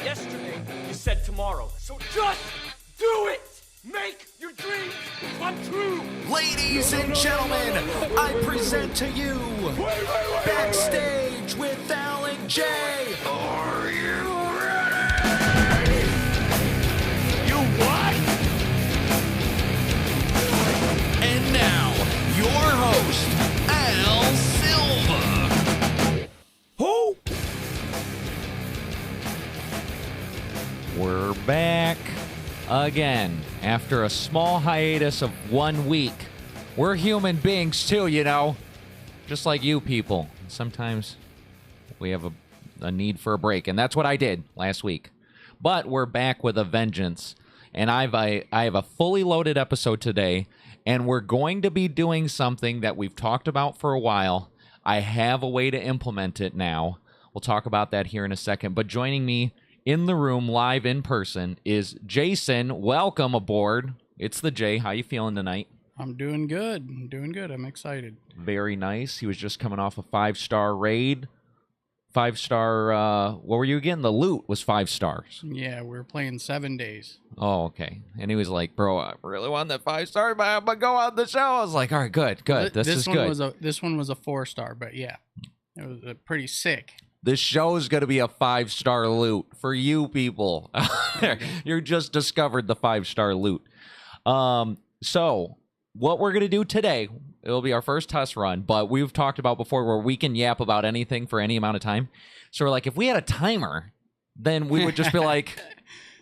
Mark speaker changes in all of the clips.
Speaker 1: Yesterday, you said tomorrow. So just do it! Make your dreams come true!
Speaker 2: Ladies and gentlemen, I present to you Backstage with Al and Jay. Are you ready?
Speaker 1: You what?
Speaker 2: And now, your host, Al Silva.
Speaker 3: Who? We're back again after a small hiatus of 1 week. We're human beings too, you know, just like you people. Sometimes we have a need for a break, and that's what I did last week. But we're back with a vengeance, and I have a fully loaded episode today, and we're going to be doing something that we've talked about for a while. I have a way to implement it now. We'll talk about that here in a second. But joining me in the room live in person is Jason. Welcome aboard. It's the Jay. How you feeling tonight?
Speaker 4: I'm doing good. I'm excited.
Speaker 3: Very nice. He was just coming off a 5-star raid. 5-star, what were you again? The loot was 5 stars.
Speaker 4: Yeah, we're playing 7 days.
Speaker 3: Oh, okay. And he was like, bro, I really want that 5-star, but I'm going to go on the show. I was like, all right, good. This is good.
Speaker 4: This one was a 4-star, but yeah, it was pretty sick.
Speaker 3: This show is going to be a 5-star loot for you people. You just discovered the 5-star loot. So what we're going to do today, it'll be our first test run, but we've talked about before where we can yap about anything for any amount of time. So we're like, if we had a timer, then we would just be like,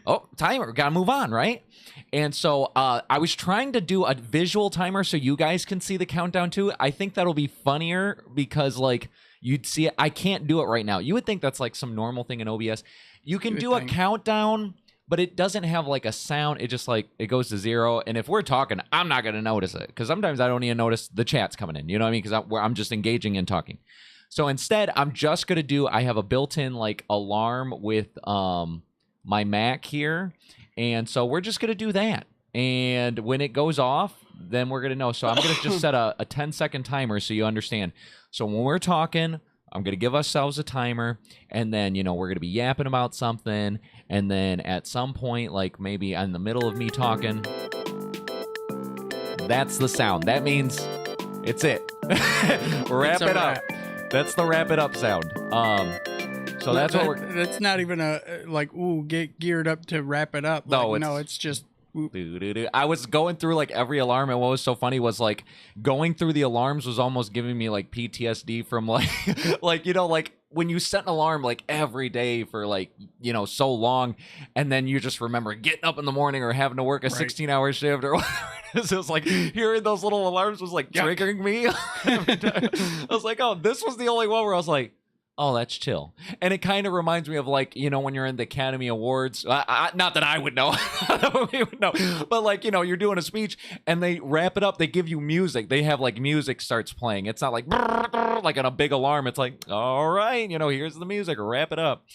Speaker 3: oh, timer, got to move on, right? And so I was trying to do a visual timer so you guys can see the countdown too. I think that'll be funnier because like you'd see it. I can't do it right now. You would think that's like some normal thing in OBS. You can do a countdown, but it doesn't have like a sound. It just like, it goes to 0. And if we're talking, I'm not going to notice it because sometimes I don't even notice the chat's coming in. You know what I mean? Because I'm just engaging and talking. So instead, I'm just going to do, I have a built-in like alarm with my Mac here. And so we're just going to do that. And when it goes off, then we're going to know. So I'm going to just set a 10-second timer so you understand. So when we're talking, I'm going to give ourselves a timer, and then, you know, we're going to be yapping about something, and then at some point, like maybe in the middle of me talking, that's the sound. That means it's it. Wrap it up. That's the wrap it up sound. So that's what we're...
Speaker 4: That's not even a, like, ooh, get geared up to wrap it up.
Speaker 3: No,
Speaker 4: like, it's just...
Speaker 3: I was going through like every alarm, and what was so funny was like going through the alarms was almost giving me like PTSD from like like, you know, like when you set an alarm like every day for like, you know, so long, and then you just remember getting up in the morning or having to work a 16-hour shift or whatever it is. It was like hearing those little alarms was like triggering me. I was like, oh, this was the only one where I was like, oh, that's chill. And it kind of reminds me of like, you know, when you're in the Academy Awards, not that I would know, we would know, but like, you know, you're doing a speech and they wrap it up. They give you music. They have like music starts playing. It's not like, like on a big alarm. It's like, all right, you know, here's the music, wrap it up.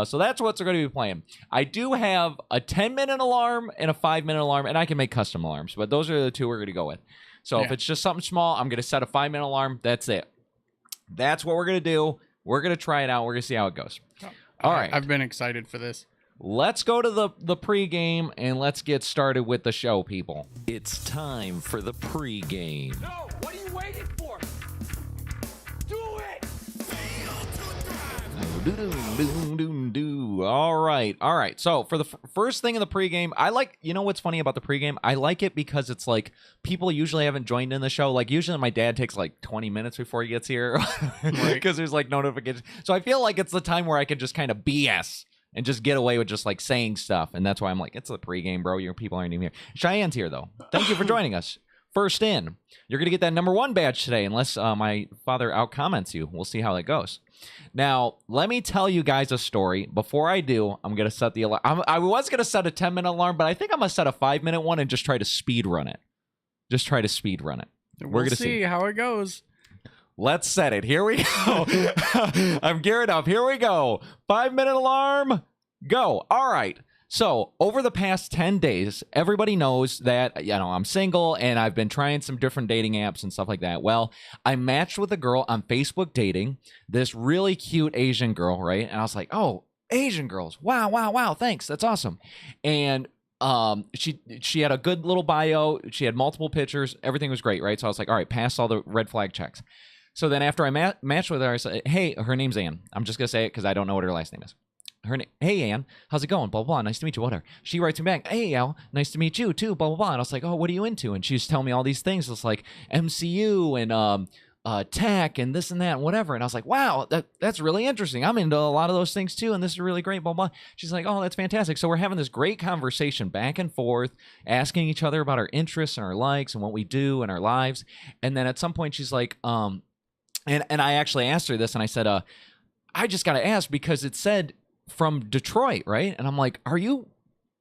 Speaker 3: So that's what's going to be playing. I do have a 10-minute alarm and a 5-minute alarm, and I can make custom alarms, but those are the two we're going to go with. So if it's just something small, I'm going to set a 5-minute alarm. That's it. That's what we're going to do. We're going to try it out. We're going to see how it goes. All right.
Speaker 4: I've been excited for this.
Speaker 3: Let's go to the pregame, and let's get started with the show, people.
Speaker 2: It's time for the pregame.
Speaker 1: No, what are you waiting for? Do it!
Speaker 3: All right. So for the first thing in the pregame, I like, you know what's funny about the pregame? I like it because it's like people usually haven't joined in the show. Like usually my dad takes like 20 minutes before he gets here because there's like notifications. So I feel like it's the time where I can just kind of BS and just get away with just like saying stuff. And that's why I'm like, it's a pregame, bro. Your people aren't even here. Cheyenne's here though. Thank you for joining us. First in, you're going to get that #1 badge today, unless my father out-comments you. We'll see how that goes. Now, let me tell you guys a story. Before I do, I'm going to set the alarm. I was going to set a 10-minute alarm, but I think I'm going to set a 5-minute one and just try to speed run it. We're going to see
Speaker 4: how it goes.
Speaker 3: Let's set it. Here we go. I'm geared up. Here we go. 5-minute alarm. Go. All right. So over the past 10 days, everybody knows that, you know, I'm single and I've been trying some different dating apps and stuff like that. Well, I matched with a girl on Facebook dating, this really cute Asian girl, right? And I was like, oh, Asian girls. Wow. Thanks. That's awesome. And she had a good little bio. She had multiple pictures. Everything was great, right? So I was like, all right, pass all the red flag checks. So then after I matched with her, I said, hey, her name's Ann. I'm just going to say it because I don't know what her last name is. Hey, Ann, how's it going? Blah, blah, blah. Nice to meet you. Whatever. She writes me back, hey, Al, nice to meet you too. Blah, blah, blah. And I was like, oh, what are you into? And she's telling me all these things. It's like MCU and tech and this and that and whatever. And I was like, wow, that's really interesting. I'm into a lot of those things too. And this is really great. Blah, blah. She's like, oh, that's fantastic. So we're having this great conversation back and forth, asking each other about our interests and our likes and what we do in our lives. And then at some point she's like, and I actually asked her this and I said, I just got to ask because it said from Detroit, right? And I'm like, are you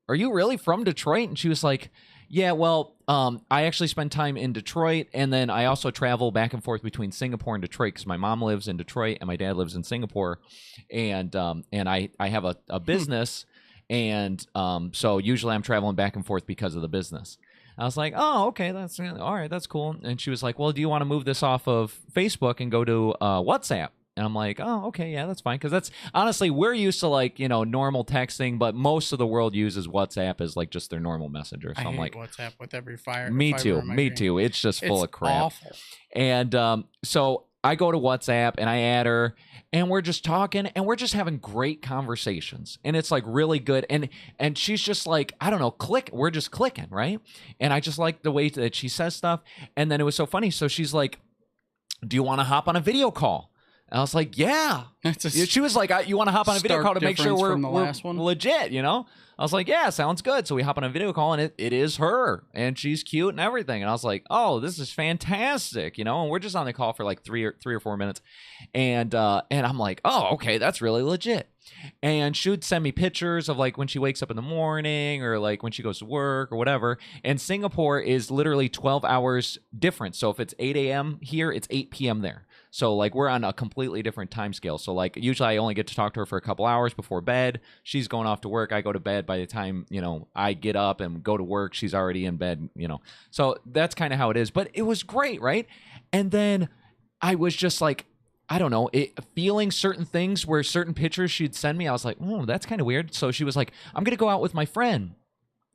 Speaker 3: really from Detroit? And she was like, yeah, well, I actually spend time in Detroit, and then I also travel back and forth between Singapore and Detroit because my mom lives in Detroit and my dad lives in Singapore, and I have a business, and so usually I'm traveling back and forth because of the business. I was like, oh, okay, that's all right, that's cool. And she was like, well, do you want to move this off of Facebook and go to WhatsApp? And I'm like, oh, okay, yeah, that's fine. Because that's honestly, we're used to like, normal texting, but most of the world uses WhatsApp as like just their normal messenger. So I'm like,
Speaker 4: WhatsApp with every fire.
Speaker 3: Me too. It's just full of crap.
Speaker 4: Awful.
Speaker 3: And so I go to WhatsApp and I add her and we're just talking and we're just having great conversations. And it's like really good. And she's just like, I don't know, we're just clicking, right? And I just like the way that she says stuff. And then it was so funny. So she's like, do you want to hop on a video call? And I was like, yeah. She was like, you want to hop on a video call to make sure we're legit, I was like, yeah, sounds good. So we hop on a video call and it is her and she's cute and everything. And I was like, oh, this is fantastic, and we're just on the call for like three or 4 minutes. And I'm like, oh, okay, that's really legit. And she would send me pictures of like when she wakes up in the morning or like when she goes to work or whatever. And Singapore is literally 12 hours different. So if it's 8 a.m. here, it's 8 p.m. there. So like we're on a completely different time scale. So like usually I only get to talk to her for a couple hours before bed. She's going off to work. I go to bed by the time, I get up and go to work. She's already in bed, So that's kind of how it is. But it was great, right? And then I was just like, I don't know, feeling certain things where certain pictures she'd send me. I was like, oh, that's kind of weird. So she was like, I'm going to go out with my friend.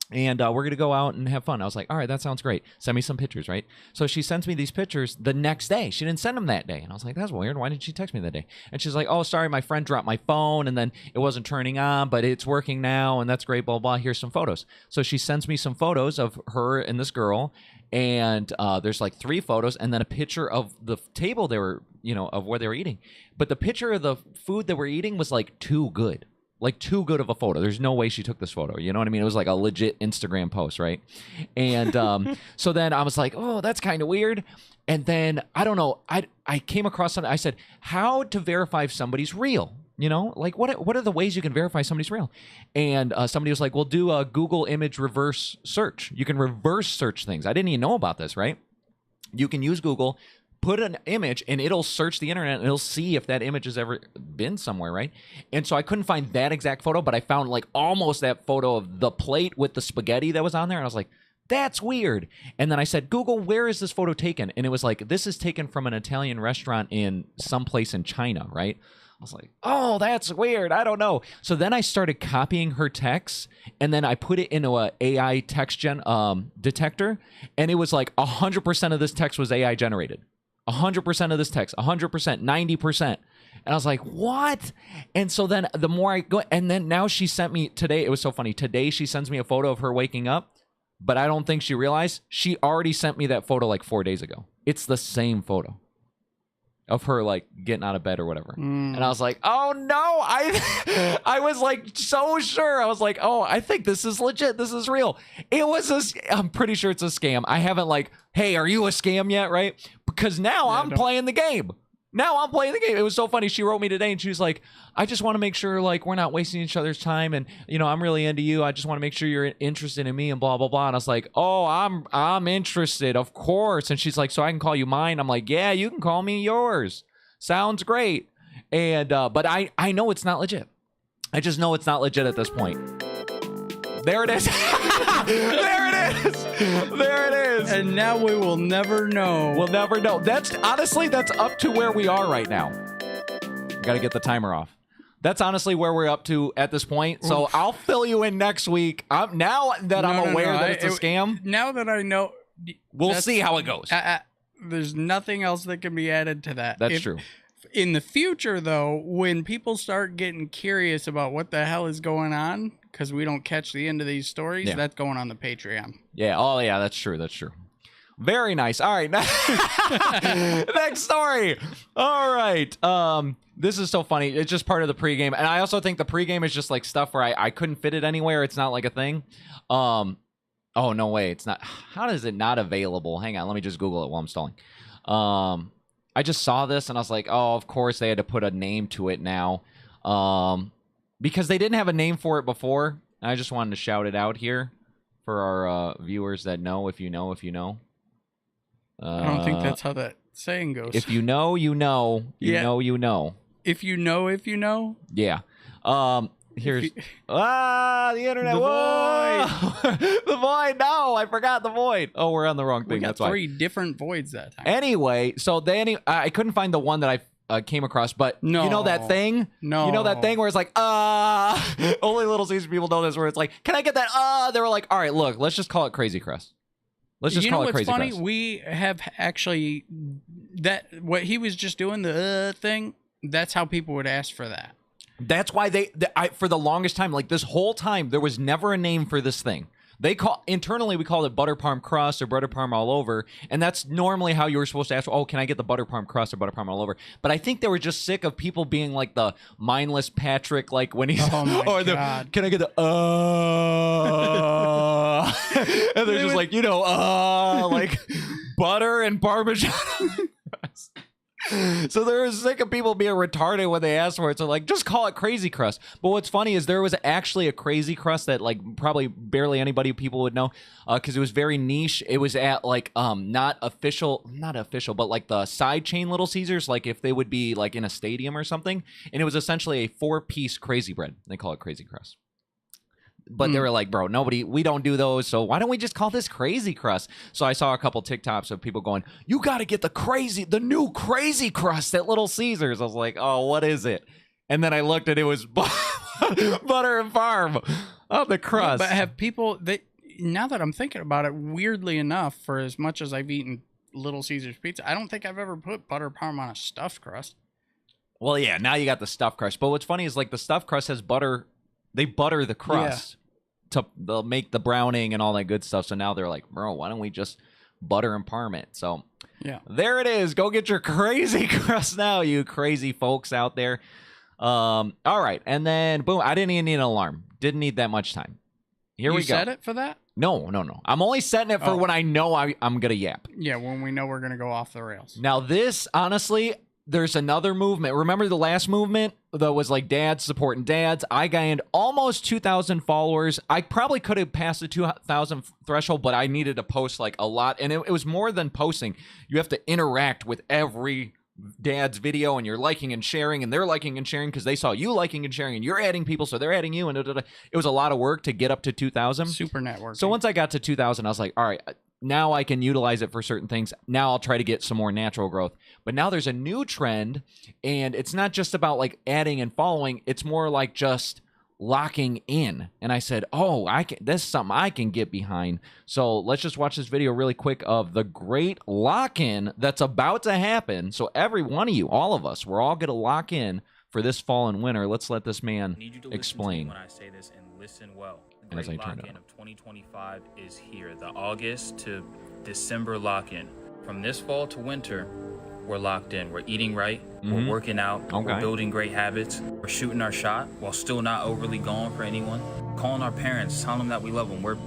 Speaker 3: And we're going to go out and have fun. I was like, all right, that sounds great. Send me some pictures, right? So she sends me these pictures the next day. She didn't send them that day. And I was like, that's weird. Why didn't she text me that day? And she's like, oh, sorry, my friend dropped my phone and then it wasn't turning on, but it's working now and that's great, blah, blah. Here's some photos. So she sends me some photos of her and this girl. And there's like 3 photos and then a picture of the table they were, of where they were eating. But the picture of the food that we're eating was like too good. Like too good of a photo. There's no way she took this photo. You know what I mean? It was like a legit Instagram post, right? And so then I was like, oh, that's kind of weird. And then I don't know. I came across something. I said, how to verify if somebody's real? Like what are the ways you can verify somebody's real? And somebody was like, well, do a Google image reverse search. You can reverse search things. I didn't even know about this, right? You can use Google, put an image and it'll search the internet and it'll see if that image has ever been somewhere, right? And so I couldn't find that exact photo, but I found like almost that photo of the plate with the spaghetti that was on there. And I was like, that's weird. And then I said, Google, where is this photo taken? And it was like, this is taken from an Italian restaurant in someplace in China, right? I was like, oh, that's weird. I don't know. So then I started copying her texts and then I put it into a AI text detector. And it was like 100% of this text was AI generated. 100% of this text, 100%, 90%. And I was like, what? And so then the more I go, and then now she sent me today, it was so funny. Today she sends me a photo of her waking up, but I don't think she realized she already sent me that photo like 4 days ago. It's the same photo of her like getting out of bed or whatever. And I was like, oh no, I was like so sure. I was like, oh, I think this is legit. This is real. I'm pretty sure it's a scam. I haven't like, hey, are you a scam yet? Right? Because now I'm playing the game. It was so funny. She wrote me today and she was like, I just want to make sure like we're not wasting each other's time. And, I'm really into you. I just want to make sure you're interested in me and blah, blah, blah. And I was like, oh, I'm interested, of course. And she's like, so I can call you mine. I'm like, yeah, you can call me yours. Sounds great. And, but I know it's not legit. I just know it's not legit at this point. There it is. There it is.
Speaker 4: And now we will never know.
Speaker 3: We'll never know. That's up to where we are right now. Got to get the timer off. That's honestly where we're up to at this point. So I'll fill you in next week. Now that I'm aware that it's a scam.
Speaker 4: Now that I know,
Speaker 3: we'll see how it goes.
Speaker 4: There's nothing else that can be added to that.
Speaker 3: That's true.
Speaker 4: In the future, though, when people start getting curious about what the hell is going on, because we don't catch the end of these stories, that's going on the Patreon.
Speaker 3: Yeah. Oh, yeah. That's true. That's true. Very nice. All right. Next story. All right. This is so funny. It's just part of the pregame. And I also think the pregame is just like stuff where I couldn't fit it anywhere. It's not like a thing. Oh, no way. It's not. How is it not available? Hang on. Let me just Google it while I'm stalling. I just saw this and I was like, oh, of course they had to put a name to it now. Because they didn't have a name for it before. I just wanted to shout it out here for our viewers that know, if you know, if you know.
Speaker 4: I don't think that's how that saying goes.
Speaker 3: If you know, you know. You know, you know.
Speaker 4: If you know, if you know.
Speaker 3: Yeah. Here's the internet.
Speaker 4: The void.
Speaker 3: The void. No, I forgot the void. Oh, we're on the wrong thing.
Speaker 4: We got
Speaker 3: That's
Speaker 4: three different voids that time.
Speaker 3: Anyway, so I couldn't find the one that I came across, but you know that thing?
Speaker 4: No.
Speaker 3: You know that thing where it's like, only Little Caesar people know this, where it's like, can I get that? They were like, all right, look, let's just call it Crazy Crust. Let's just call it Crazy Crust.
Speaker 4: You know what's funny? We have actually, what he was just doing, the thing, that's how people would ask for that.
Speaker 3: That's why for the longest time, like this whole time, there was never a name for this thing. Internally, we called it butter parm crust or butter parm all over. And that's normally how you were supposed to ask, oh, can I get the butter parm crust or butter parm all over? But I think they were just sick of people being like the mindless Patrick, like when he's,
Speaker 4: oh my God.
Speaker 3: Can I get the, and they're just like, like butter and Parmesan. So they were sick of people being retarded when they asked for it. So like, just call it Crazy Crust. But what's funny is there was actually a Crazy Crust that like probably barely people would know because it was very niche. It was at like not official, but like the side chain Little Caesars, like if they would be like in a stadium or something. And it was essentially a 4-piece crazy bread. They call it Crazy Crust. But they were like, bro, we don't do those, so why don't we just call this Crazy Crust? So I saw a couple TikToks of people going, you got to get the new Crazy Crust at Little Caesars. I was like, oh, what is it? And then I looked and it was butter and farm on the crust.
Speaker 4: Yeah, but have people, now that I'm thinking about it, weirdly enough, for as much as I've eaten Little Caesars pizza, I don't think I've ever put butter parm on a stuffed crust.
Speaker 3: Well, yeah, now you got the stuffed crust. But what's funny is like the stuffed crust has butter. They butter the crust to make the browning and all that good stuff. So now they're like, bro, why don't we just butter and parm it? So
Speaker 4: yeah,
Speaker 3: there it is. Go get your Crazy Crust now, you crazy folks out there. All right. And then, boom, I didn't even need an alarm. Didn't need that much time. Here we go.
Speaker 4: You set it for that?
Speaker 3: No. I'm only setting it for when I know I'm going to yap.
Speaker 4: Yeah, when we know we're going to go off the rails.
Speaker 3: Now this, honestly, there's another movement. Remember the last movement that was like dads supporting dads? I gained almost 2,000 followers. I probably could have passed the 2,000 threshold, but I needed to post like a lot. And it was more than posting. You have to interact with every dad's video, and you're liking and sharing, and they're liking and sharing because they saw you liking and sharing, and you're adding people, so they're adding you. And it was a lot of work to get up to 2,000.
Speaker 4: Super network.
Speaker 3: So once I got to 2,000, I was like, all right, now I can utilize it for certain things. Now I'll try to get some more natural growth. But now there's a new trend, and it's not just about like adding and following. It's more like just locking in. And I said, oh, this is something I can get behind. So let's just watch this video really quick of the great lock-in that's about to happen. So every one of you, all of us, we're all going to lock in for this fall and winter. Let's let this man explain.
Speaker 5: When I say this, and listen well.
Speaker 3: And as I turn it
Speaker 5: lock-in of 2025 is here. The August to December lock-in. From this fall to winter, we're locked in. We're eating right. We're working out.
Speaker 3: Okay.
Speaker 5: We're building great habits. We're shooting our shot while still not overly going for anyone. Calling our parents, telling them that we love them. We're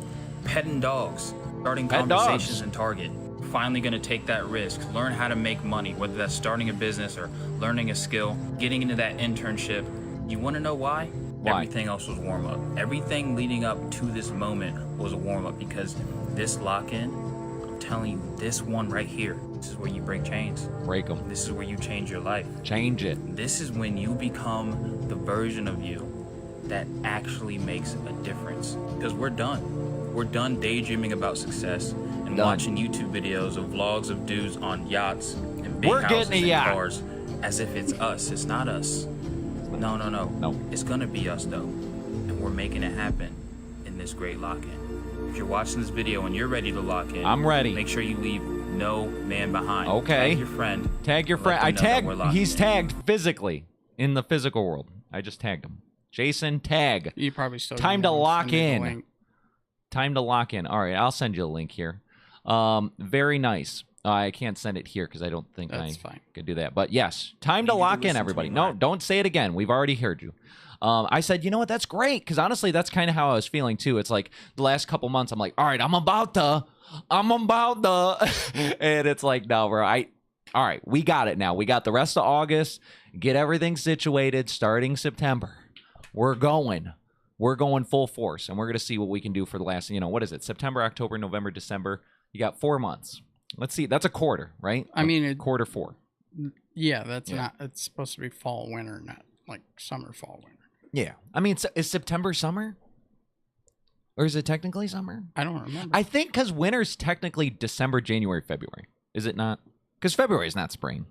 Speaker 5: petting dogs, starting conversations in Target. Finally going to take that risk, learn how to make money, whether that's starting a business or learning a skill, getting into that internship. You want to know why? Everything else was warm up. Everything leading up to this moment was a warm up, because this lock-in, I'm telling you, this one right here, this is where you break chains. Break them. This is where you change your life.
Speaker 3: Change it.
Speaker 5: This is when you become the version of you that actually makes a difference. Because we're done. We're done daydreaming about success and watching YouTube videos of vlogs of dudes on yachts and big houses and cars as if it's us. It's not us. No. It's gonna be us though, and we're making it happen in this great lock-in. If you're watching this video and you're ready to lock in,
Speaker 3: I'm ready.
Speaker 5: Make sure you leave no man behind.
Speaker 3: Okay.
Speaker 5: Tag your friend.
Speaker 3: Tag your friend. I tagged. He's tagged physically in the physical world. I just tagged him. Jason, tag.
Speaker 4: You probably still
Speaker 3: time to lock in.
Speaker 4: Link.
Speaker 3: Time to lock in. All right, I'll send you a link here. Very nice. I can't send it here because I don't think I could do that. But yes, time to lock in, everybody. No, don't say it again. We've already heard you. I said, you know what? That's great because honestly, that's kind of how I was feeling too. It's like the last couple months, I'm like, all right, I'm about to, and it's like, no, bro. All right, we got it now. We got the rest of August. Get everything situated. Starting September, we're going full force, and we're gonna see what we can do for the last, what is it? September, October, November, December. You got 4 months. Let's see. That's a quarter, right?
Speaker 4: I mean,
Speaker 3: quarter 4.
Speaker 4: Yeah, that's not. It's supposed to be fall, winter, not like summer, fall, winter.
Speaker 3: Yeah, I mean, is September summer, or is it technically summer?
Speaker 4: I don't remember.
Speaker 3: I think because winter's technically December, January, February. Is it not? Because February is not spring.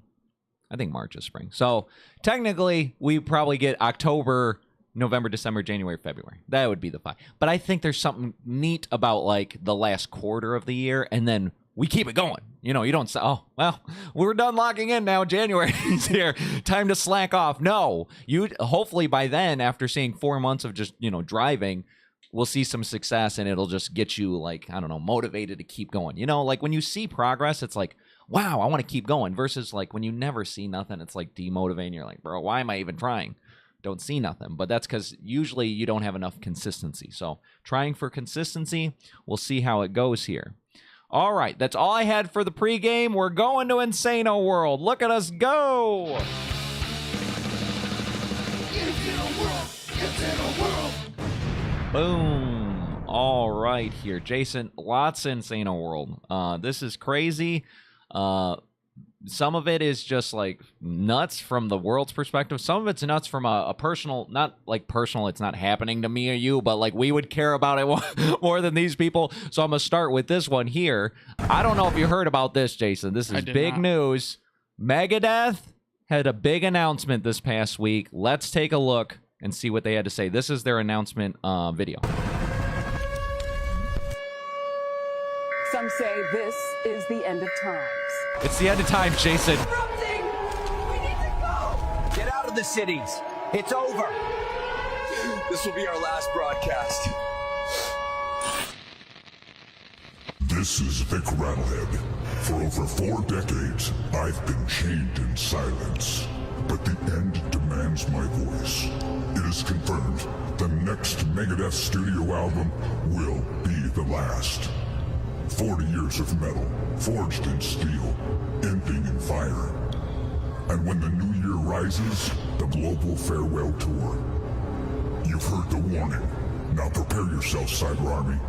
Speaker 3: I think March is spring. So technically, we probably get October, November, December, January, February. That would be the 5. But I think there's something neat about like the last quarter of the year, and then we keep it going. You don't say, oh, well, we're done locking in now. January's here. Time to slack off. No, hopefully by then, after seeing 4 months of just, driving, we'll see some success and it'll just get you like, I don't know, motivated to keep going. Like when you see progress, it's like, wow, I want to keep going versus like when you never see nothing, it's like demotivating. You're like, bro, why am I even trying? Don't see nothing. But that's because usually you don't have enough consistency. So trying for consistency, we'll see how it goes here. All right, that's all I had for the pregame. We're going to Insano World. Look at us go. Boom. All right here. Jason, lots of Insano World. This is crazy. Some of it is just like nuts from the world's perspective. Some of it's nuts from a personal, not like personal, it's not happening to me or you, but like we would care about it more than these people. So I'm going to start with this one here. I don't know if you heard about this, Jason. This is big news. Megadeth had a big announcement this past week. Let's take a look and see what they had to say. This is their announcement video.
Speaker 6: Some say this is the end of times.
Speaker 3: It's the end of time, Jason.
Speaker 6: We need to go!
Speaker 2: Get out of the cities. It's over. This will be our last broadcast.
Speaker 7: This is Vic Rattlehead. For over 4 decades, I've been chained in silence. But the end demands my voice. It is confirmed the next Megadeth studio album will be the last. 40 years of metal, forged in steel, ending in fire. And when the new year rises, the global farewell tour. You've heard the warning. Now prepare yourself, Cyber Army.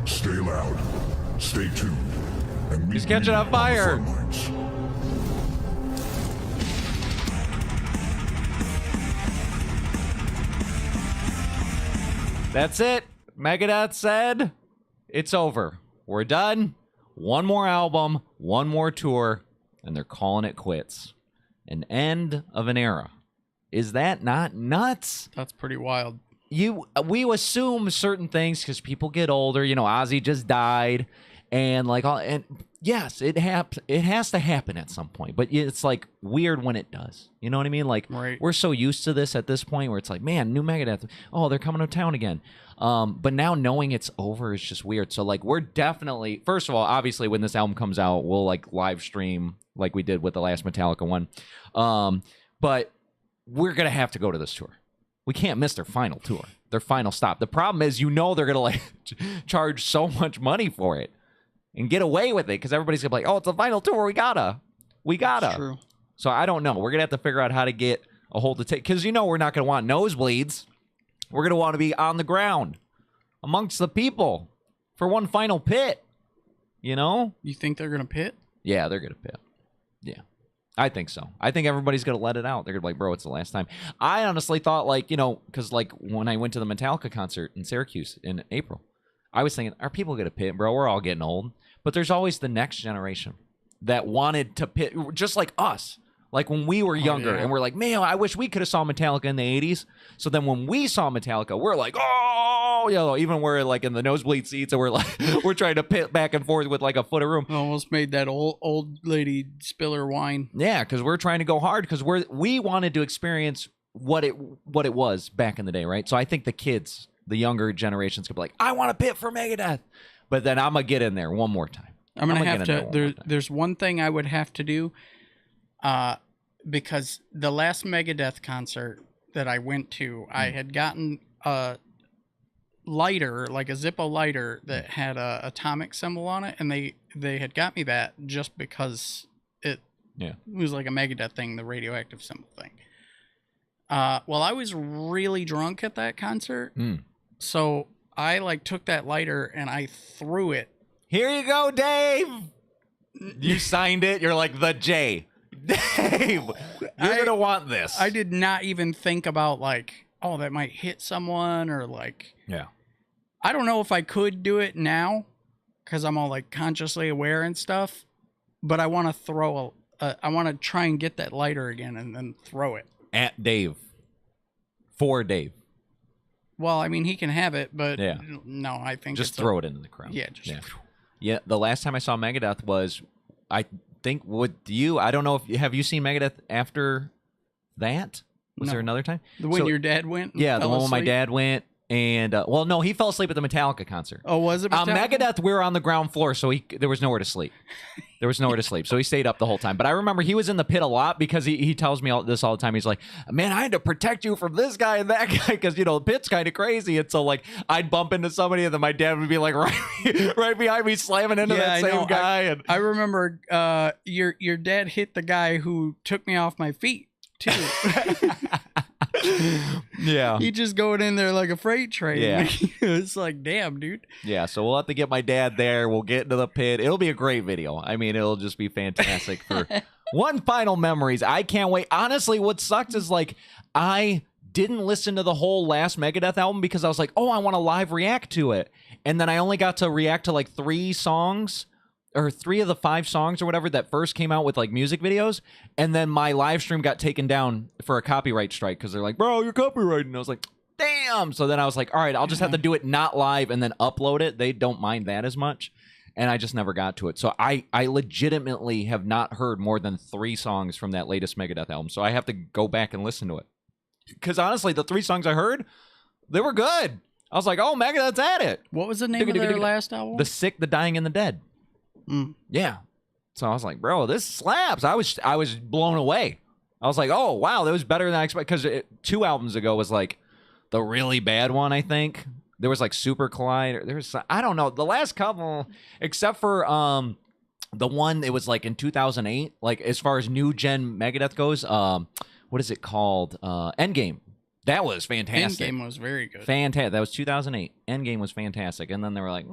Speaker 7: Stay loud, stay tuned, and meet
Speaker 3: He's catching on fire.
Speaker 7: the front lines.
Speaker 3: That's it. Megadeth said it's over. We're done. One more album, one more tour, and they're calling it quits. An end of an era. Is that not nuts?
Speaker 4: That's pretty wild.
Speaker 3: We assume certain things because people get older. Ozzy just died, and yes, it has to happen at some point. But it's like weird when it does. You know what I mean? Like We're so used to this at this point where it's like, man, new Megadeth. Oh, they're coming to town again. But now knowing it's over is just weird. So like we're definitely, first of all, obviously when this album comes out, we'll like live stream like we did with the last Metallica one. But we're gonna have to go to this tour. We can't miss their final tour, their final stop. The problem is, they're gonna like charge so much money for it and get away with it because everybody's gonna be like, oh, it's the final tour. We gotta. That's true. So I don't know. We're gonna have to figure out how to get a hold of because we're not gonna want nosebleeds. We're gonna want to be on the ground amongst the people for one final pit. You
Speaker 4: think they're gonna pit?
Speaker 3: Yeah, they're gonna pit. Yeah. I think so. I think everybody's going to let it out. They're going to be like, bro, it's the last time. I honestly thought because when I went to the Metallica concert in Syracuse in April, I was thinking, are people going to pit, bro? We're all getting old. But there's always the next generation that wanted to pit, just like us. Like when we were younger and we're like, man, I wish we could have saw Metallica in the 80s. So then when we saw Metallica, we're like, oh, you know, even we're like in the nosebleed seats and we're like, we're trying to pit back and forth with like a foot of room.
Speaker 4: Almost made that old lady spill her wine.
Speaker 3: Yeah, because we're trying to go hard because we wanted to experience what it was back in the day, right? So I think the kids, the younger generations could be like, I want to pit for Megadeth. But then I'm going to get in there one more time.
Speaker 4: I'm going to have to, there's one thing I would have to do. Because the last Megadeth concert that I went to, I had gotten a lighter, like a Zippo lighter that had a atomic symbol on it, and they had got me that just because it was like a Megadeth thing, the radioactive symbol thing. Well, I was really drunk at that concert, so I like took that lighter and I threw it.
Speaker 3: Here you go, Dave. You signed it. You're like the J. Dave, you're gonna want this.
Speaker 4: I did not even think about like, oh, that might hit someone or like.
Speaker 3: Yeah.
Speaker 4: I don't know if I could do it now, because I'm all like consciously aware and stuff. But I want to throw I want to try and get that lighter again and then throw it
Speaker 3: at Dave. For Dave.
Speaker 4: Well, I mean, he can have it, but no, I think
Speaker 3: just throw it into the crowd.
Speaker 4: Yeah, just
Speaker 3: yeah. The last time I saw Megadeth was, I think, I don't know if have you seen Megadeth after that? Was there another time?
Speaker 4: The one your dad went?
Speaker 3: Yeah, the one when my dad went. And, well, no, he fell asleep at the Metallica concert.
Speaker 4: Oh, was it Metallica?
Speaker 3: Megadeth, we were on the ground floor, so there was nowhere to sleep. There was nowhere to sleep, so he stayed up the whole time. But I remember he was in the pit a lot because he tells me this all the time. He's like, man, I had to protect you from this guy and that guy because, you know, the pit's kind of crazy. And so, like, I'd bump into somebody, and then my dad would be, like, right behind me slamming into that same guy.
Speaker 4: I remember your dad hit the guy who took me off my feet, too.
Speaker 3: Yeah,
Speaker 4: he just going in there like a freight train.
Speaker 3: Yeah.
Speaker 4: It's like, damn, dude.
Speaker 3: Yeah, so we'll have to get my dad there. We'll get into the pit. It'll be a great video. I mean, it'll just be fantastic for one final memories. I can't wait. Honestly, what sucks is like I didn't listen to the whole last Megadeth album because I was like, oh, I want to live react to it, and then I only got to react to like 3 songs. Or 3 of the 5 songs or whatever that first came out with like music videos, and then my live stream got taken down for a copyright strike because they're like, bro, you're copyrighted. And I was like, damn. So then I was like, all right, I'll just have to do it not live and then upload it. They don't mind that as much, and I just never got to it. So I legitimately have not heard more than 3 songs from that latest Megadeth album. So I have to go back and listen to it because honestly, the 3 songs I heard, they were good. I was like, oh, Megadeth's at it.
Speaker 4: What was the name of their last album?
Speaker 3: The Sick, the Dying, and the Dead. Yeah. So I was like, bro, this slaps. I was blown away. I was like, oh, wow, that was better than I expected. Because 2 albums ago was like the really bad one, I think. There was like Super Collide. There was, I don't know. The last couple, except for the one, it was like in 2008. Like as far as new gen Megadeth goes, what is it called? Endgame. That was fantastic.
Speaker 4: Endgame was very good.
Speaker 3: Fantastic. That was 2008. Endgame was fantastic. And then they were like,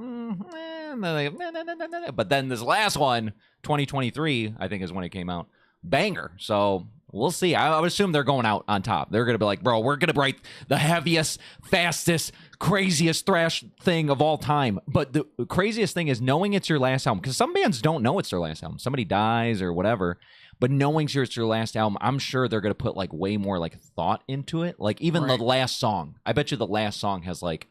Speaker 3: but then this last one, 2023, I think is when it came out. Banger. So we'll see. I would assume they're going out on top. They're going to be like, bro, we're going to write the heaviest, fastest, craziest thrash thing of all time. But the craziest thing is knowing it's your last album. Because some bands don't know it's their last album. Somebody dies or whatever. But knowing it's your last album, I'm sure they're going to put like way more like thought into it. Like even the last song. I bet you the last song has like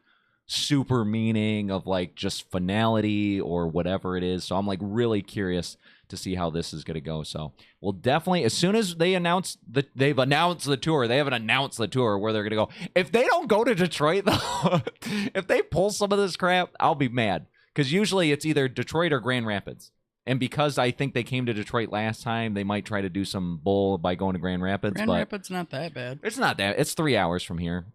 Speaker 3: super meaning of like just finality or whatever it is. So I'm like really curious to see how this is going to go. So we'll definitely, as soon as they announce they've announced the tour, they haven't announced the tour where they're going to go. If they don't go to Detroit though, if they pull some of this crap, I'll be mad. Because usually it's either Detroit or Grand Rapids. And because I think they came to Detroit last time, they might try to do some bull by going to Grand Rapids.
Speaker 4: Grand Rapids not that bad.
Speaker 3: It's not that. It's 3 hours from here.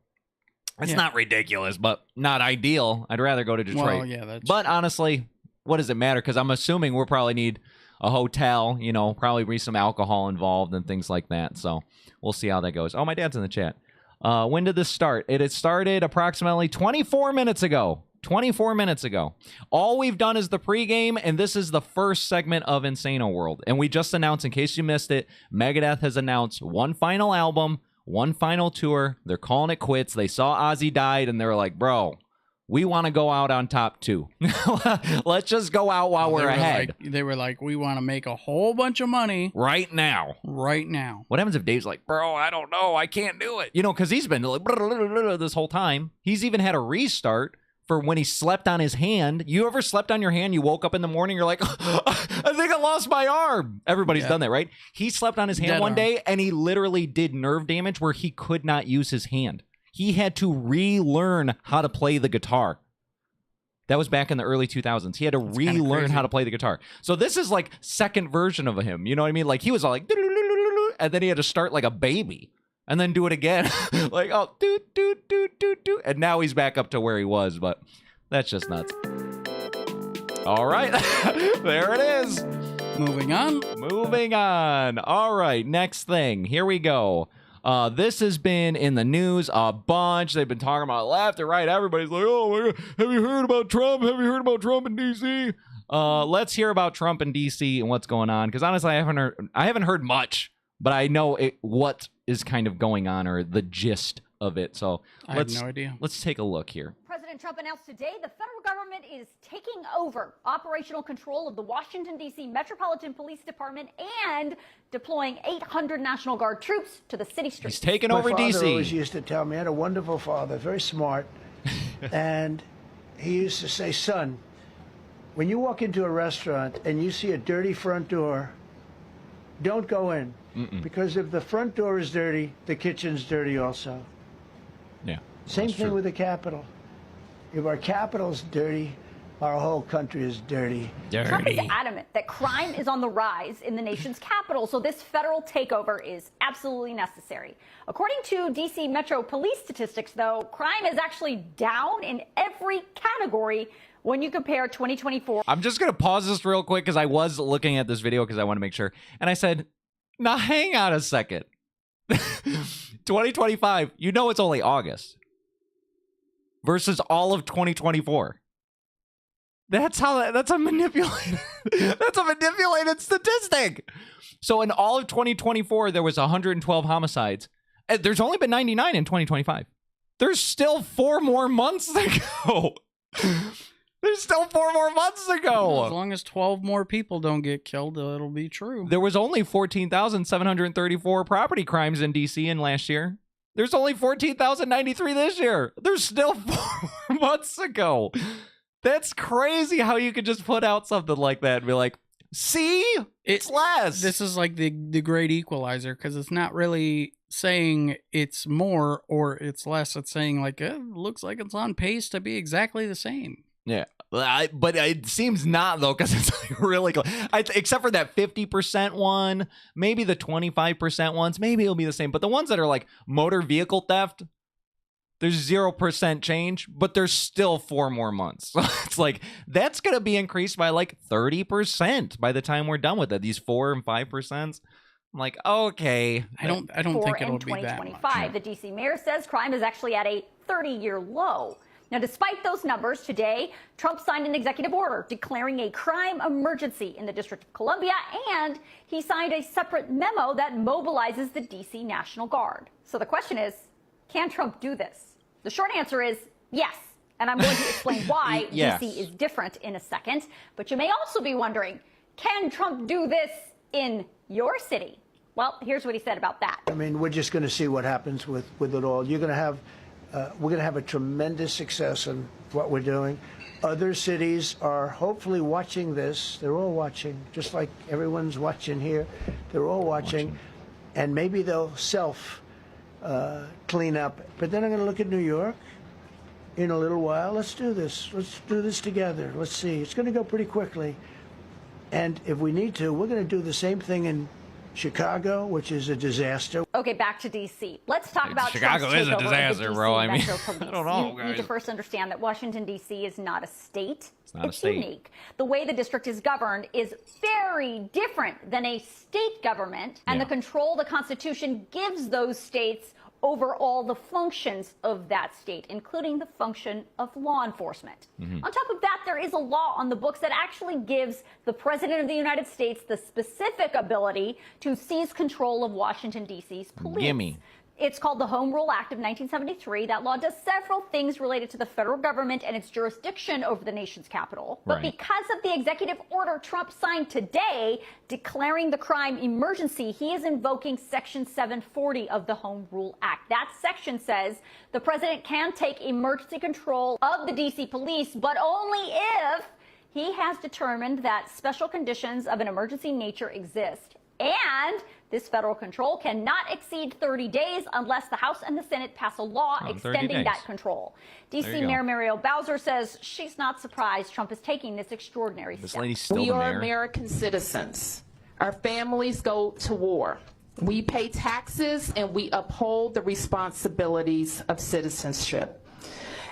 Speaker 3: It's not ridiculous, but not ideal. I'd rather go to Detroit.
Speaker 4: Well, yeah, that's
Speaker 3: but honestly, what does it matter? Because I'm assuming we'll probably need a hotel, you know, probably be some alcohol involved and things like that. So we'll see how that goes. Oh, my dad's in the chat. When did this start? It had started approximately 24 minutes ago. 24 minutes ago. All we've done is the pregame, and this is the first segment of Insano World. And we just announced, in case you missed it, Megadeth has announced one final album, one final tour. They're calling it quits. They saw Ozzy died, and they were like, bro, we want to go out on top too. Let's just go out while we're ahead.
Speaker 4: They were like, we want to make a whole bunch of money
Speaker 3: right now.
Speaker 4: Right now.
Speaker 3: What happens if Dave's like, bro, I don't know. I can't do it. You know, because he's been like this whole time. He's even had a restart for when he slept on his hand. You ever slept on your hand? You woke up in the morning, you're like, I think I lost my arm. Everybody's done that, right? He slept on his hand one day and he literally did nerve damage where he could not use his hand. He had to relearn how to play the guitar. That was back in the early 2000s. He had to relearn how to play the guitar. So this is like second version of him. You know what I mean? Like he was all like, and then he had to start like a baby. And then do it again. Like, oh, do. And now he's back up to where he was, but that's just nuts. All right. There it is.
Speaker 4: Moving on.
Speaker 3: All right. Next thing. Here we go. This has been in the news a bunch. They've been talking about left and right. Everybody's like, oh, my God. Have you heard about Trump? Have you heard about Trump in D.C.? Let's hear about Trump in D.C. and what's going on. Because honestly, I haven't heard much, but I know what is kind of going on, or the gist of it. So
Speaker 4: I have no idea.
Speaker 3: Let's take a look here.
Speaker 8: President Trump announced today the federal government is taking over operational control of the Washington, D.C. Metropolitan Police Department and deploying 800 National Guard troops to the city streets.
Speaker 3: He's taking over D.C.
Speaker 9: My father always used to tell me, I had a wonderful father, very smart, and he used to say, son, when you walk into a restaurant and you see a dirty front door, don't go in. Because if the front door is dirty, the kitchen's dirty also.
Speaker 3: Yeah.
Speaker 9: Same thing with the Capitol. If our Capitol's dirty, our whole country is dirty.
Speaker 8: Trump is adamant that crime is on the rise in the nation's capital, so this federal takeover is absolutely necessary. According to D.C. Metro Police statistics, though, crime is actually down in every category when you compare 2024.
Speaker 3: I'm just going to pause this real quick because I was looking at this video because I want to make sure. And I said, now hang on a second. 2025, you know it's only August versus all of 2024. That's a manipulated that's a manipulated statistic. So in all of 2024 there was 112 homicides. There's only been 99 in 2025. There's still 4 more months to go. There's still 4 more months to go.
Speaker 4: As long as 12 more people don't get killed, it'll be true.
Speaker 3: There was only 14,734 property crimes in D.C. in last year. There's only 14,093 this year. There's still 4 months to go. That's crazy how you could just put out something like that and be like, see? It's less.
Speaker 4: This is like the great equalizer, because it's not really saying it's more or it's less. It's saying like, it looks like it's on pace to be exactly the same.
Speaker 3: Yeah, but it seems not, though, because it's like really close. Except for that 50% one, maybe the 25% ones, maybe it'll be the same. But the ones that are like motor vehicle theft, there's 0% change, but there's still 4 more months. So it's like, that's going to be increased by like 30% by the time we're done with it. These 4 and 5%. I'm like, okay.
Speaker 4: I don't think it'll be that much.
Speaker 8: The D.C. mayor says crime is actually at a 30-year low. Now, despite those numbers, today, Trump signed an executive order declaring a crime emergency in the District of Columbia, and he signed a separate memo that mobilizes the D.C. National Guard. So the question is, can Trump do this? The short answer is yes, and I'm going to explain why
Speaker 3: yes.
Speaker 8: D.C. is different in a second. But you may also be wondering, can Trump do this in your city? Well, here's what he said about that.
Speaker 9: I mean, we're just going to see what happens with it all. You're going to have we're going to have a tremendous success in what we're doing. Other cities are hopefully watching this. They're all watching, just like everyone's watching here. They're all watching. And maybe they'll clean up. But then I'm going to look at New York in a little while. Let's do this. Let's do this together. Let's see. It's going to go pretty quickly. And if we need to, we're going to do the same thing in Chicago, which is a disaster.
Speaker 8: Okay, back to D.C. Let's talk about
Speaker 3: Chicago
Speaker 8: Trump's
Speaker 3: is a
Speaker 8: takeover of the
Speaker 3: disaster,
Speaker 8: DC
Speaker 3: bro. I mean,
Speaker 8: Metro Police.
Speaker 3: I don't know,
Speaker 8: You
Speaker 3: guys.
Speaker 8: need to first understand that Washington, D.C. is not a state.
Speaker 3: It's not a state.
Speaker 8: Unique. The way the district is governed is very different than a state government, and the control the Constitution gives those states over all the functions of that state, including the function of law enforcement. On top of that, there is a law on the books that actually gives the President of the United States the specific ability to seize control of Washington, D.C.'s police.
Speaker 3: Gimme.
Speaker 8: It's called the Home Rule Act of 1973. That law does several things related to the federal government and its jurisdiction over the nation's capital. But because of the executive order Trump signed today declaring the crime emergency, he is invoking Section 740 of the Home Rule Act. That section says the president can take emergency control of the D.C. police, but only if he has determined that special conditions of an emergency nature exist. And this federal control cannot exceed 30 days unless the House and the Senate pass a law extending that control. D.C. Mayor Muriel Bowser says she's not surprised Trump is taking this extraordinary step.
Speaker 10: We are American citizens. Our families go to war. We pay taxes and we uphold the responsibilities of citizenship.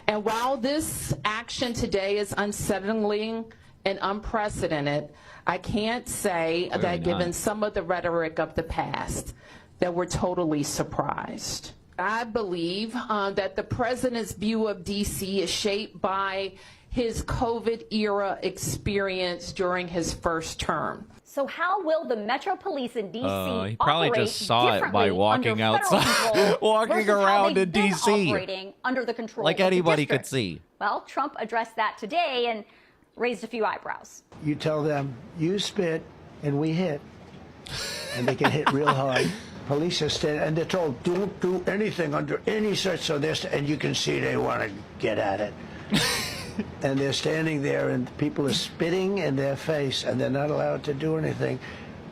Speaker 10: And while this action today is unsettling and unprecedented, I can't say that given some of the rhetoric of the past, that we're totally surprised. I believe that the president's view of D.C. is shaped by his COVID-era experience during his first term.
Speaker 8: So how will the Metro Police in D.C.
Speaker 3: He probably just saw it by walking outside, walking around in D.C.
Speaker 8: operating under the control
Speaker 3: like
Speaker 8: of
Speaker 3: anybody
Speaker 8: the
Speaker 3: could see.
Speaker 8: Well, Trump addressed that today and raised a few eyebrows.
Speaker 9: You tell them, you spit, and we hit. And they can hit real hard. Police are standing, and they're told, don't do anything under any search. So they're, and you can see they want to get at it. And they're standing there, and people are spitting in their face, and they're not allowed to do anything.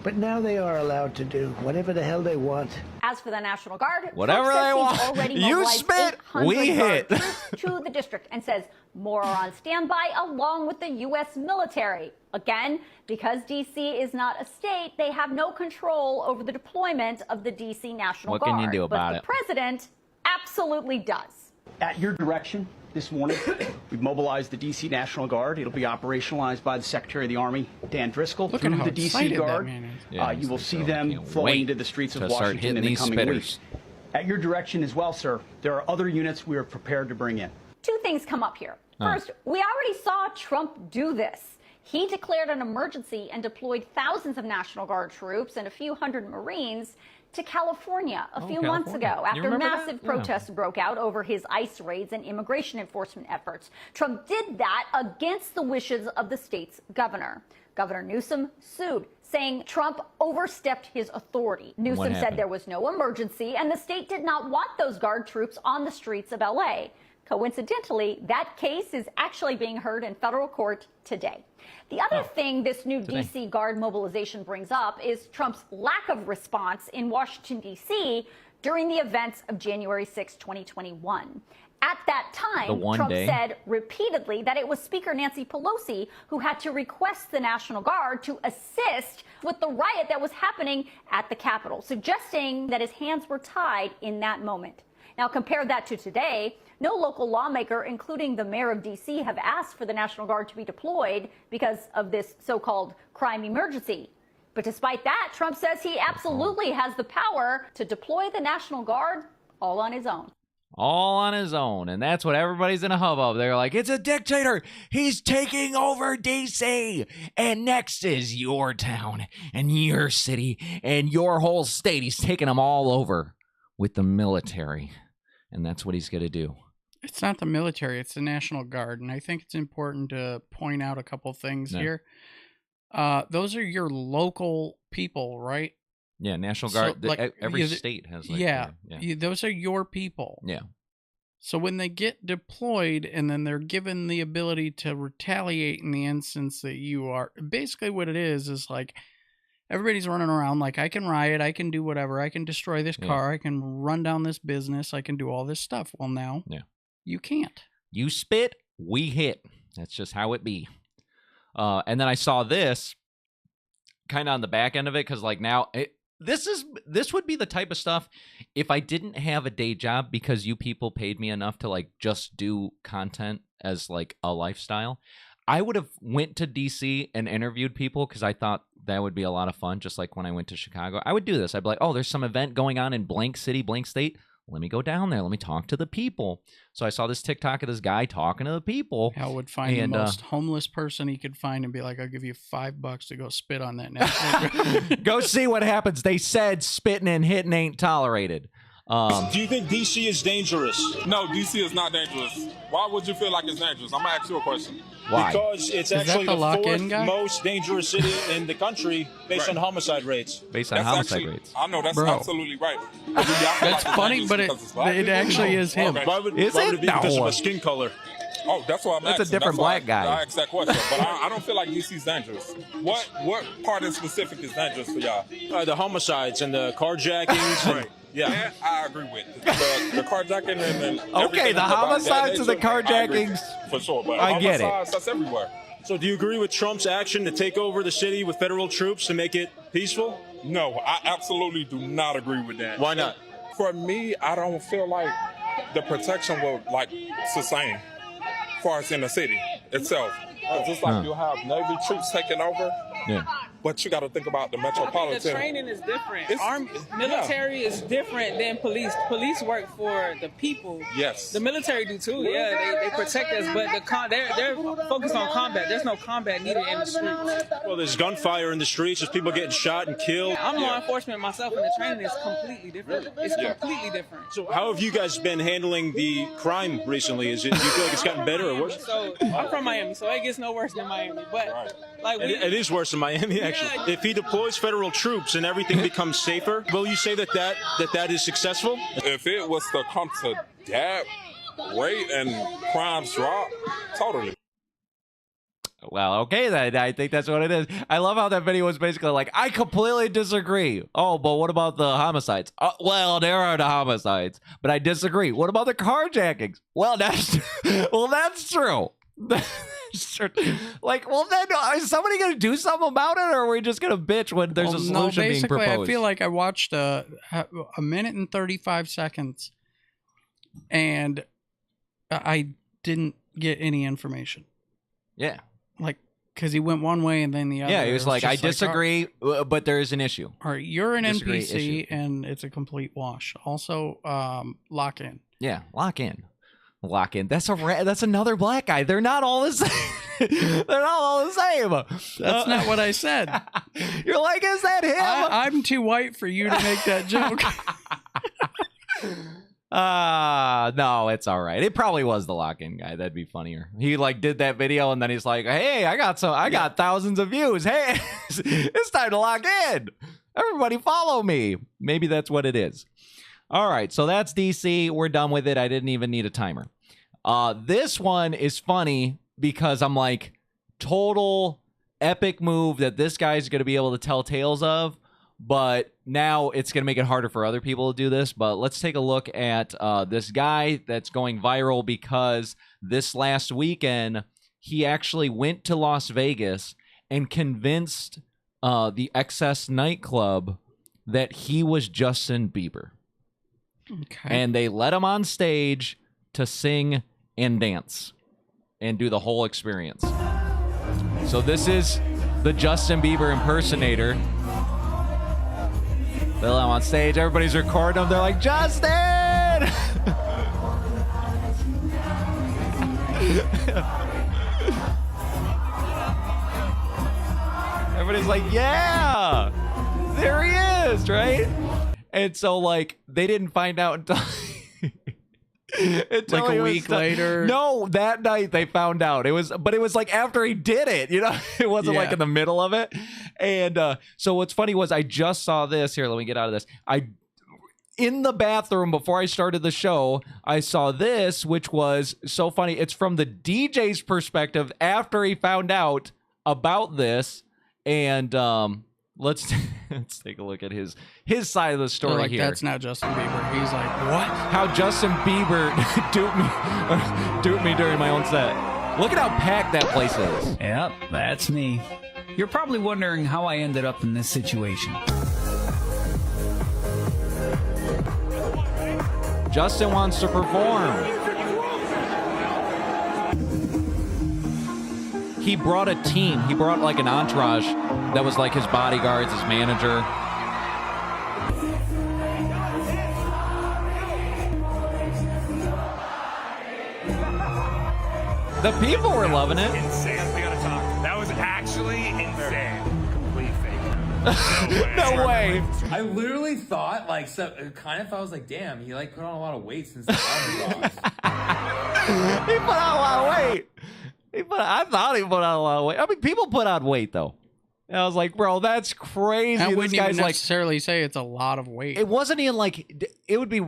Speaker 9: But now they are allowed to do whatever the hell they want.
Speaker 8: As for the National Guard,
Speaker 3: whatever they want, you spit, we hit.
Speaker 8: To the district, and says more are on standby along with the U.S. military. Again, because D.C. is not a state, they have no control over the deployment of the D.C. National Guard.
Speaker 3: What can you do about it?
Speaker 8: But the president absolutely does.
Speaker 11: At your direction, this morning, we've mobilized the D.C. National Guard. It'll be operationalized by the Secretary of the Army, Dan Driscoll, through the D.C. Guard. You will see them flowing into the streets of Washington in the coming weeks. At your direction as well, sir, there are other units we are prepared to bring in.
Speaker 8: Two things come up here. First, we already saw Trump do this. He declared an emergency and deployed thousands of National Guard troops and a few hundred Marines to California a few months ago after massive protests broke out over his ICE raids and immigration enforcement efforts. Trump did that against the wishes of the state's governor. Governor Newsom sued, saying Trump overstepped his authority. Newsom said there was no emergency and the state did not want those Guard troops on the streets of L.A. Coincidentally, that case is actually being heard in federal court today. The other thing this new D.C. Guard mobilization brings up is Trump's lack of response in Washington, D.C. during the events of January 6, 2021. At that time, Trump said repeatedly that it was Speaker Nancy Pelosi who had to request the National Guard to assist with the riot that was happening at the Capitol, suggesting that his hands were tied in that moment. Now, compare that to today. No local lawmaker, including the mayor of D.C., have asked for the National Guard to be deployed because of this so-called crime emergency. But despite that, Trump says he absolutely has the power to deploy the National Guard all on his own.
Speaker 3: All on his own. And that's what everybody's in a hubbub. They're like, it's a dictator. He's taking over D.C. And next is your town and your city and your whole state. He's taking them all over with the military. And that's what he's going to do.
Speaker 4: It's not the military, it's the National Guard. And I think it's important to point out a couple things here. Those are your local people, right?
Speaker 3: Yeah, National Guard. So, like, every state has like
Speaker 4: those are your people.
Speaker 3: Yeah.
Speaker 4: So when they get deployed and then they're given the ability to retaliate in the instance that you are, basically what it is like, everybody's running around like, I can riot, I can do whatever, I can destroy this car, I can run down this business, I can do all this stuff. Well, now you can't.
Speaker 3: You spit, we hit. That's just how it be. And then I saw this kind of on the back end of it because like now this would be the type of stuff if I didn't have a day job because you people paid me enough to like just do content as like a lifestyle. I would have went to DC and interviewed people because I thought that would be a lot of fun. Just like when I went to Chicago, I would do this. I'd be like, oh, there's some event going on in blank city, blank state. Let me go down there. Let me talk to the people. So I saw this TikTok of this guy talking to the people.
Speaker 4: Hal would find the most homeless person he could find and be like, I'll give you $5 to go spit on that national.
Speaker 3: Go see what happens. They said spitting and hitting ain't tolerated.
Speaker 12: Do you think DC is dangerous?
Speaker 13: No, DC is not dangerous. Why would you feel like it's dangerous? I'm gonna ask you a question.
Speaker 3: Why?
Speaker 12: Because it's actually the fourth most dangerous city in the country based on homicide rates.
Speaker 3: Based on homicide rates.
Speaker 13: I know, that's absolutely right.
Speaker 4: That's funny, but it actually is him.
Speaker 12: Why would it be because of a skin color?
Speaker 13: Oh, that's why I'm asking.
Speaker 3: That's a different black guy.
Speaker 13: I asked that question, but I don't feel like DC's dangerous. What part in specific is dangerous for y'all?
Speaker 12: The homicides and the carjackings.
Speaker 13: Right. Yeah, I agree with the carjacking and
Speaker 3: okay, the homicides and the carjackings.
Speaker 13: For sure, but
Speaker 3: I get
Speaker 13: it. That's everywhere.
Speaker 12: So do you agree with Trump's action to take over the city with federal troops to make it peaceful?
Speaker 13: No, I absolutely do not agree with that.
Speaker 12: Why not?
Speaker 13: For me, I don't feel like the protection will sustain as far as in the city itself. Just like you'll have Navy troops taking over.
Speaker 3: Yeah.
Speaker 13: But you got to think about the metropolitan.
Speaker 14: The training is different. Military is different than police. Police work for the people.
Speaker 13: Yes.
Speaker 14: The military do too. Yeah, they protect us, but they're focused on combat. There's no combat needed in the streets.
Speaker 12: Well, there's gunfire in the streets. There's people getting shot and killed.
Speaker 14: I'm law enforcement myself, and the training is completely different. It's completely different.
Speaker 12: So how have you guys been handling the crime recently? Do you feel like it's gotten better or worse?
Speaker 14: So I'm from Miami, so it gets no worse than Miami. But
Speaker 12: it is worse in Miami, actually. If he deploys federal troops and everything becomes safer, will you say that is successful?
Speaker 13: If it was to come to that rate and crimes drop, totally.
Speaker 3: Well, okay, then I think that's what it is. I love how that video was basically like, I completely disagree. Oh, but what about the homicides? Well, there are the homicides, but I disagree. What about the carjackings? Well, that's true. Like, well, then is somebody gonna do something about it, or are we just gonna bitch when there's a solution being proposed?
Speaker 4: I feel like I watched a minute and 35 seconds, and I didn't get any information.
Speaker 3: Yeah,
Speaker 4: like because he went one way and then the other.
Speaker 3: Yeah, he was like, I disagree, but there is an issue.
Speaker 4: All right, you're an NPC, and it's a complete wash. Also, lock in.
Speaker 3: Yeah, lock in. Lock in. That's another black guy. They're not all the same. They're not all the same.
Speaker 4: That's not what I said.
Speaker 3: You're like, is that him?
Speaker 4: I'm too white for you to make that joke.
Speaker 3: No, it's all right. It probably was the lock-in guy. That'd be funnier. He did that video and then he's like, hey, I got thousands of views. Hey, it's time to lock in. Everybody follow me. Maybe that's what it is. All right, so that's DC. We're done with it. I didn't even need a timer. This one is funny because I'm like, total epic move that this guy's going to be able to tell tales of, but now it's going to make it harder for other people to do this. But let's take a look at this guy that's going viral because this last weekend, he actually went to Las Vegas and convinced the Excess nightclub that he was Justin Bieber.
Speaker 4: Okay.
Speaker 3: And they let him on stage to sing and dance and do the whole experience. So this is the Justin Bieber impersonator. They let him on stage. Everybody's recording him. They're like, Justin! Everybody's like, yeah! There he is, right? And so, they didn't find out until
Speaker 4: like a week later.
Speaker 3: No, that night they found out. It was after he did it. It wasn't in the middle of it. And so what's funny was I just saw this. Here, let me get out of this. In the bathroom before I started the show, I saw this, which was so funny. It's from the DJ's perspective after he found out about this, and let's take a look at his side of the story here.
Speaker 4: That's not Justin Bieber. He's like, what?
Speaker 3: How Justin Bieber duped me during my own set. Look at how packed that place is.
Speaker 15: Yep, that's me. You're probably wondering how I ended up in this situation.
Speaker 3: Justin wants to perform. He brought a team. He brought an entourage that was his bodyguards, his manager. The people were loving it.
Speaker 16: Insane. We gotta talk. That was actually insane. Complete fake.
Speaker 3: No way.
Speaker 16: I literally thought, like, so kind of, I was like, damn, he like put on a lot of weight since the underdogs.
Speaker 3: He put on a lot of weight. I thought he put on a lot of weight. I mean, people put on weight though. And I was like, bro, that's crazy.
Speaker 4: I
Speaker 3: This
Speaker 4: wouldn't
Speaker 3: guy's
Speaker 4: even
Speaker 3: like,
Speaker 4: necessarily say it's a lot of weight.
Speaker 3: it wasn't even like, it would be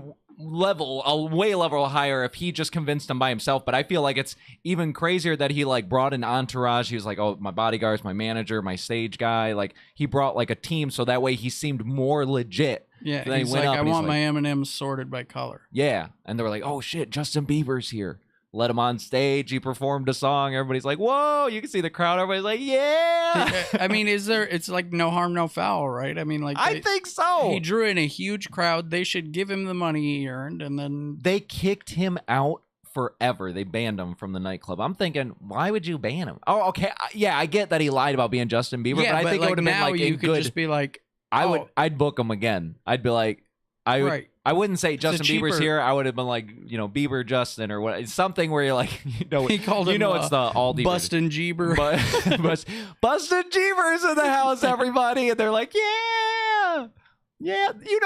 Speaker 3: a way level higher if he just convinced him by himself. But I feel like it's even crazier that he like brought an entourage. He was like, oh, my bodyguards, my manager, my stage guy. Like he brought like a team, so that way he seemed more legit.
Speaker 4: Yeah,
Speaker 3: so then
Speaker 4: he's
Speaker 3: he went
Speaker 4: like,
Speaker 3: up
Speaker 4: I
Speaker 3: and he's
Speaker 4: want
Speaker 3: like,
Speaker 4: my M&Ms sorted by color.
Speaker 3: yeah, and they were like, oh shit, Justin Bieber's here. Let him on stage. He performed a song. Everybody's like, whoa. You can see the crowd. Everybody's like, yeah.
Speaker 4: I mean, it's like no harm, no foul, right? I mean, like,
Speaker 3: I think so.
Speaker 4: He drew in a huge crowd. They should give him the money he earned, and then
Speaker 3: They kicked him out forever. They banned him from the nightclub. I'm thinking, why would you ban him? Oh, okay. Yeah, I get that he lied about being Justin Bieber,
Speaker 4: yeah,
Speaker 3: but I think
Speaker 4: like
Speaker 3: it would have been
Speaker 4: now
Speaker 3: like
Speaker 4: you
Speaker 3: a
Speaker 4: could
Speaker 3: good.
Speaker 4: just be like,
Speaker 3: I'd book him again. I'd be like,
Speaker 4: Right.
Speaker 3: I wouldn't say Justin Bieber's
Speaker 4: cheaper-
Speaker 3: here. I would have been like, Bieber Justin or what, something where you're like,
Speaker 4: He called him,
Speaker 3: it's the Aldi
Speaker 4: Bustin' Jeeber.
Speaker 3: Bustin' Jeeber's in the house, everybody, and they're like, yeah,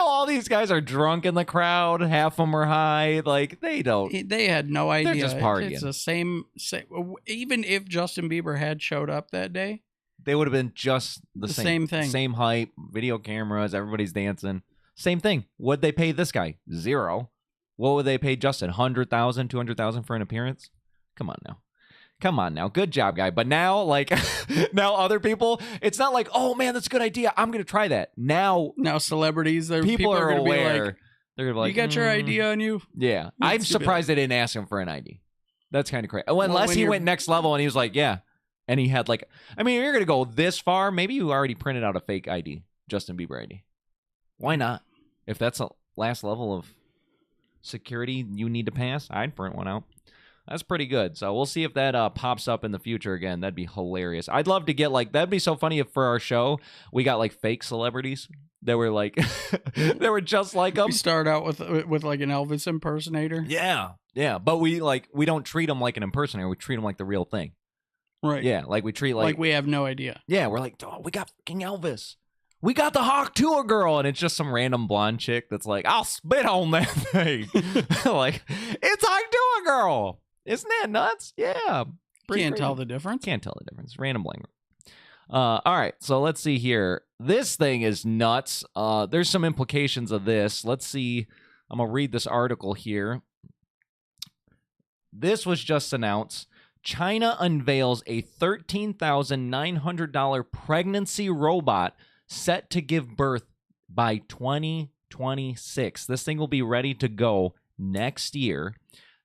Speaker 3: all these guys are drunk in the crowd. Half of them are high. Like they don't.
Speaker 4: They had no idea.
Speaker 3: They're just partying.
Speaker 4: It's the same. Even if Justin Bieber had showed up that day,
Speaker 3: They would have been just the
Speaker 4: same thing.
Speaker 3: Same hype, video cameras, everybody's dancing. Same thing. What'd they pay this guy? 0. What would they pay Justin? 100,000, 200,000 for an appearance? Come on now. Good job, guy. But now, like, now other people, it's not like, oh man, that's a good idea. I'm gonna try that. Now
Speaker 4: celebrities,
Speaker 3: people are
Speaker 4: gonna
Speaker 3: aware.
Speaker 4: be like,
Speaker 3: They're gonna be like,
Speaker 4: you got your ID on you?
Speaker 3: Yeah, I'm
Speaker 4: It's gonna be
Speaker 3: surprised they didn't ask him for an ID. That's kind of crazy.
Speaker 4: Well,
Speaker 3: Unless
Speaker 4: when
Speaker 3: he
Speaker 4: you're-
Speaker 3: went next level and he was like, yeah, and he had like, I mean, if you're gonna go this far, maybe you already printed out a fake ID, Justin Bieber ID. Why not? If that's a last level of security you need to pass, I'd print one out. That's pretty good. So we'll see if that pops up in the future again. That'd be hilarious. I'd love to get like, that'd be so funny if for our show we got like fake celebrities that were like, they were just like them.
Speaker 4: We start out with like an Elvis impersonator.
Speaker 3: Yeah. But we don't treat them like an impersonator. We treat them like the real thing.
Speaker 4: Right.
Speaker 3: Yeah. Like we treat
Speaker 4: like we have no idea.
Speaker 3: Yeah. We're like, oh, we got fucking Elvis. We got the Hawk Tour girl, and it's just some random blonde chick that's like, I'll spit on that thing. Like, it's Hawk Tour girl. Isn't that nuts? Yeah.
Speaker 4: Can't tell the difference.
Speaker 3: Can't tell the difference. Random blank. All right. So let's see here. This thing is nuts. There's some implications of this. Let's see. I'm going to read this article here. This was just announced. China unveils a $13,900 pregnancy robot set to give birth by 2026. This thing will be ready to go next year.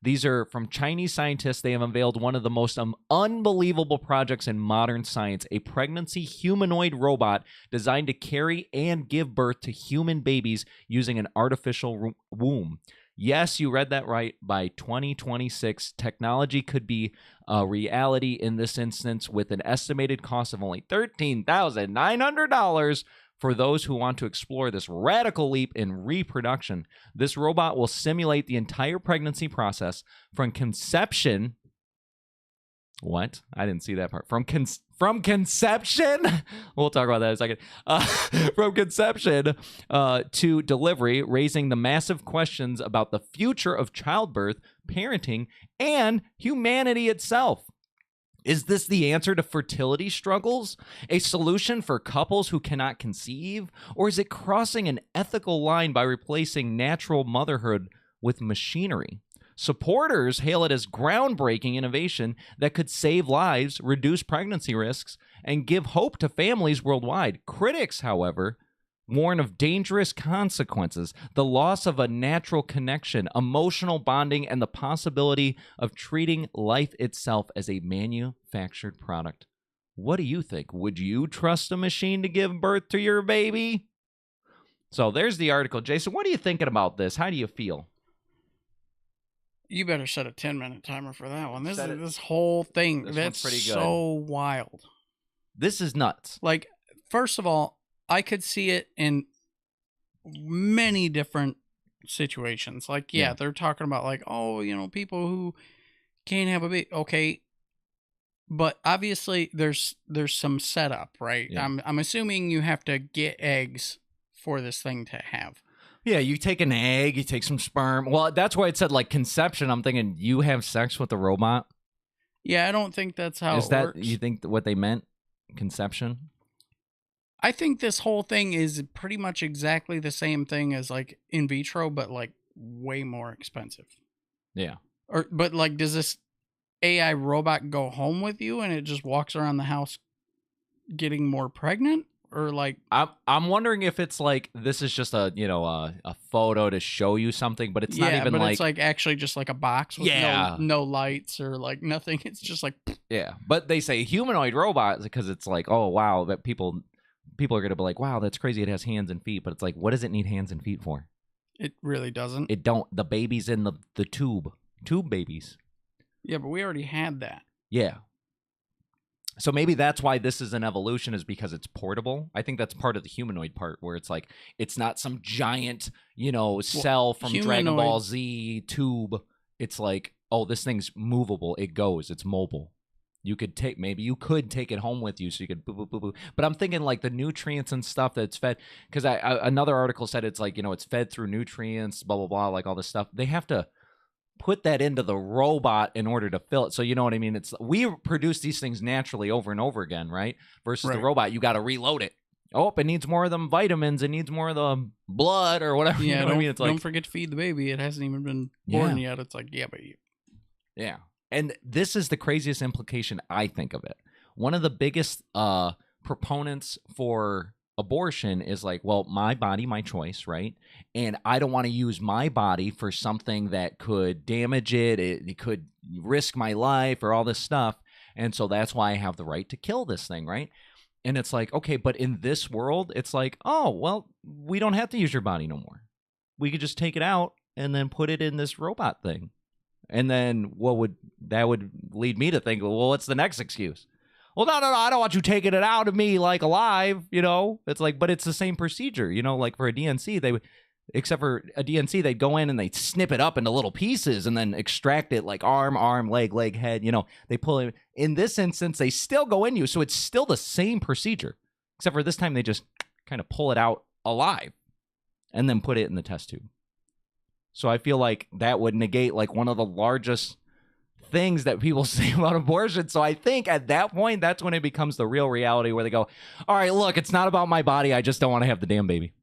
Speaker 3: These are from Chinese scientists. They have unveiled one of the most unbelievable projects in modern science, a pregnancy humanoid robot designed to carry and give birth to human babies using an artificial womb. Yes, you read that right. By 2026, technology could be a reality in this instance with an estimated cost of only $13,900 for those who want to explore this radical leap in reproduction. This robot will simulate the entire pregnancy process from conception. What? I didn't see that part. From conception? We'll talk about that in a second. From conception to delivery, raising the massive questions about the future of childbirth, parenting, and humanity itself. Is this the answer to fertility struggles? A solution for couples who cannot conceive? Or is it crossing an ethical line by replacing natural motherhood with machinery? Supporters hail it as groundbreaking innovation that could save lives, reduce pregnancy risks, and give hope to families worldwide. Critics, however, warn of dangerous consequences, the loss of a natural connection, emotional bonding, and the possibility of treating life itself as a manufactured product. What do you think? Would you trust a machine to give birth to your baby? So there's the article. Jason, what are you thinking about this? How do you feel?
Speaker 4: You better set a 10-minute timer for that one. This whole thing, that's
Speaker 3: pretty good.
Speaker 4: so wild.
Speaker 3: This is nuts.
Speaker 4: Like, first of all, I could see it in many different situations. Like, yeah, they're talking about like, oh, people who can't have a baby. Okay, But obviously, there's some setup, right?
Speaker 3: Yeah.
Speaker 4: I'm assuming you have to get eggs for this thing to have.
Speaker 3: Yeah, you take an egg, you take some sperm. Well, that's why it said like conception. I'm thinking you have sex with the robot.
Speaker 4: Yeah, I don't think that's how
Speaker 3: Is
Speaker 4: it
Speaker 3: that
Speaker 4: works.
Speaker 3: you think what they meant? Conception?
Speaker 4: I think this whole thing is pretty much exactly the same thing as like in vitro, but like way more expensive.
Speaker 3: Yeah.
Speaker 4: But like, does this AI robot go home with you and it just walks around the house getting more pregnant? Or like,
Speaker 3: I'm wondering if it's like this is just a a photo to show you something, but it's not even
Speaker 4: but
Speaker 3: like
Speaker 4: it's like actually just like a box with no lights or like nothing. It's just like
Speaker 3: But they say humanoid robots because it's like, oh wow, that people are gonna be like, wow, that's crazy. It has hands and feet, but it's like, what does it need hands and feet for?
Speaker 4: It really doesn't.
Speaker 3: It don't. The baby's in the tube babies.
Speaker 4: Yeah, but we already had that.
Speaker 3: Yeah. So maybe that's why this is an evolution, is because it's portable. I think that's part of the humanoid part, where it's like it's not some giant, cell from Dragon Ball Z tube. It's like, oh, this thing's movable. It goes. It's mobile. You could take it home with you, so you could boo, boo, boo, boo. But I'm thinking like the nutrients and stuff that's fed, because another article said it's like, it's fed through nutrients, blah, blah, blah, like all this stuff. They have to put that into the robot in order to fill it. So you know what I mean? We produce these things naturally over and over again, right? Versus the robot, you got to reload it. Oh, it needs more of them vitamins. It needs more of the blood or whatever.
Speaker 4: Yeah,
Speaker 3: you know what I mean? It's like,
Speaker 4: don't forget to feed the baby. It hasn't even been born yet. It's like,
Speaker 3: yeah. And this is the craziest implication, I think, of it. One of the biggest proponents for abortion is like, well, my body, my choice, right? And I don't want to use my body for something that could damage it. It could risk my life or all this stuff. And so that's why I have the right to kill this thing, right? And it's like, okay, but in this world, it's like, oh, well, we don't have to use your body no more. We could just take it out and then put it in this robot thing. And then that would lead me to think, well, what's the next excuse? Well, no, I don't want you taking it out of me like alive, It's like, but it's the same procedure, like for a DNC, except for a DNC, they'd go in and they'd snip it up into little pieces and then extract it like arm, leg, head, they pull it. In this instance, they still go in you, so it's still the same procedure, except for this time they just kind of pull it out alive and then put it in the test tube. So I feel like that would negate like one of the largest things that people say about abortion. So I think at that point, that's when it becomes the real reality, where they go, all right, look, it's not about my body. I just don't want to have the damn baby.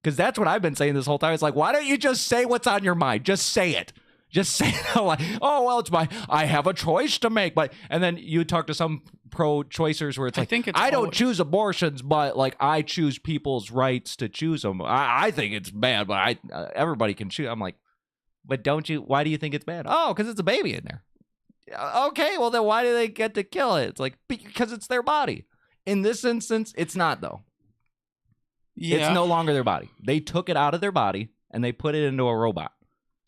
Speaker 3: Because that's what I've been saying this whole time. It's like, why don't you just say what's on your mind? Just say it. Just say it. Like, oh, well, I have a choice to make. And then you talk to some pro-choicers where it's like, I don't choose abortions, but like I choose people's rights to choose them. I think it's bad, but everybody can choose. I'm like, but why do you think it's bad? Oh, because it's a baby in there. Okay, well then why do they get to kill it? It's like, because it's their body. In this instance, it's not though. Yeah. It's no longer their body. They took it out of their body and they put it into a robot.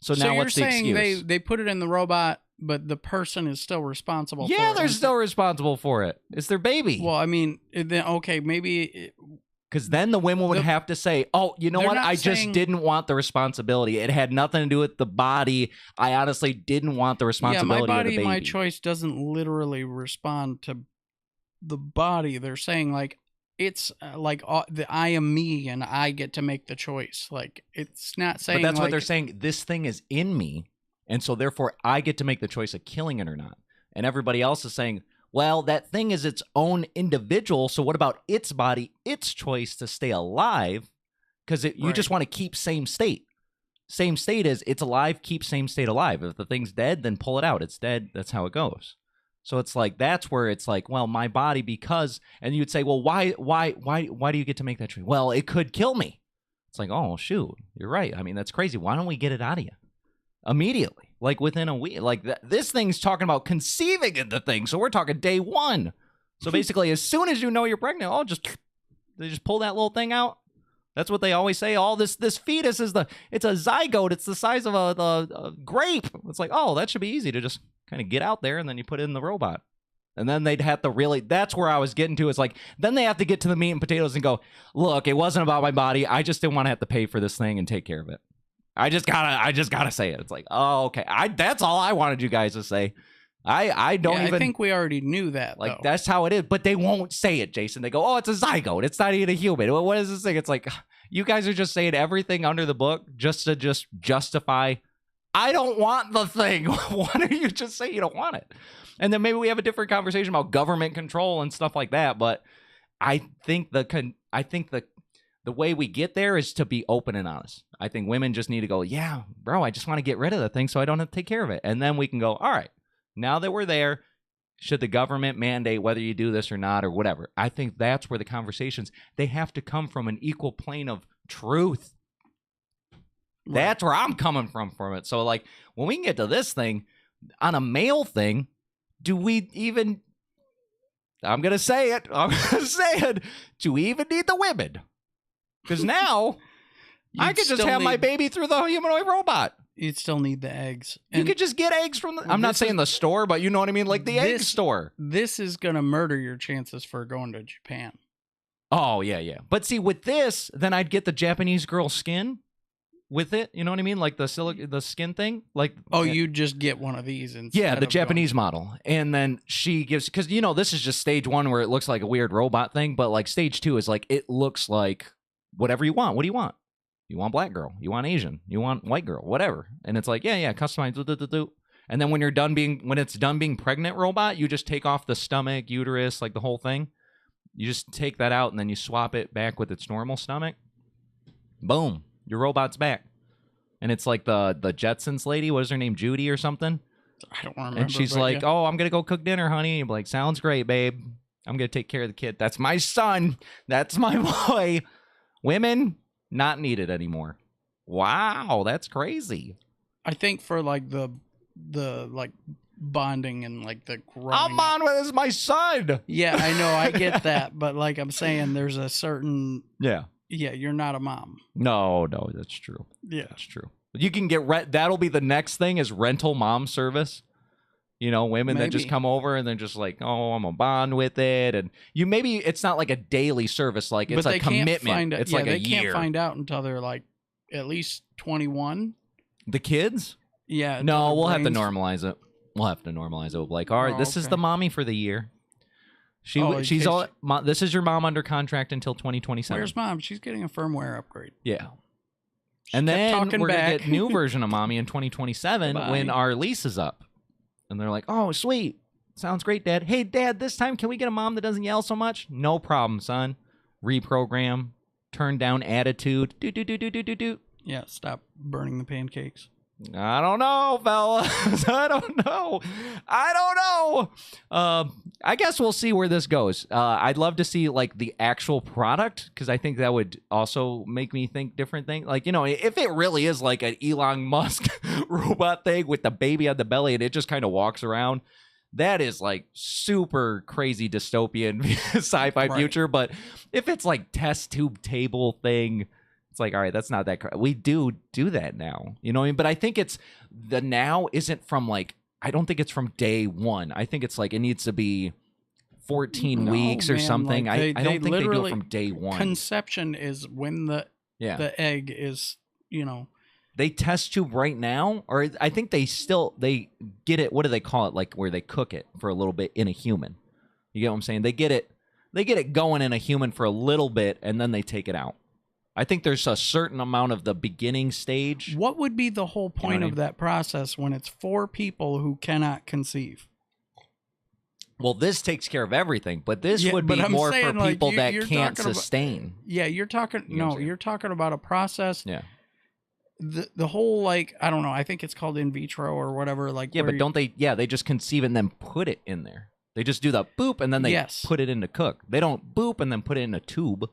Speaker 3: So now what's the excuse?
Speaker 4: You're saying they put it in the robot, but the person is still responsible for it?
Speaker 3: Yeah, they're still responsible for it. It's their baby.
Speaker 4: Well, I mean, then okay, maybe...
Speaker 3: Because then the women would have to say, oh, you know what? I just didn't want the responsibility. It had nothing to do with the body. I honestly didn't want the responsibility of the baby.
Speaker 4: My body, my choice doesn't literally respond to the body. They're saying, like, it's like the I am me and I get to make the choice. Like, it's not saying.
Speaker 3: But that's what they're saying. This thing is in me. And so therefore I get to make the choice of killing it or not. And everybody else is saying, well, that thing is its own individual. So what about its body, its choice to stay alive? Because you just want to keep same state. Same state is it's alive, keep same state alive. If the thing's dead, then pull it out. It's dead. That's how it goes. So it's like, that's where it's like, well, my body, because, and you'd say, well, why do you get to make that choice? Well, it could kill me. It's like, oh, shoot, you're right. I mean, that's crazy. Why don't we get it out of you immediately? Like within a week, like this thing's talking about conceiving the thing. So we're talking day one. So basically, as soon as you know you're pregnant, they just pull that little thing out. That's what they always say. All this fetus it's a zygote. It's the size of a grape. It's like, oh, that should be easy to just kind of get out there, and then you put it in the robot. And then they'd have to that's where I was getting to. It's like, then they have to get to the meat and potatoes and go, look, it wasn't about my body. I just didn't want to have to pay for this thing and take care of it. I just gotta say it. It's like, oh, okay. That's all I wanted you guys to say. I don't even.
Speaker 4: I think we already knew that.
Speaker 3: Like,
Speaker 4: though.
Speaker 3: that's how it is. But they won't say it, Jason. They go, oh, it's a zygote. It's not even a human. What is this thing? It's like, you guys are just saying everything under the book just to justify, I don't want the thing. Why don't you just say you don't want it? And then maybe we have a different conversation about government control and stuff like that. But I think the way we get there is to be open and honest. I think women just need to go, yeah, bro, I just want to get rid of the thing so I don't have to take care of it. And then we can go, all right, now that we're there, should the government mandate whether you do this or not or whatever? I think that's where the conversations, they have to come from an equal plane of truth. Right. That's where I'm coming from it. So, like, when we can get to this thing, on a male thing, do we even, I'm going to say it, do we even need the women? Because now, I could just have my baby through the humanoid robot.
Speaker 4: You'd still need the eggs.
Speaker 3: You could just get eggs from I'm not saying the store, but you know what I mean? Like the egg store.
Speaker 4: This is going to murder your chances for going to Japan.
Speaker 3: Oh, yeah. But see, with this, then I'd get the Japanese girl skin with it. You know what I mean? Like the skin thing. Like,
Speaker 4: you'd just get one of these.
Speaker 3: Yeah, the Japanese model. And then she gives, because, you know, this is just stage 1 where it looks like a weird robot thing. But like stage 2 is like, it looks like whatever you want. What do you want? You want black girl, you want Asian, you want white girl, whatever. And it's like, yeah, customize. And then when it's done being pregnant robot, you just take off the stomach, uterus, like the whole thing. You just take that out and then you swap it back with its normal stomach. Boom, your robot's back. And it's like the Jetsons lady, what is her name, Judy or something?
Speaker 4: I don't remember.
Speaker 3: And she's like, oh, I'm going to go cook dinner, honey. And you're like, sounds great, babe. I'm going to take care of the kid. That's my son. That's my boy. Women, not needed anymore. Wow, that's crazy.
Speaker 4: I think for like the like bonding and like the growing
Speaker 3: I'm on with this, my son.
Speaker 4: Yeah, I know, I get that, but like I'm saying, there's a certain you're not a mom.
Speaker 3: No, that's true.
Speaker 4: Yeah,
Speaker 3: that's true. You can get that'll be the next thing is rental mom service. You know, women that just come over and they're just like, oh, I'm gonna bond with it, and maybe it's not like a daily service, like it's a commitment. It's like a year.
Speaker 4: They can't find out until they're like at least 21.
Speaker 3: The kids?
Speaker 4: Yeah.
Speaker 3: No, we'll have to normalize it. Like, all right, this is the mommy for the year. She's all. This is your mom under contract until 2027.
Speaker 4: Where's mom? She's getting a firmware upgrade.
Speaker 3: Yeah. And then we're gonna get new version of mommy in 2027 when our lease is up. And they're like, oh, sweet. Sounds great, Dad. Hey, Dad, this time, can we get a mom that doesn't yell so much? No problem, son. Reprogram. Turn down attitude. Do.
Speaker 4: Yeah, stop burning the pancakes.
Speaker 3: I don't know, fellas. I don't know. I guess we'll see where this goes. I'd love to see, like, the actual product, because I think that would also make me think different things. Like, you know, if it really is like an Elon Musk robot thing with the baby on the belly and it just kind of walks around, that is, like, super crazy dystopian sci-fi future. But if it's, like, test tube table thing, it's like, all right, that's not that crazy. We do that now. You know what I mean? But I think it's the now isn't from, like, I don't think it's from day one. I think it's like it needs to be 14 weeks or something. Like I don't think they do it from day one.
Speaker 4: Conception is when the egg is, you know.
Speaker 3: They test tube right now, or I think they get it. What do they call it? Like where they cook it for a little bit in a human. You get what I'm saying? They get it going in a human for a little bit, and then they take it out. I think there's a certain amount of the beginning stage.
Speaker 4: What would be the whole point of that process when it's for people who cannot conceive?
Speaker 3: Well, this takes care of everything, but this would be more for people that can't sustain.
Speaker 4: You're talking you're talking about a process.
Speaker 3: Yeah.
Speaker 4: The whole, like, I don't know, I think it's called in vitro or whatever. Like,
Speaker 3: yeah, but don't they? Yeah, they just conceive and then put it in there. They just do the boop and then they put it in to cook. They don't boop and then put it in a tube.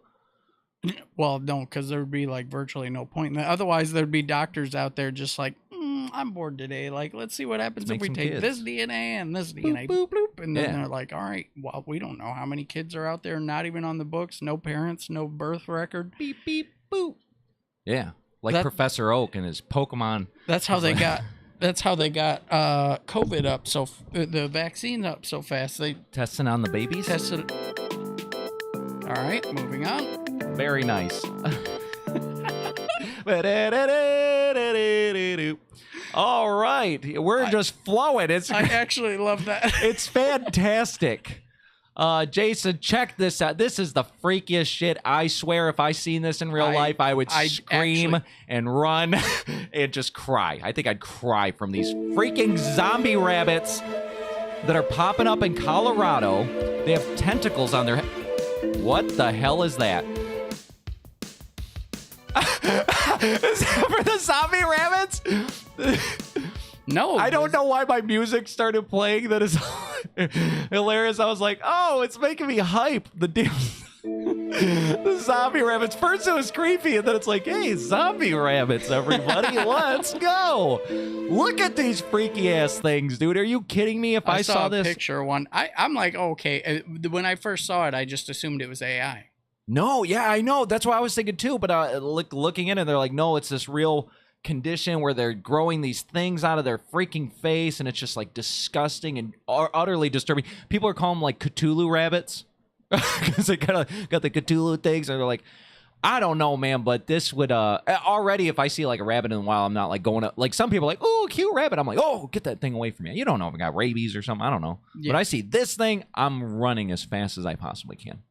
Speaker 4: Well, no, because there would be like virtually no point in that. Otherwise, there'd be doctors out there just like, I'm bored today. Like, let's see what happens if we take this DNA and this DNA, boop, bloop. And then they're like, all right, well, we don't know how many kids are out there, not even on the books, no parents, no birth record.
Speaker 3: Beep, beep, boop. Yeah, like Professor Oak and his Pokemon.
Speaker 4: That's how they got. That's how they got COVID up the vaccine up so fast. They
Speaker 3: testing on the babies.
Speaker 4: Tested. All right, moving on.
Speaker 3: Very nice. All right, we're just flowing.
Speaker 4: I actually love that.
Speaker 3: It's fantastic. Jason, check this out. This is the freakiest shit. I swear, if I seen this in real life, I would scream and run and just cry. I think I'd cry from these freaking zombie rabbits that are popping up in Colorado. They have tentacles on their head. What the hell is that? Is that for the zombie rabbits?
Speaker 4: No.
Speaker 3: I don't know why my music started playing. That is hilarious. I was like, oh, it's making me hype. The damn the zombie rabbits. First it was creepy, and then it's like, hey, zombie rabbits, everybody. Let's go. Look at these freaky ass things, dude. Are you kidding me? If I saw this
Speaker 4: picture of one, I'm like, okay. When I first saw it, I just assumed it was AI.
Speaker 3: No, yeah, I know. That's what I was thinking too. But looking in it, they're like, no, it's this real condition where they're growing these things out of their freaking face, and it's just like disgusting and utterly disturbing. People are calling them like Cthulhu rabbits because they kind of got the Cthulhu things, and they're like, I don't know, man, but this would already, if I see like a rabbit in the wild, I'm not like going up. Like some people are like, oh, cute rabbit. I'm like, oh, get that thing away from me. You don't know if it got rabies or something. I don't know. Yeah. But I see this thing, I'm running as fast as I possibly can.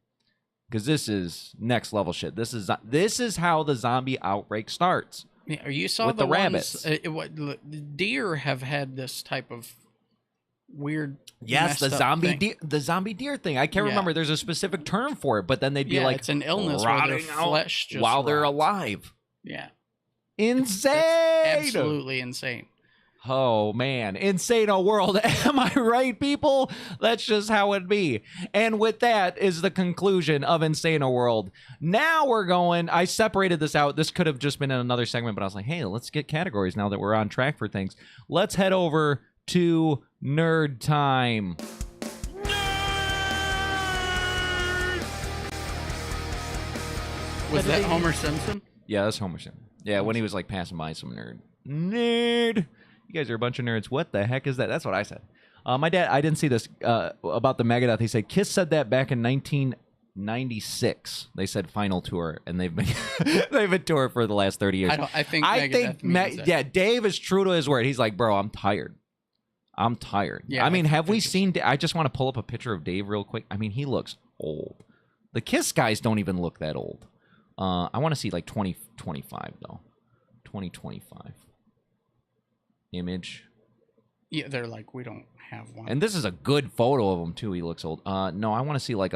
Speaker 3: Because this is next level shit. This is how the zombie outbreak starts.
Speaker 4: Yeah, you saw
Speaker 3: with the rabbits.
Speaker 4: Deer have had this type of weird.
Speaker 3: Yes, the zombie deer thing. I can't remember. There's a specific term for it, but then they'd be like,
Speaker 4: it's an illness where their flesh just
Speaker 3: while they're alive.
Speaker 4: Yeah,
Speaker 3: insane.
Speaker 4: That's absolutely insane.
Speaker 3: Oh, man. Insane world. Am I right, people? That's just how it be. And with that is the conclusion of Insane World. Now we're going... I separated this out. This could have just been in another segment, but I was like, hey, let's get categories now that we're on track for things. Let's head over to Nerd Time.
Speaker 4: Was that Homer Simpson?
Speaker 3: Yeah, that's Homer Simpson. Yeah, when he was like passing by some nerd. You guys are a bunch of nerds. What the heck is that? That's what I said. My dad, I didn't see this about the Megadeth. He said Kiss said that back in 1996. They said final tour, and they've been they've been touring for the last 30 years.
Speaker 4: I think
Speaker 3: Dave is true to his word. He's like, bro, I'm tired. Yeah, I mean, have we seen? I just want to pull up a picture of Dave real quick. I mean, he looks old. The Kiss guys don't even look that old. I want to see like 2025 though. 2025. Image.
Speaker 4: Yeah, they're like, we don't have one.
Speaker 3: And this is a good photo of him too. He looks old. No, I want to see like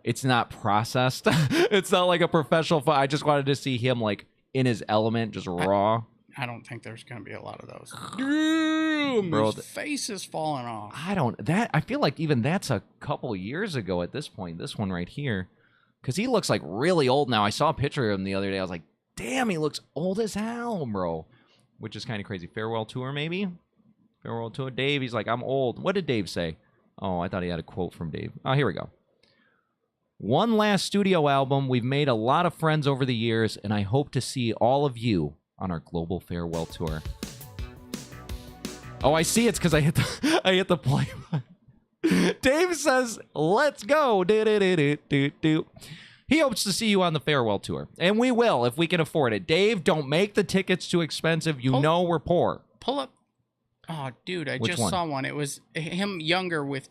Speaker 3: it's not processed. It's not like a professional photo. I just wanted to see him like in his element, just raw.
Speaker 4: I don't think there's gonna be a lot of those. Damn,
Speaker 3: bro,
Speaker 4: his face is falling off.
Speaker 3: I feel like even that's a couple years ago at this point. This one right here, because he looks like really old now. I saw a picture of him the other day. I was like, damn, he looks old as hell, bro. Which is kind of crazy. Farewell tour, maybe? Farewell tour. Dave, he's like, I'm old. What did Dave say? Oh, I thought he had a quote from Dave. Oh, here we go. One last studio album. We've made a lot of friends over the years, and I hope to see all of you on our global farewell tour. Oh, I see. It's because I hit the play button. Dave says, let's go. He hopes to see you on the farewell tour. And we will, if we can afford it. Dave, don't make the tickets too expensive. You know we're poor.
Speaker 4: Pull up. Oh, dude, I just saw one. It was him younger with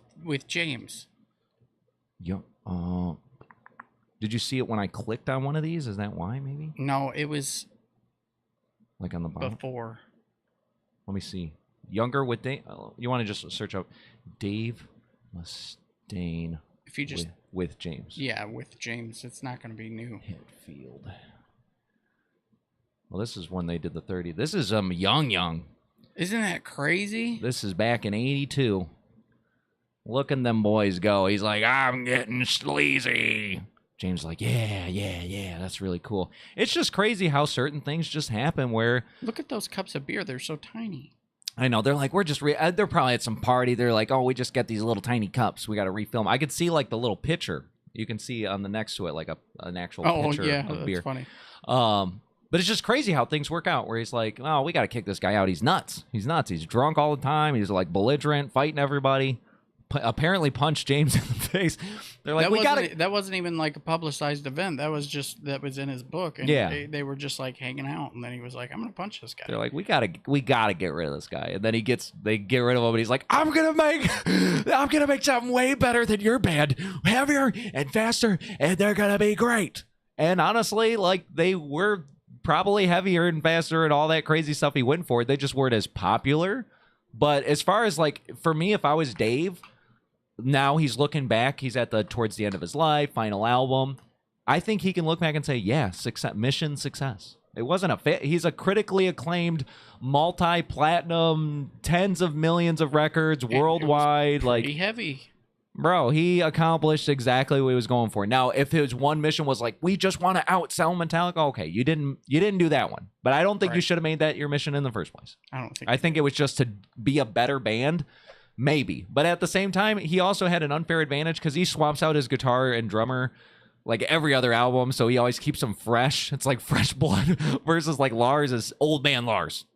Speaker 4: James.
Speaker 3: Yeah. Did you see it when I clicked on one of these? Is that why, maybe?
Speaker 4: No, it was...
Speaker 3: like on the bottom?
Speaker 4: Before.
Speaker 3: Let me see. Younger with Dave... you want to just search up Dave Mustaine...
Speaker 4: If you just
Speaker 3: with James.
Speaker 4: Yeah, with James. It's not going to be new.
Speaker 3: Hetfield. Well, this is when they did the 30. This is young.
Speaker 4: Isn't that crazy?
Speaker 3: This is back in 82. Look at them boys go. He's like, I'm getting sleazy. James is like, yeah. That's really cool. It's just crazy how certain things just happen where...
Speaker 4: Look at those cups of beer. They're so tiny.
Speaker 3: I know. They're like, we're just... they're probably at some party. They're like, oh, we just get these little tiny cups. We got to refilm. I could see, like, the little pitcher. You can see on the next to it, like, an actual pitcher of beer.
Speaker 4: Oh, yeah, that's funny.
Speaker 3: But it's just crazy how things work out, where he's like, oh, we got to kick this guy out. He's nuts. He's drunk all the time. He's, like, belligerent, fighting everybody. apparently punched James in the face. They're like,
Speaker 4: that wasn't even like a publicized event. That was in his book. And they were just like hanging out, and then he was like, I'm gonna punch this guy.
Speaker 3: They're like, we gotta get rid of this guy. And then they get rid of him, and he's like, I'm gonna make something way better than your band, heavier and faster, and they're gonna be great. And honestly, like, they were probably heavier and faster and all that crazy stuff he went for. They just weren't as popular. But as far as, like, for me, if I was Dave, now he's looking back, he's towards the end of his life, final album. I think he can look back and say, yeah, mission success. It wasn't he's a critically acclaimed, multi-platinum, tens of millions of records worldwide. Like,
Speaker 4: heavy.
Speaker 3: Bro, he accomplished exactly what he was going for. Now, if his one mission was like, we just want to outsell Metallica, okay, you didn't do that one. But I don't think you should have made that your mission in the first place. I think it was just to be a better band, maybe. But at the same time, he also had an unfair advantage because he swaps out his guitar and drummer like every other album, so he always keeps them fresh. It's like fresh blood versus like Lars is old man Lars.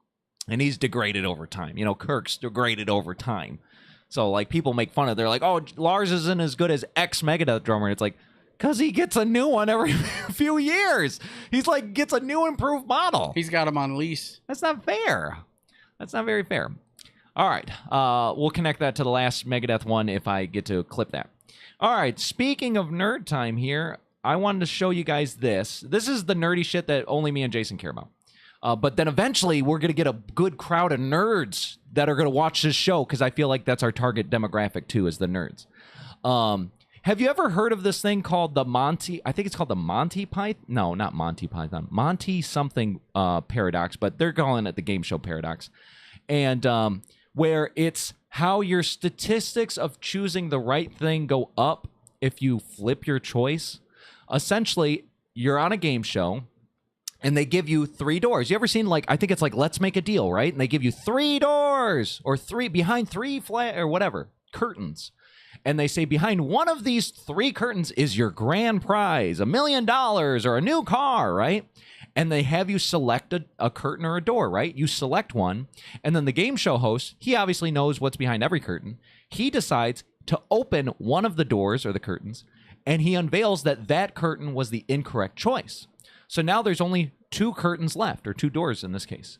Speaker 3: And he's degraded over time. You know, Kirk's degraded over time. So, like, people make fun of it. They're like, oh, Lars isn't as good as ex-Megadeth drummer. And it's like, because he gets a new one every few years. He's like, gets a new improved model.
Speaker 4: He's got him on lease.
Speaker 3: That's not fair. That's not very fair. All right. We'll connect that to the last Megadeth one if I get to clip that. All right. Speaking of nerd time here, I wanted to show you guys this. This is the nerdy shit that only me and Jason care about. But then eventually we're going to get a good crowd of nerds that are going to watch this show because I feel like that's our target demographic too, is the nerds. Have you ever heard of this thing called the Monty? I think it's called the Monty Python. No, not Monty Python. Monty something paradox, but they're calling it the game show paradox. And where it's how your statistics of choosing the right thing go up if you flip your choice. Essentially, you're on a game show. And they give you 3 doors. You ever seen, like, I think it's like Let's Make a Deal, right? And they give you 3 doors or behind 3 or whatever, curtains. And they say behind one of these 3 curtains is your grand prize, $1 million or a new car, right? And they have you select a curtain or a door, right? You select one. And then the game show host, he obviously knows what's behind every curtain. He decides to open one of the doors or the curtains, and he unveils that curtain was the incorrect choice. So now there's only 2 curtains left, or 2 doors in this case.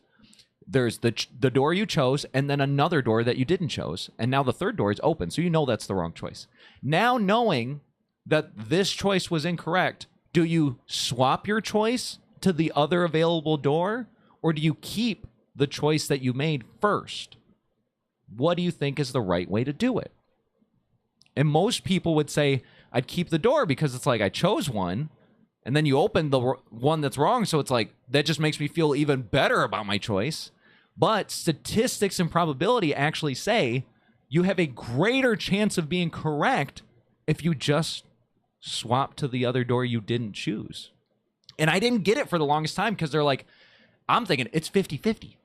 Speaker 3: There's the door you chose, and then another door that you didn't chose, and now the 3rd door is open, so you know that's the wrong choice. Now knowing that this choice was incorrect, do you swap your choice to the other available door, or do you keep the choice that you made first? What do you think is the right way to do it? And most people would say, I'd keep the door because it's like I chose one, and then you open the one that's wrong, so it's like, that just makes me feel even better about my choice. But statistics and probability actually say you have a greater chance of being correct if you just swap to the other door you didn't choose. And I didn't get it for the longest time because they're like, I'm thinking it's 50-50,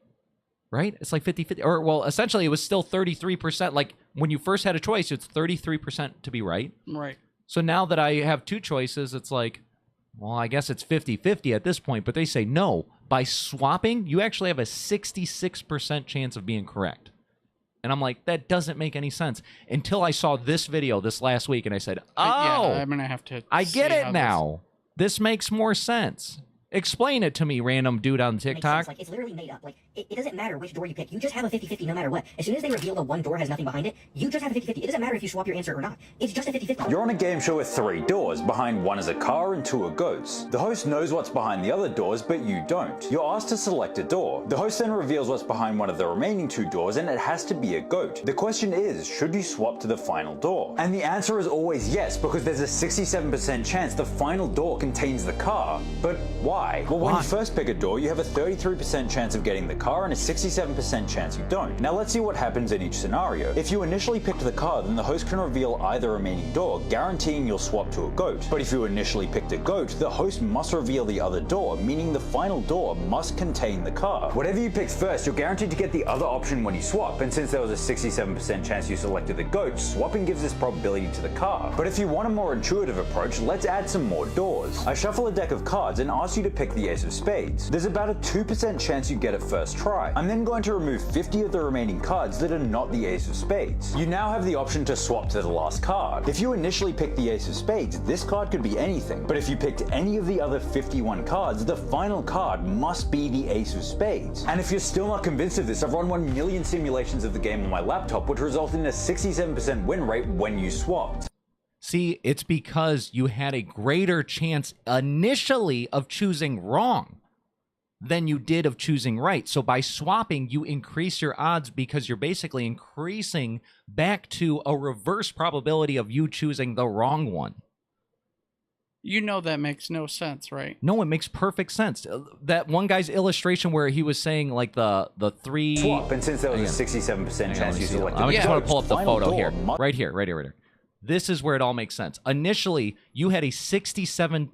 Speaker 3: right? It's like 50-50. Or, well, essentially it was still 33%. Like, when you first had a choice, it's 33% to be right.
Speaker 4: Right.
Speaker 3: So now that I have 2 choices, it's like, well, I guess it's 50-50 at this point, but they say no. By swapping, you actually have a 66% chance of being correct. And I'm like, that doesn't make any sense. Until I saw this video this last week, and I said, oh,
Speaker 4: yeah, I'm going to have to
Speaker 3: I get it now. This makes more sense. Explain it to me, random dude on TikTok.
Speaker 17: Like, it's literally made up. Like, it doesn't matter which door you pick. You just have a 50-50 no matter what. As soon as they reveal the one door has nothing behind it, you just have a 50-50. It doesn't matter if you swap your answer or not. It's just a 50-50.
Speaker 18: You're on a game show with 3 doors. Behind one is a car and 2 are goats. The host knows what's behind the other doors, but you don't. You're asked to select a door. The host then reveals what's behind one of the remaining 2 doors, and it has to be a goat. The question is, should you swap to the final door? And the answer is always yes, because there's a 67% chance the final door contains the car. But why? Well, when you first pick a door, you have a 33% chance of getting the car and a 67% chance you don't. Now let's see what happens in each scenario. If you initially picked the car, then the host can reveal either remaining door, guaranteeing you'll swap to a goat. But if you initially picked a goat, the host must reveal the other door, meaning the final door must contain the car. Whatever you picked first, you're guaranteed to get the other option when you swap, and since there was a 67% chance you selected the goat, swapping gives this probability to the car. But if you want a more intuitive approach, let's add some more doors. I shuffle a deck of cards and ask you to pick the ace of spades. There's about a 2% chance you get it first first try. I'm then going to remove 50 of the remaining cards that are not the ace of spades. You now have the option to swap to the last card. If you initially picked the ace of spades, this card could be anything, but if you picked any of the other 51 cards, the final card must be the ace of spades. And if you're still not convinced of this, I've run 1 million simulations of the game on my laptop, which result in a 67% win rate when you swapped.
Speaker 3: See, it's because you had a greater chance initially of choosing wrong than you did of choosing right. So by swapping, you increase your odds because you're basically increasing back to a reverse probability of you choosing the wrong one.
Speaker 4: You know that makes no sense, right?
Speaker 3: No, it makes perfect sense. That one guy's illustration where he was saying like the three...
Speaker 18: Swap, and since there was a 67% chance you selected...
Speaker 3: I just want to pull up the photo here. Right here. This is where it all makes sense. Initially, you had a 67%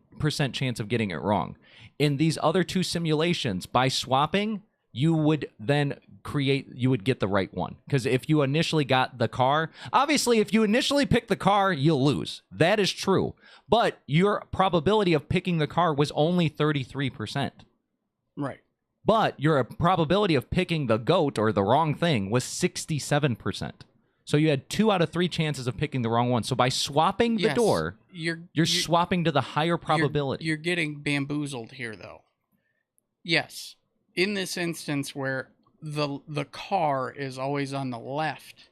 Speaker 3: chance of getting it wrong. In these other two simulations, by swapping, you would then get the right one. Because if you initially got the car, obviously, if you initially pick the car, you'll lose. That is true. But your probability of picking the car was only 33%.
Speaker 4: Right.
Speaker 3: But your probability of picking the goat or the wrong thing was 67%. So you had 2 out of 3 chances of picking the wrong one. So by swapping the door, you're swapping to the higher probability.
Speaker 4: You're getting bamboozled here, though. Yes. In this instance where the car is always on the left.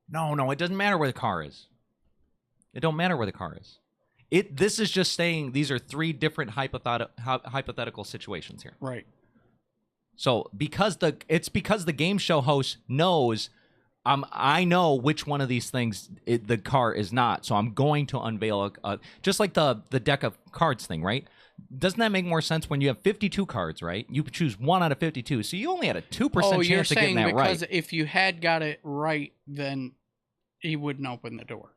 Speaker 3: No, it doesn't matter where the car is. It don't matter where the car is. This is just saying these are 3 different hypothetical situations here.
Speaker 4: Right.
Speaker 3: So because the game show host knows, I know which one of these things the car is not, so I'm going to unveil just like the deck of cards thing, right? Doesn't that make more sense when you have 52 cards, right? You choose 1 out of 52, so you only had a 2% chance of getting that right.
Speaker 4: Because if you had got it right, then he wouldn't open the door.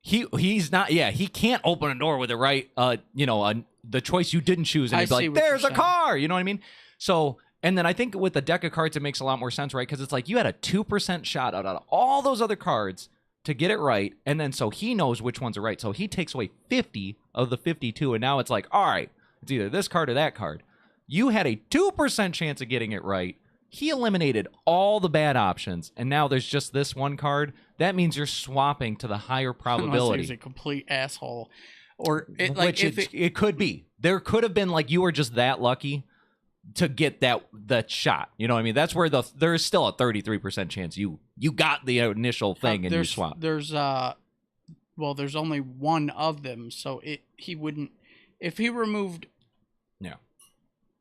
Speaker 3: He's not. Yeah, he can't open a door with it right. The choice you didn't choose, and he'd be like, "There's a car." You know what I mean? So. And then I think with the deck of cards, it makes a lot more sense, right? Because it's like you had a 2% shot out of all those other cards to get it right. And then so he knows which ones are right. So he takes away 50 of the 52. And now it's like, all right, it's either this card or that card. You had a 2% chance of getting it right. He eliminated all the bad options. And now there's just this one card. That means you're swapping to the higher probability.
Speaker 4: Unless he's a complete asshole. Or
Speaker 3: it could be. There could have been like you were just that lucky to get that shot. You know what I mean? That's where there is still a 33% chance you got the initial thing and you swap.
Speaker 4: There's only one of them, so he wouldn't, if he removed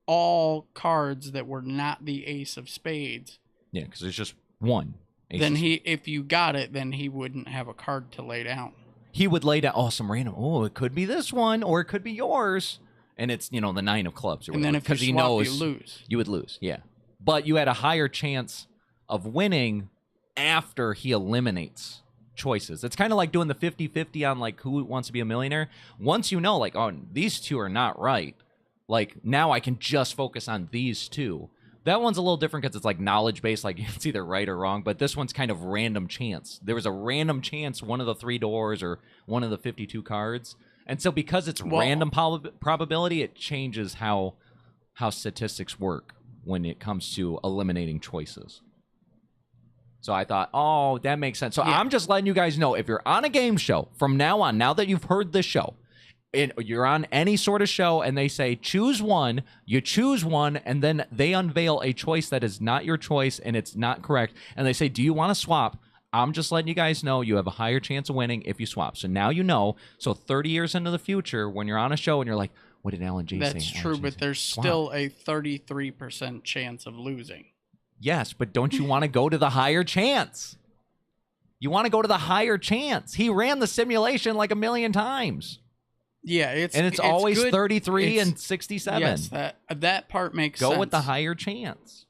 Speaker 4: all cards that were not the ace of spades.
Speaker 3: Yeah, because there's just one.
Speaker 4: If you got it, then he wouldn't have a card to lay down.
Speaker 3: He would lay down some random. Oh, it could be this one, or it could be yours. And it's, the 9 of clubs.
Speaker 4: And then if you swap, you lose.
Speaker 3: You would lose, yeah. But you had a higher chance of winning after he eliminates choices. It's kind of like doing the 50-50 on, like, Who Wants to Be a Millionaire. Once you know, like, oh, these two are not right, like, now I can just focus on these two. That one's a little different because it's, like, knowledge-based, like, it's either right or wrong. But this one's kind of random chance. There was a random chance one of the 3 doors or one of the 52 cards. And so because it's random probability, it changes how statistics work when it comes to eliminating choices. So I thought, oh, that makes sense. So I'm just letting you guys know, if you're on a game show, from now on, now that you've heard this show, you're on any sort of show and they say, choose one, you choose one, and then they unveil a choice that is not your choice and it's not correct. And they say, do you want to swap? I'm just letting you guys know you have a higher chance of winning if you swap. So now you know. So 30 years into the future, when you're on a show and you're like, what did Alan J say?
Speaker 4: That's true, but there's still a 33% chance of losing.
Speaker 3: Yes, but don't you want to go to the higher chance? You want to go to the higher chance. He ran the simulation like 1 million times.
Speaker 4: Yeah,
Speaker 3: it's always good. 33 and 67.
Speaker 4: Yes, that part makes sense.
Speaker 3: Go with the higher chance.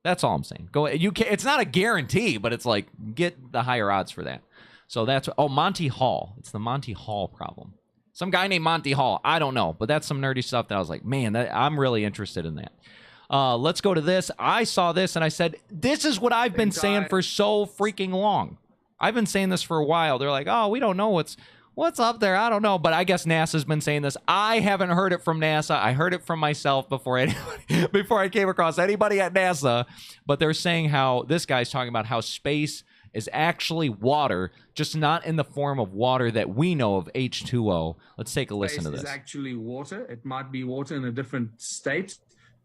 Speaker 3: That's all I'm saying. Go. It's not a guarantee, but it's like get the higher odds for that. So that's Monty Hall. It's the Monty Hall problem. Some guy named Monty Hall. I don't know, but that's some nerdy stuff that I was like, man, I'm really interested in that. Let's go to this. I saw this and I said, this is what I've been saying for so freaking long. I've been saying this for a while. They're like, oh, we don't know What's up there? I don't know, but I guess NASA's been saying this. I haven't heard it from NASA. I heard it from myself before I came across anybody at NASA. But they're saying how this guy's talking about how space is actually water, just not in the form of water that we know of, H2O. Let's take a listen to this.
Speaker 19: Space is actually water. It might be water in a different state,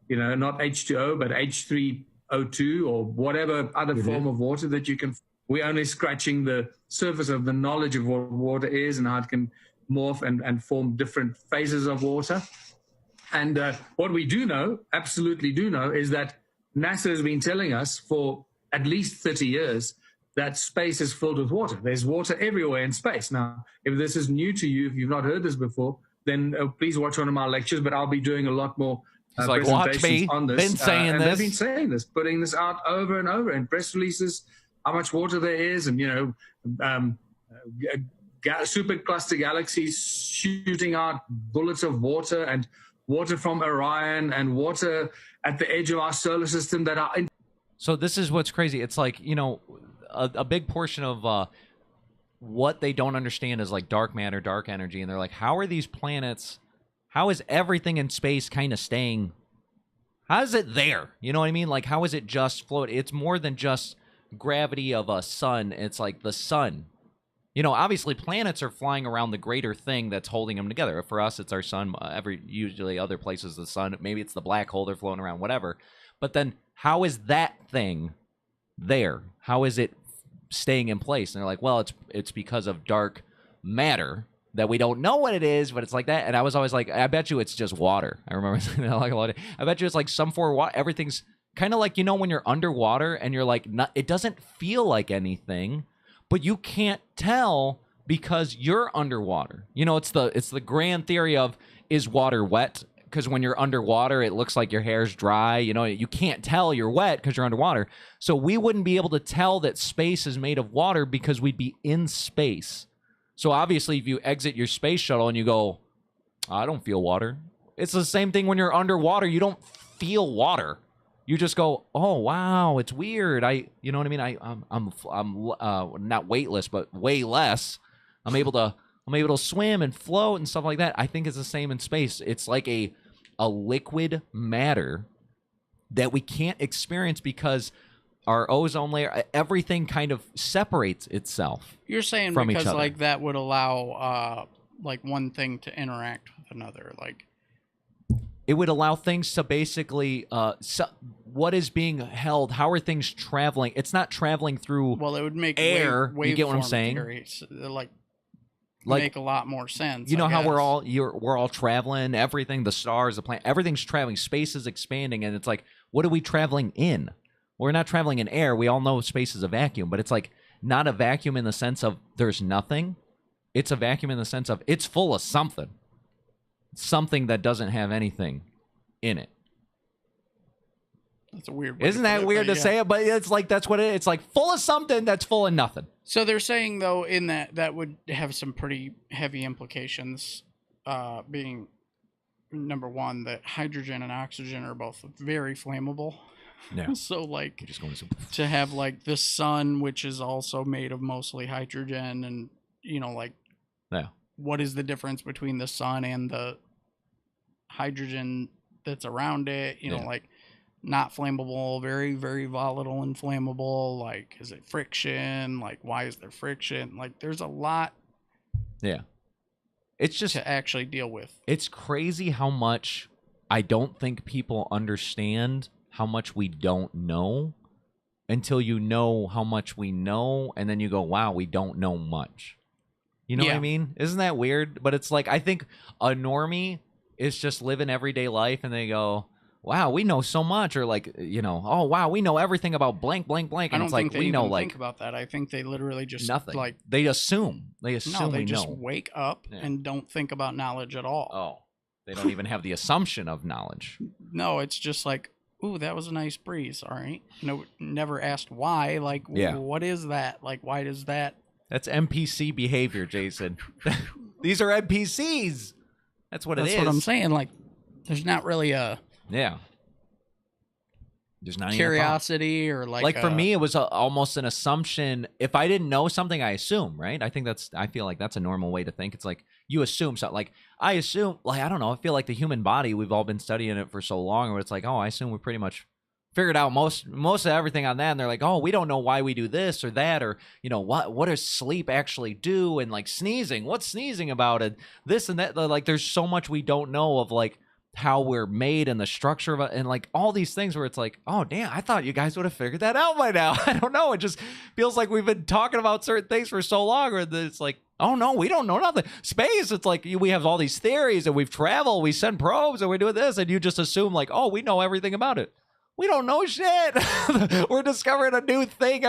Speaker 19: you know, not H2O, but H3O2 or whatever other form of water that you can. We're only scratching the surface of the knowledge of what water is and how it can morph and form different phases of water. And what we do know, absolutely do know, is that NASA has been telling us for at least 30 years that space is filled with water. There's water everywhere in space. Now, if this is new to you, if you've not heard this before, then please watch one of my lectures, but I'll be doing a lot more presentations on this.
Speaker 3: Been saying this.
Speaker 19: They've been saying this, putting this out over and over in press releases, how much water there is, and, you know, supercluster galaxies shooting out bullets of water, and water from Orion, and water at the edge of our solar system that are...
Speaker 3: So this is what's crazy. It's like, you know, a big portion of what they don't understand is like dark matter, dark energy, and they're like, how are these planets, how is everything in space kind of staying, how is it there? You know what I mean? Like, how is it just floating? It's more than just gravity of a sun. It's like the sun. You know, obviously planets are flying around the greater thing that's holding them together. For us, it's our sun. Usually other places, the sun. Maybe it's the black hole they're floating around, whatever. But then how is that thing there? How is it staying in place? And they're like, well, it's because of dark matter that we don't know what it is, but it's like that. And I was always like, I bet you it's just water. I remember saying that like a lot. I bet you it's like some form of water. Everything's kind of like, you know, when you're underwater and you're like, it doesn't feel like anything, but you can't tell because you're underwater. You know, it's the grand theory of, is water wet? Because when you're underwater, it looks like your hair's dry. You know, you can't tell you're wet because you're underwater. So we wouldn't be able to tell that space is made of water because we'd be in space. So obviously, if you exit your space shuttle and you go, I don't feel water. It's the same thing when you're underwater. You don't feel water. You just go, oh wow, it's weird. You know what I mean? I'm not weightless, but way less. I'm able to swim and float and stuff like that. I think it's the same in space. It's like a liquid matter that we can't experience because our ozone layer, everything kind of separates itself.
Speaker 4: You're saying
Speaker 3: from
Speaker 4: because
Speaker 3: each other.
Speaker 4: like that would allow like one thing to interact with another, like
Speaker 3: it would allow things to basically what is being held, how are things traveling? It's not traveling through
Speaker 4: it would make
Speaker 3: air. You get what I'm saying?
Speaker 4: Theories, like make a lot more sense.
Speaker 3: You know how we're
Speaker 4: all
Speaker 3: all traveling, everything, the stars, the planet, everything's traveling, space is expanding, and it's like, what are we traveling in? We're not traveling in air. We all know space is a vacuum, but it's like not a vacuum in the sense of there's nothing. It's a vacuum in the sense of it's full of something. Something that doesn't have anything in it.
Speaker 4: That's a weird way
Speaker 3: Isn't that weird to say it? But it's like that's what it is. It's like full of something that's full of nothing.
Speaker 4: So they're saying, though, in that would have some pretty heavy implications, being, number one, that hydrogen and oxygen are both very flammable.
Speaker 3: Yeah.
Speaker 4: So, like,
Speaker 3: just going
Speaker 4: to have, like, the sun, which is also made of mostly hydrogen, and, you know, like, what is the difference between the sun and the hydrogen that's around it? You know, like, not flammable, very, very volatile and flammable. Like, is it friction? Like, why is there friction? Like, there's a lot.
Speaker 3: Yeah. It's just
Speaker 4: to actually deal with.
Speaker 3: It's crazy how much I don't think people understand how much we don't know until you know how much we know. And then you go, wow, we don't know much. You know what I mean? Isn't that weird? But it's like, I think a normie is just living everyday life and they go, wow, we know so much, or like, you know, oh wow, we know everything about blank, blank, blank, and
Speaker 4: I don't
Speaker 3: it's like
Speaker 4: think they
Speaker 3: we know
Speaker 4: even
Speaker 3: like
Speaker 4: think about that. I think they literally just
Speaker 3: nothing.
Speaker 4: Like
Speaker 3: they assume
Speaker 4: no, they
Speaker 3: we
Speaker 4: just
Speaker 3: know.
Speaker 4: wake up and don't think about knowledge at all.
Speaker 3: Oh, they don't even have the assumption of knowledge.
Speaker 4: No, it's just like, ooh, that was a nice breeze. All right, no, never asked why. Like, what is that? Like, why does that?
Speaker 3: That's NPC behavior, Jason. These are NPCs. That's what it is.
Speaker 4: That's what I'm saying. Like, there's not really a
Speaker 3: There's not
Speaker 4: curiosity or
Speaker 3: like for me, it was almost an assumption. If I didn't know something, I assume, right? I feel like that's a normal way to think. It's like you assume something. Like I assume, like I don't know. I feel like the human body, we've all been studying it for so long, where it's like, oh, I assume we pretty much figured out most of everything on that. And they're like, oh, we don't know why we do this or that, or what does sleep actually do? And like sneezing, what's sneezing about it? This and that. Like there's so much we don't know of like how we're made and the structure of it and like all these things where it's like, oh damn, I thought you guys would have figured that out by now. I don't know. It just feels like we've been talking about certain things for so long, or it's like, oh no, we don't know nothing. Space, it's like we have all these theories and we've traveled, we send probes and we're doing this, and you just assume like, oh, we know everything about it. We don't know shit. We're discovering a new thing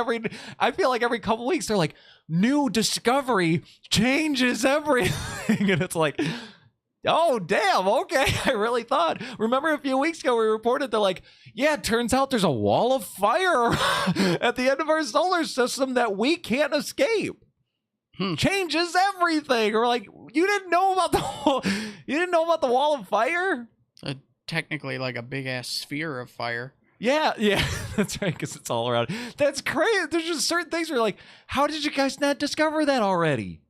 Speaker 3: I feel like every couple weeks they're like, new discovery changes everything. And it's like, oh, damn. Okay. I really thought. Remember a few weeks ago, we reported they're like, yeah, it turns out there's a wall of fire at the end of our solar system that we can't escape. Changes everything. Or like, you didn't know about the wall of fire?
Speaker 4: Technically like a big ass sphere of fire.
Speaker 3: Yeah, that's right, because it's all around. That's crazy. There's just certain things where you're like, how did you guys not discover that already?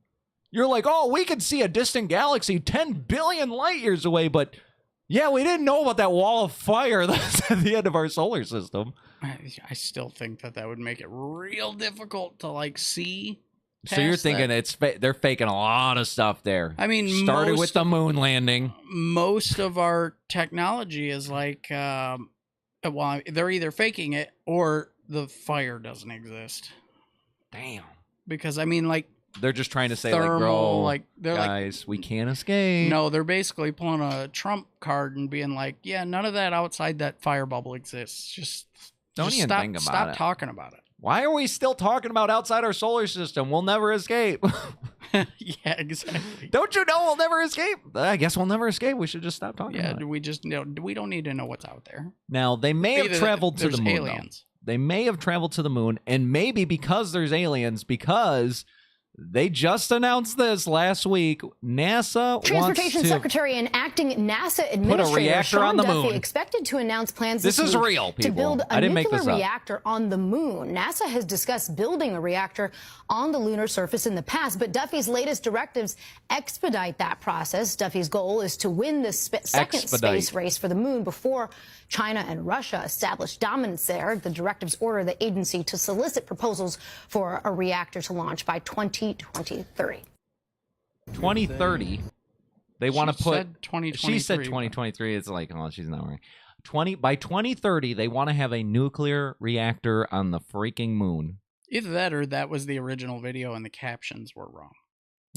Speaker 3: You're like, oh, we can see a distant galaxy 10 billion light years away, but yeah, we didn't know about that wall of fire that's at the end of our solar system.
Speaker 4: I still think that would make it real difficult to like see.
Speaker 3: So you're thinking they're faking a lot of stuff there.
Speaker 4: I mean,
Speaker 3: started with the moon landing.
Speaker 4: Most of our technology is like, well, they're either faking it or the fire doesn't exist.
Speaker 3: Damn.
Speaker 4: Because I mean, like
Speaker 3: they're just trying to say,
Speaker 4: thermal,
Speaker 3: like, bro, guys, we can't escape.
Speaker 4: No, they're basically pulling a Trump card and being like, yeah, none of that outside that fire bubble exists. Just
Speaker 3: don't even think about it.
Speaker 4: Stop talking about it.
Speaker 3: Why are we still talking about outside our solar system? We'll never escape.
Speaker 4: Yeah, exactly.
Speaker 3: Don't you know we'll never escape? I guess we'll never escape. We should just stop talking about it.
Speaker 4: We just we don't need to know what's out there.
Speaker 3: Now, they may have traveled to the moon.
Speaker 4: Aliens.
Speaker 3: They may have traveled to the moon, and maybe because there's aliens, because they just announced this last week. NASA
Speaker 20: Transportation
Speaker 3: wants to
Speaker 20: Secretary and acting NASA Administrator
Speaker 3: reactor
Speaker 20: Sean
Speaker 3: on the
Speaker 20: Duffy
Speaker 3: moon.
Speaker 20: expected to announce plans
Speaker 3: This is
Speaker 20: week
Speaker 3: real,
Speaker 20: to
Speaker 3: people.
Speaker 20: build
Speaker 3: I
Speaker 20: a
Speaker 3: didn't make
Speaker 20: nuclear
Speaker 3: this up.
Speaker 20: reactor on the moon. NASA has discussed building a reactor on the lunar surface in the past, but Duffy's latest directives expedite that process. Duffy's goal is to win the second space race for the moon before China and Russia establish dominance there. The directives order the agency to solicit proposals for a reactor to launch by 2023.
Speaker 3: 2030. They want to put.
Speaker 4: Said 2023.
Speaker 3: She said 2023. It's like, oh, she's not right. By 2030, they want to have a nuclear reactor on the freaking moon.
Speaker 4: Either that or that was the original video and the captions were wrong.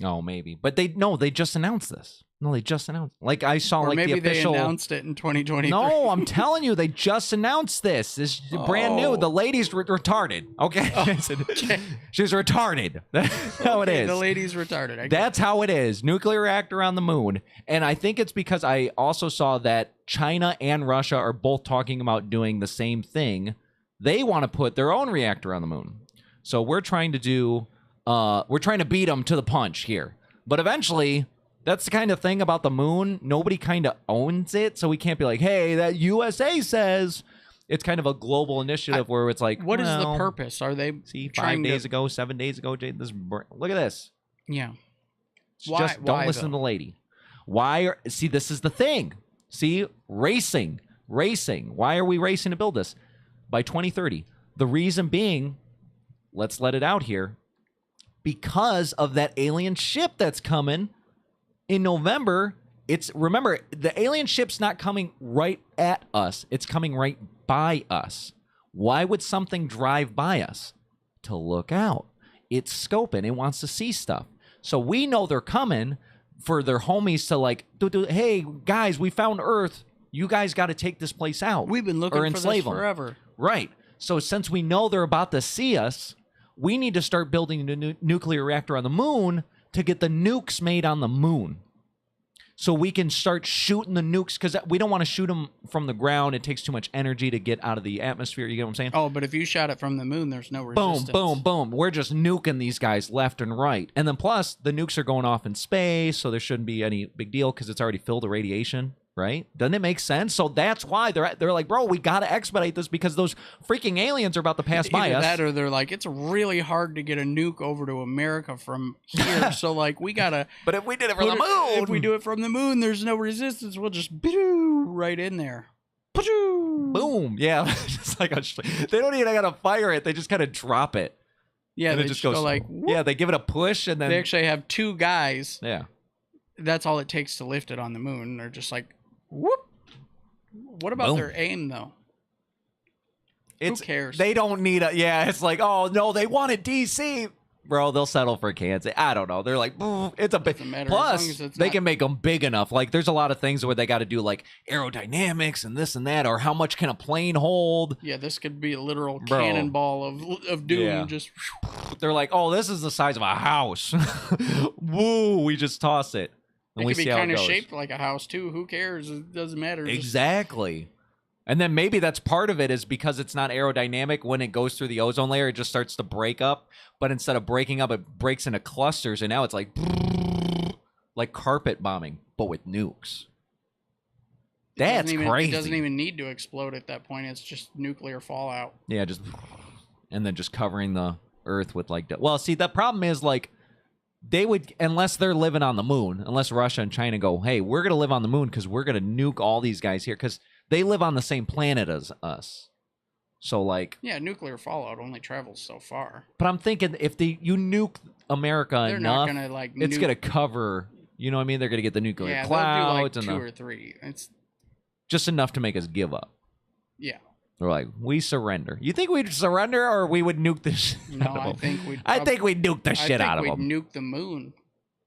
Speaker 3: Oh, maybe. But they just announced this. No, they just announced. Like I saw,
Speaker 4: or
Speaker 3: like
Speaker 4: maybe
Speaker 3: the official.
Speaker 4: They announced it in 2023.
Speaker 3: No, I'm telling you, they just announced this. This is brand new. The lady's retarded. Okay, she's retarded. That's how it is.
Speaker 4: The lady's retarded.
Speaker 3: That's how it is. Nuclear reactor on the moon, and I think it's because I also saw that China and Russia are both talking about doing the same thing. They want to put their own reactor on the moon. So we're trying to do. We're trying to beat them to the punch here, but eventually. That's the kind of thing about the moon. Nobody kind of owns it, so we can't be like, hey, that USA says. It's kind of a global initiative where it's like,
Speaker 4: what is the purpose? Are they
Speaker 3: 7 days ago, Jade? Look at this.
Speaker 4: Yeah.
Speaker 3: Don't listen to the lady. See, this is the thing. See, racing. Why are we racing to build this? By 2030. The reason being, let's let it out here, because of that alien ship that's coming. In November, remember, the alien ship's not coming right at us. It's coming right by us. Why would something drive by us? To look out. It's scoping. It wants to see stuff. So we know they're coming for their homies to like, hey, guys, we found Earth. You guys got to take this place out.
Speaker 4: We've been looking for this forever.
Speaker 3: Right. So since we know they're about to see us, we need to start building a nuclear reactor on the moon to get the nukes made on the moon. So we can start shooting the nukes, because we don't want to shoot them from the ground. It takes too much energy to get out of the atmosphere. You get what I'm saying?
Speaker 4: Oh, but if you shot it from the moon, there's no resistance.
Speaker 3: Boom, boom, boom. We're just nuking these guys left and right. And then plus, the nukes are going off in space, so there shouldn't be any big deal because it's already filled with radiation. right? Doesn't it make sense? So that's why they're like, bro, we got to expedite this because those freaking aliens are about to pass by us.
Speaker 4: That, or they're like, it's really hard to get a nuke over to America from here, so like we gotta.
Speaker 3: But if we did it from the moon,
Speaker 4: if we do it from the moon, there's no resistance. We'll just right in there.
Speaker 3: Boom. Yeah, just like they don't even gotta fire it. They just kind of drop it.
Speaker 4: Yeah,
Speaker 3: and
Speaker 4: they
Speaker 3: it just goes
Speaker 4: go like, whoop.
Speaker 3: Yeah, they give it a push and then
Speaker 4: they actually have 2 guys.
Speaker 3: Yeah,
Speaker 4: that's all it takes to lift it on the moon. They're just like, whoop. What about
Speaker 3: Boom.
Speaker 4: their aim though? Who cares?
Speaker 3: They don't need a. Yeah, it's like, oh no, they wanted DC. Bro, they'll settle for Kansas. I don't know. They're like, it's a big. Plus, they can make them big enough. Like, there's a lot of things where they got to do like aerodynamics and this and that, or how much can a plane hold?
Speaker 4: Yeah, this could be a literal cannonball of doom.
Speaker 3: Yeah.
Speaker 4: Just
Speaker 3: they're like, oh, this is the size of a house. Woo! We just toss it. And
Speaker 4: it
Speaker 3: we
Speaker 4: could be
Speaker 3: see how
Speaker 4: kind
Speaker 3: it
Speaker 4: of
Speaker 3: goes.
Speaker 4: shaped like a house too. Who cares? It doesn't matter.
Speaker 3: Exactly. And then maybe that's part of it is because it's not aerodynamic. When it goes through the ozone layer, it just starts to break up. But instead of breaking up, it breaks into clusters. And now it's like carpet bombing, but with nukes. That's crazy.
Speaker 4: It doesn't even need to explode at that point. It's just nuclear fallout.
Speaker 3: Yeah, and then just covering the earth with like... Well, see, the problem is like they would, unless they're living on the moon, unless Russia and China go, hey, we're going to live on the moon because we're going to nuke all these guys here because they live on the same planet as us. So like...
Speaker 4: Yeah, nuclear fallout only travels so far.
Speaker 3: But I'm thinking if you nuke America
Speaker 4: they're
Speaker 3: enough,
Speaker 4: not gonna, like,
Speaker 3: it's going to cover... You know what I mean? They're going to get the nuclear clouds.
Speaker 4: They'll do like 2
Speaker 3: and
Speaker 4: or 3. It's
Speaker 3: just enough to make us give up.
Speaker 4: Yeah.
Speaker 3: They're like, we surrender. You think we'd surrender or we would nuke this?
Speaker 4: No, I think we'd...
Speaker 3: I think we'd nuke the shit out of them.
Speaker 4: we'd nuke the moon.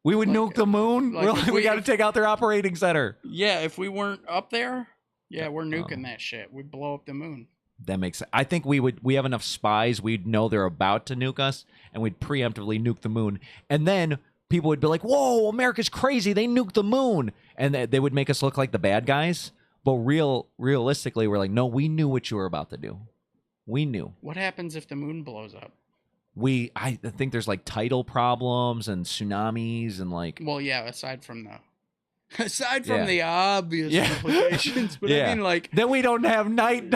Speaker 3: We would nuke the moon?
Speaker 4: Like
Speaker 3: we got to take out their operating center.
Speaker 4: Yeah, if we weren't up there, yeah, we're nuking that shit. We'd blow up the moon.
Speaker 3: That makes sense. I think we have enough spies. We'd know they're about to nuke us, and we'd preemptively nuke the moon. And then people would be like, whoa, America's crazy. They nuked the moon. And they would make us look like the bad guys. But realistically, we're like, no, we knew what you were about to do. We knew.
Speaker 4: What happens if the moon blows up?
Speaker 3: I think there's like tidal problems and tsunamis and like...
Speaker 4: Well, yeah, aside from the obvious implications, but I mean, like,
Speaker 3: then we don't have night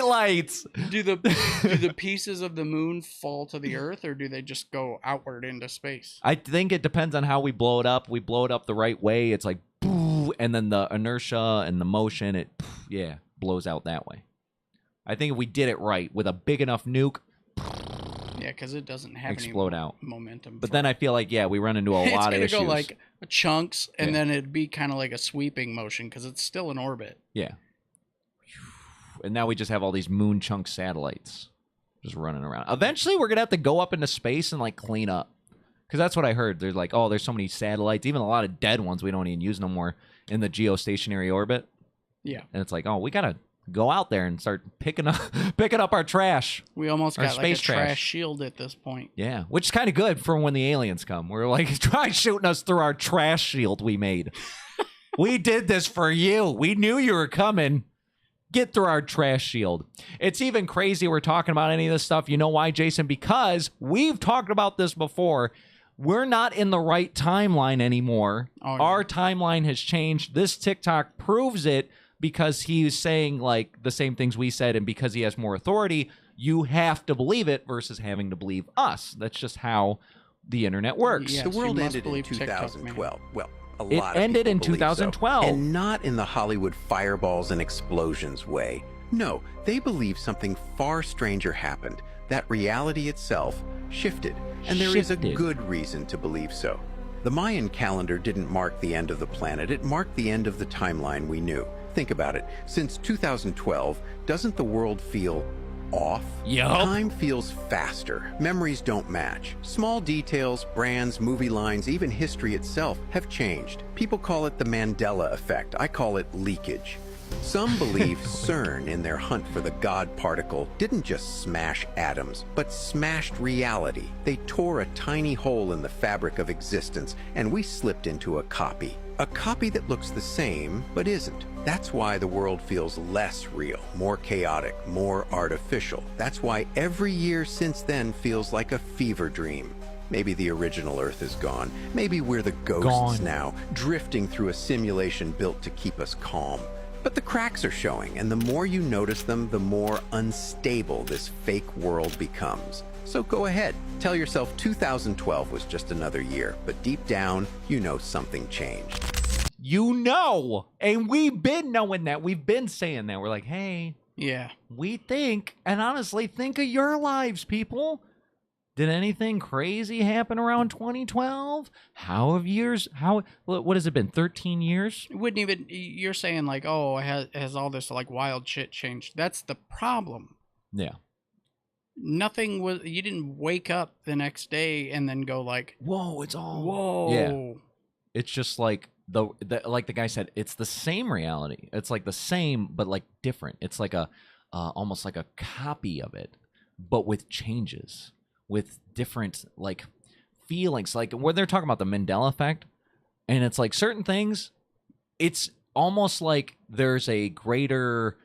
Speaker 3: lights.
Speaker 4: Do the pieces of the moon fall to the earth, or do they just go outward into space?
Speaker 3: I think it depends on how we blow it up. We blow it up the right way. It's like, boo, and then the inertia and the motion, it blows out that way. I think if we did it right with a big enough nuke,
Speaker 4: yeah, because it doesn't have
Speaker 3: explode
Speaker 4: any
Speaker 3: out
Speaker 4: momentum.
Speaker 3: But then I feel like we run into a lot of issues.
Speaker 4: It's gonna go like chunks, and then it'd be kind of like a sweeping motion because it's still in orbit.
Speaker 3: Yeah. And now we just have all these moon chunk satellites just running around. Eventually, we're gonna have to go up into space and like clean up, because that's what I heard. There's like, oh, there's so many satellites, even a lot of dead ones we don't even use no more in the geostationary orbit.
Speaker 4: Yeah.
Speaker 3: And it's like, oh, we gotta go out there and start picking up our trash.
Speaker 4: We almost
Speaker 3: our
Speaker 4: got like a trash shield at this point.
Speaker 3: Yeah, which is kind of good for when the aliens come. We're like, try shooting us through our trash shield we made. We did this for you. We knew you were coming. Get through our trash shield. It's even crazy we're talking about any of this stuff. You know why, Jason? Because we've talked about this before. We're not in the right timeline anymore. Oh, yeah. Our timeline has changed. This TikTok proves it, because he's saying like the same things we said, and because he has more authority, you have to believe it versus having to believe us. That's just how the internet works.
Speaker 21: Yes, the world ended in 2012. Well, a lot
Speaker 3: of ended in 2012.
Speaker 21: So. And not in the Hollywood fireballs and explosions way. No, they believe something far stranger happened, that reality itself shifted. And there is a good reason to believe so. The Mayan calendar didn't mark the end of the planet, it marked the end of the timeline we knew. Think about it. Since 2012, doesn't the world feel off?
Speaker 3: Yep.
Speaker 21: Time feels faster. Memories don't match. Small details, brands, movie lines, even history itself have changed. People call it the Mandela effect. I call it leakage. Some believe CERN, in their hunt for the God particle, didn't just smash atoms, but smashed reality. They tore a tiny hole in the fabric of existence, and we slipped into a copy. A copy that looks the same, but isn't. That's why the world feels less real, more chaotic, more artificial. That's why every year since then feels like a fever dream. Maybe the original Earth is gone. Maybe we're the ghosts now, drifting through a simulation built to keep us calm. But the cracks are showing, and the more you notice them, the more unstable this fake world becomes. So go ahead, tell yourself 2012 was just another year, but deep down, you know something changed.
Speaker 3: You know, and we've been knowing that. We've been saying that. We're like, hey,
Speaker 4: yeah, we
Speaker 3: think, and honestly, think of your lives, people. Did anything crazy happen around 2012? What has it been, 13 years?
Speaker 4: It wouldn't even, you're saying like, oh, has all this like wild shit changed? That's the problem.
Speaker 3: Yeah.
Speaker 4: Nothing was, you didn't wake up the next day and then go like,
Speaker 3: whoa, it's all,
Speaker 4: whoa.
Speaker 3: Yeah. It's just like, like the guy said, it's the same reality. It's like the same, but like different. It's like almost like a copy of it, but with changes. With different like feelings, like where they're talking about the Mandela effect, and it's like certain things, it's almost like there's a greater,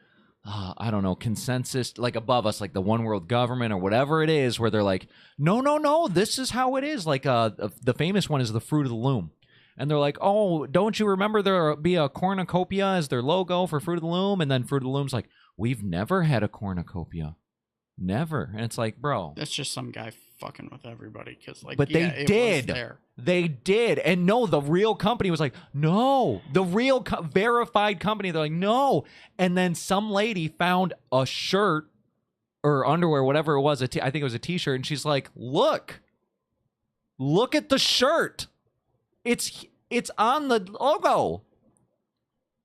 Speaker 3: I don't know, consensus like above us, like the one world government or whatever it is, where they're like, no, this is how it is. Like the famous one is the Fruit of the Loom, and they're like, oh, don't you remember there be a cornucopia as their logo for Fruit of the Loom, and then Fruit of the Loom's like, we've never had a cornucopia. Never. And it's like, bro,
Speaker 4: that's just some guy fucking with everybody, because like,
Speaker 3: but
Speaker 4: yeah,
Speaker 3: they did. They did. And no, the real company was like, no, the real verified company, they're like, no. And then some lady found a shirt or underwear, whatever it was, I think it was a t-shirt, and she's like, look at the shirt, it's on the logo.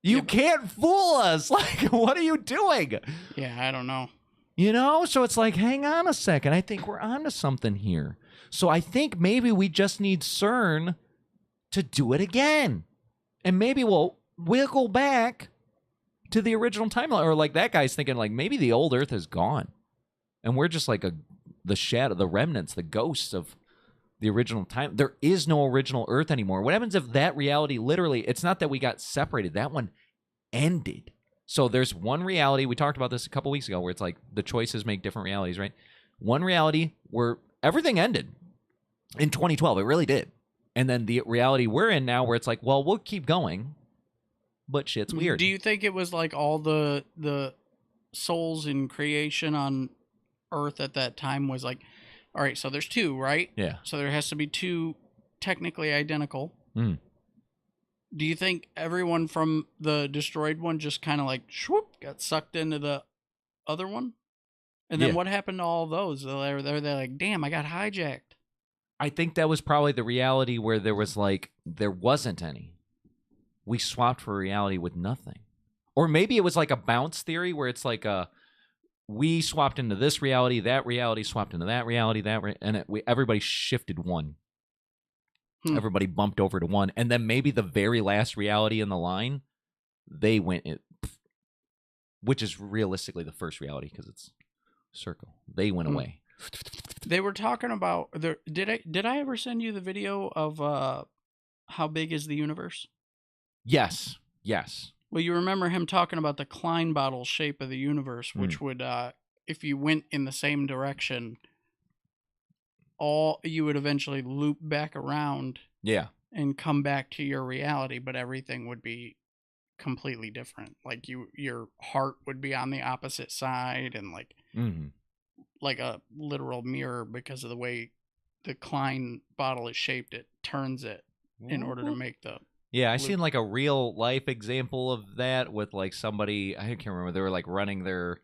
Speaker 3: You can't fool us. Like, what are you doing?
Speaker 4: Yeah, I don't know.
Speaker 3: You know, so it's like, hang on a second. I think we're onto something here. So I think maybe we just need CERN to do it again. And maybe we'll wiggle back to the original timeline. Or like that guy's thinking like maybe the old Earth is gone. And we're just like the shadow, the remnants, the ghosts of the original time. There is no original Earth anymore. What happens if that reality literally, it's not that we got separated. That one ended. So there's one reality, we talked about this a couple weeks ago, where it's like the choices make different realities, right? One reality where everything ended in 2012. It really did. And then the reality we're in now where it's like, well, we'll keep going, but shit's weird.
Speaker 4: Do you think it was like all the souls in creation on Earth at that time was like, all right, so there's two, right?
Speaker 3: Yeah.
Speaker 4: So there has to be two technically identical.
Speaker 3: Mm.
Speaker 4: Do you think everyone from the destroyed one just kind of like swoop got sucked into the other one? And then what happened to all those? They're like, damn, I got hijacked.
Speaker 3: I think that was probably the reality where there wasn't any. We swapped for reality with nothing. Or maybe it was like a bounce theory where it's like we swapped into this reality, that reality swapped into that reality, everybody shifted one. Everybody bumped over to one, and then maybe the very last reality in the line, they went it, which is realistically the first reality because it's circle. They went away.
Speaker 4: They were talking about did I ever send you the video of how big is the universe?
Speaker 3: Yes.
Speaker 4: Well, you remember him talking about the Klein bottle shape of the universe, which would, if you went in the same direction, you would eventually loop back around, and come back to your reality, but everything would be completely different. Like your heart would be on the opposite side, and like a literal mirror because of the way the Klein bottle is shaped. It turns it in order to make the
Speaker 3: I seen like a real life example of that with like somebody, I can't remember, they were like running their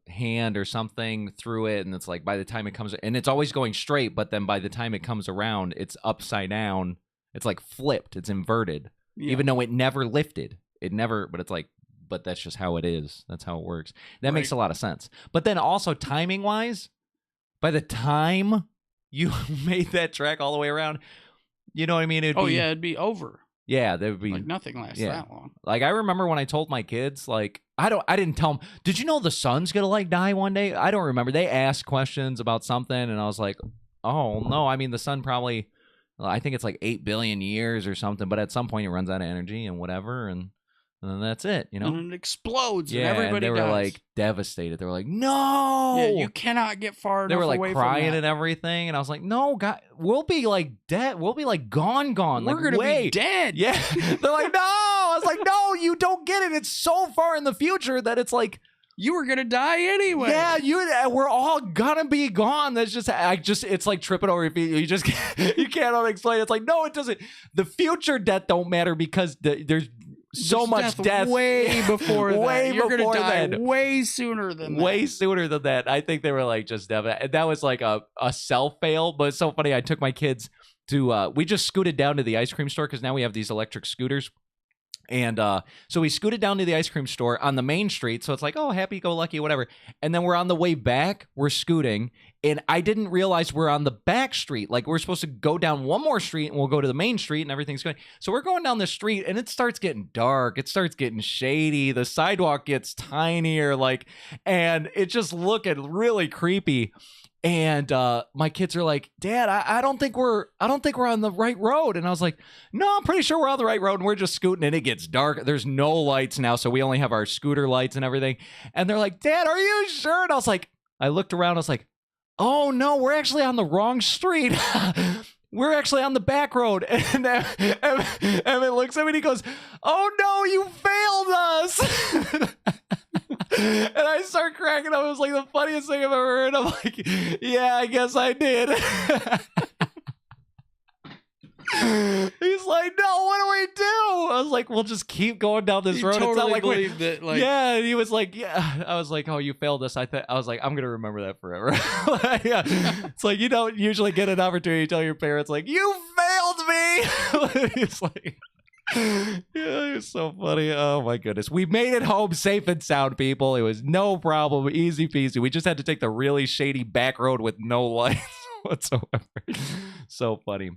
Speaker 3: hand or something through it, and it's like by the time it comes, and it's always going straight, but then by the time it comes around, it's upside down. It's like flipped, it's inverted, even though it never lifted. But it's like, but that's just how it is. That's how it works. That makes a lot of sense. But then also timing wise, by the time you made that track all the way around, you know what I mean?
Speaker 4: It'd be over.
Speaker 3: Yeah, there would be
Speaker 4: like nothing lasts that long.
Speaker 3: Like I remember when I told my kids, like I didn't tell them, did you know the sun's gonna like die one day? I don't remember. They asked questions about something, and I was like, oh no, I mean the sun probably, I think it's like 8 billion years or something, but at some point it runs out of energy and whatever, and And then that's it, you know?
Speaker 4: And it explodes,
Speaker 3: Yeah,
Speaker 4: and everybody
Speaker 3: they were
Speaker 4: dies.
Speaker 3: like devastated. They were like, no!
Speaker 4: Yeah, you cannot get far
Speaker 3: They
Speaker 4: enough
Speaker 3: were like
Speaker 4: away
Speaker 3: crying
Speaker 4: from that.
Speaker 3: and everything. And I was like, no, God, we'll be like dead. We'll be like gone.
Speaker 4: We're
Speaker 3: Like,
Speaker 4: going to be
Speaker 3: wait.
Speaker 4: dead.
Speaker 3: Yeah. They're like, no. I was like, no, you don't get it. It's so far in the future that it's like,
Speaker 4: you were gonna die anyway.
Speaker 3: Yeah, we're all gonna be gone. That's just, it's like tripping over your feet. You can't explain. It's like, no, it doesn't. The future death don't matter because there's so much death
Speaker 4: way before that. You're gonna die
Speaker 3: then.
Speaker 4: way sooner than that.
Speaker 3: Way sooner than that. I think they were like just devastated. That was like a self fail, but it's so funny. I took my kids to, we just scooted down to the ice cream store because now we have these electric scooters. And so we scooted down to the ice cream store on the main street. So it's like, oh, happy-go-lucky, whatever. And then we're on the way back. We're scooting. And I didn't realize we're on the back street. Like, we're supposed to go down one more street, and we'll go to the main street, and everything's going. So we're going down the street, and it starts getting dark. It starts getting shady. The sidewalk gets tinier, and it's just looking really creepy. And my kids are like, Dad, I don't think we're on the right road. And I was like, no, I'm pretty sure we're on the right road. And we're just scooting, and it gets dark. There's no lights now, so we only have our scooter lights and everything. And they're like, Dad, are you sure? And I was like, I looked around. I was like, oh no, we're actually on the wrong street. We're actually on the back road. And Emmett looks at me and he goes, oh no, you failed us. And I start cracking up. It was like the funniest thing I've ever heard. I'm like, yeah, I guess I did. He's like, no, what do we do? I was like, we'll just keep going down this road.
Speaker 4: Totally
Speaker 3: it's not like
Speaker 4: believed that, like,
Speaker 3: yeah. And he was like, yeah. I was like, oh, you failed us. I was like, I'm gonna remember that forever. Yeah. It's like you don't usually get an opportunity to tell your parents like, you failed me. He's like, yeah, it was so funny. Oh my goodness. We made it home safe and sound, people. It was no problem. Easy peasy. We just had to take the really shady back road with no lights whatsoever. So funny.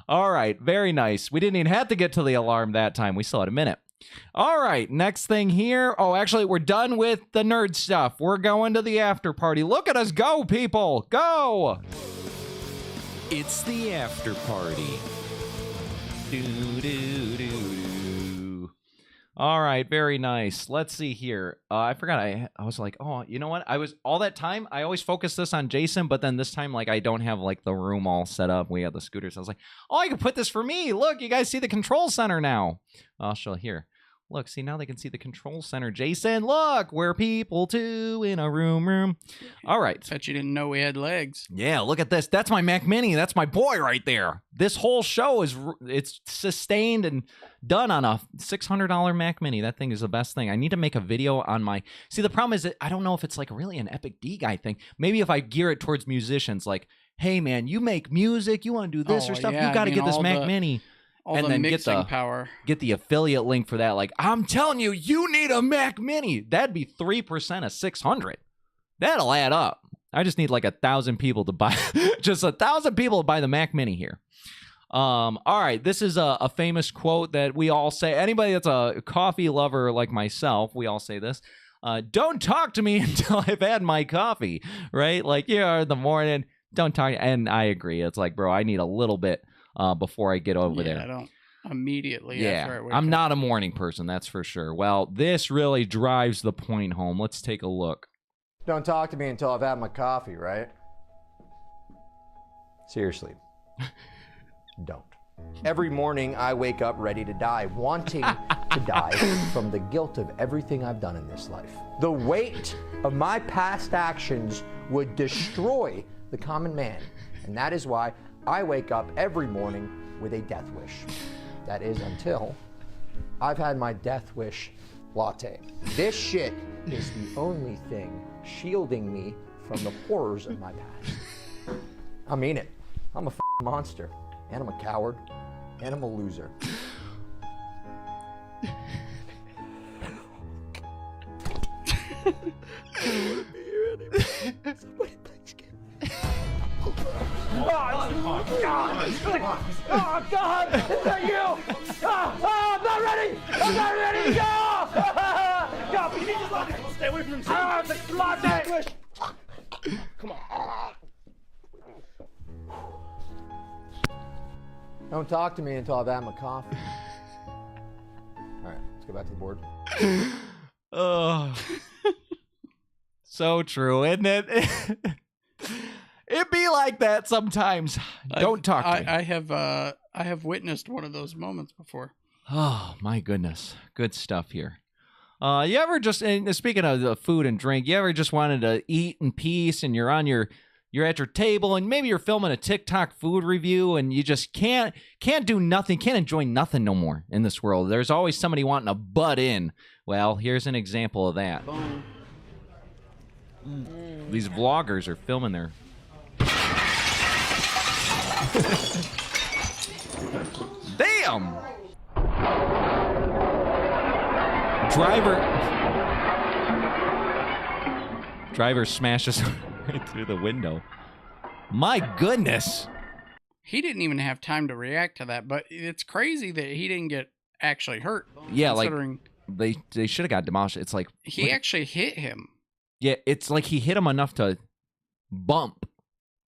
Speaker 3: All right. Very nice. We didn't even have to get to the alarm that time. We still had a minute. All right. Next thing here. Oh, actually, we're done with the nerd stuff. We're going to the after party. Look at us go, people. Go.
Speaker 1: It's the after party.
Speaker 3: All right, very nice. Let's see here. I forgot. I was like, oh, you know what? I was all that time. I always focus this on Jason, but then this time, like, I don't have like the room all set up. We have the scooters. I was like, oh, I can put this for me. Look, you guys see the control center now. I'll show here. Look, see, now they can see the control center. Jason, look, we're people two in a room. All right.
Speaker 4: Bet you didn't know we had legs.
Speaker 3: Yeah, look at this. That's my Mac Mini. That's my boy right there. This whole show it's sustained and done on a $600 Mac Mini. That thing is the best thing. I need to make a video on my... See, the problem is that I don't know if it's like really an Epic D guy thing. Maybe if I gear it towards musicians, like, hey, man, you make music, you want to do this or stuff,
Speaker 4: yeah,
Speaker 3: you got to get this Mac Mini.
Speaker 4: And then get
Speaker 3: the affiliate link for that. Like, I'm telling you, you need a Mac Mini. That'd be 3% of 600. That'll add up. I just need like 1,000 people to buy, just 1,000 people to buy the Mac Mini here. All right, this is a famous quote that we all say. Anybody that's a coffee lover like myself, we all say this. Don't talk to me until I've had my coffee, right? Like, yeah, in the morning, don't talk. And I agree. It's like, bro, I need a little bit before I get over there.
Speaker 4: I don't immediately.
Speaker 3: Yeah,
Speaker 4: after I wake
Speaker 3: I'm
Speaker 4: up.
Speaker 3: not a morning person, that's for sure. Well, this really drives the point home. Let's take a look.
Speaker 22: Don't talk to me until I've had my coffee, right? Seriously. Don't. Every morning I wake up ready to die, wanting to die from the guilt of everything I've done in this life. The weight of my past actions would destroy the common man, and that is why I wake up every morning with a death wish. That is until I've had my death wish latte. This shit is the only thing shielding me from the horrors of my past. I mean it. I'm a monster, and I'm a coward, and I'm a loser. Somebody please get me. Oh, God! Is that you? I'm not ready! I'm not ready! God, you need to latte. Stay away from him. The latte! Come on. Don't talk to me until I've had my coffee. All right, Let's go back to the board.
Speaker 3: Oh, so true, isn't it? It be like that sometimes. Don't talk to me.
Speaker 4: I have witnessed one of those moments before.
Speaker 3: Oh my goodness, good stuff here. You ever just, and speaking of the food and drink, you ever just wanted to eat in peace, and you're at your table, and maybe you're filming a TikTok food review, and you just can't do nothing, can't enjoy nothing no more in this world. There's always somebody wanting to butt in. Well, here's an example of that. These vloggers are filming their... Damn! Driver smashes right through the window. My goodness.
Speaker 4: He didn't even have time to react to that, but it's crazy that he didn't get actually hurt.
Speaker 3: Yeah, like they should have got demolished. It's like
Speaker 4: he actually hit him.
Speaker 3: Yeah, it's like he hit him enough to bump.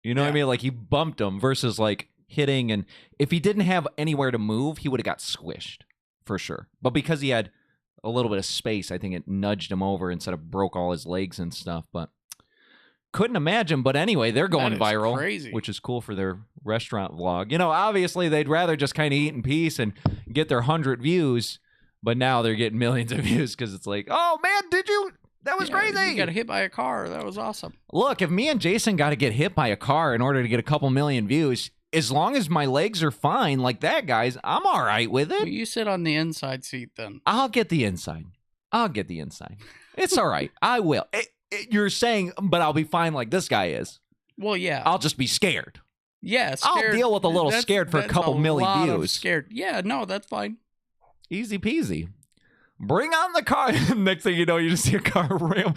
Speaker 3: You know what I mean? Like he bumped him versus like hitting, and if he didn't have anywhere to move, he would have got squished for sure. But because he had a little bit of space, I think it nudged him over instead of broke all his legs and stuff. But couldn't imagine. But anyway, they're going viral,
Speaker 4: crazy.
Speaker 3: Which is cool for their restaurant vlog. You know, obviously they'd rather just kind of eat in peace and get their 100 views, but now they're getting millions of views because it's like, oh man, did you? That was crazy.
Speaker 4: You got hit by a car. That was awesome.
Speaker 3: Look, if me and Jason got to get hit by a car in order to get a couple million views, as long as my legs are fine like that, guys, I'm all right with it.
Speaker 4: Well, you sit on the inside seat then.
Speaker 3: I'll get the inside. It's all right. I will. You're saying, but I'll be fine like this guy is.
Speaker 4: Well, yeah.
Speaker 3: I'll just be scared.
Speaker 4: Yeah,
Speaker 3: I'll deal with a little scared for a couple million views.
Speaker 4: Scared. Yeah, no, that's fine.
Speaker 3: Easy peasy. Bring on the car. Next thing you know, you just see a car ram.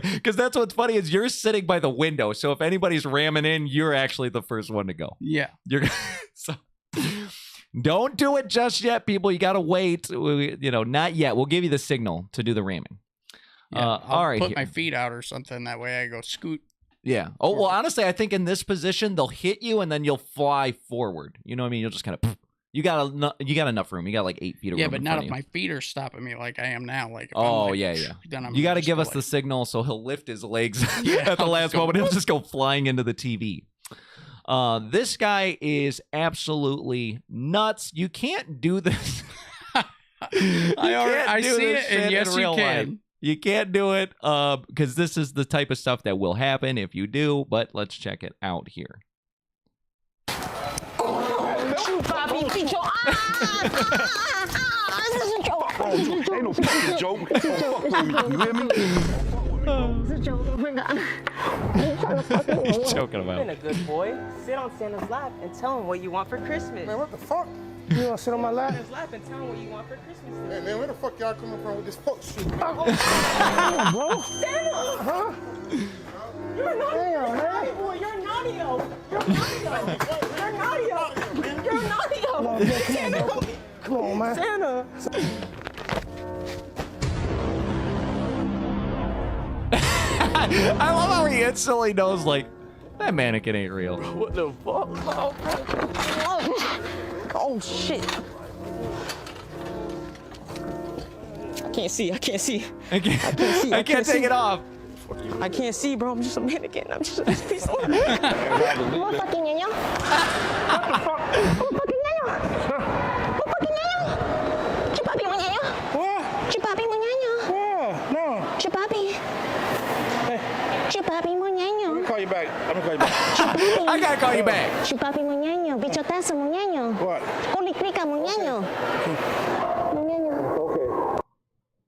Speaker 3: Because that's what's funny is you're sitting by the window. So if anybody's ramming in, you're actually the first one to go.
Speaker 4: Yeah.
Speaker 3: So don't do it just yet, people. You got to wait. Not yet. We'll give you the signal to do the ramming.
Speaker 4: Yeah,
Speaker 3: all right.
Speaker 4: Put my feet out or something. That way I go scoot.
Speaker 3: Yeah. Oh, well, honestly, I think in this position, they'll hit you and then you'll fly forward. You know what I mean? You'll just kind of... You got enough room. You got like 8 feet of room.
Speaker 4: Yeah, but not if my feet are stopping me like I am now. Like
Speaker 3: yeah. You got to give us the signal so he'll lift his legs at the last moment. He'll just go flying into the TV. This guy is absolutely nuts. You can't do this.
Speaker 4: I see it, and yes, you can.
Speaker 3: Life. You can't do it because this is the type of stuff that will happen if you do. But let's check it out here.
Speaker 5: This is a joke. Ain't no fucking joke. You hear me? It's a joke. Oh my God.
Speaker 3: He's joking about.
Speaker 6: You've been a good boy. Sit on Santa's lap and tell him what you want for Christmas.
Speaker 23: Man, what the fuck? You want to sit on my lap?
Speaker 6: Santa's lap and tell him what you want for Christmas.
Speaker 23: Hey, man, where the fuck y'all coming from with this fuck shit, man?
Speaker 6: Bro. Santa! Huh? You're naughty. Damn, man. Boy, you're naughty-o. You're naughty-o. You're naughty-o. You're naughty-o.
Speaker 23: Come on, man. Santa. Come on, man.
Speaker 6: Santa.
Speaker 3: I love how he instantly knows, like, that mannequin ain't real.
Speaker 6: What the fuck? Oh, shit. I can't see. I can't see.
Speaker 3: I can't take it off.
Speaker 6: I can't see, bro. I'm just a mannequin. I'm just a piece of fucking ñaño. Fucking ñaño. Fucking ñaño. Chupapi mo ñaño.
Speaker 23: What?
Speaker 6: Chupapi mo ñaño.
Speaker 23: Yeah, no.
Speaker 6: Chupapi.
Speaker 23: Hey.
Speaker 6: Chupapi mo ñaño.
Speaker 23: Let me call you back.
Speaker 3: I gotta call you back.
Speaker 6: Chupapi mo ñaño. Bichotazo mo ñaño.
Speaker 23: What?
Speaker 6: Kulikrika mo ñaño. Mo ñaño.
Speaker 23: Okay.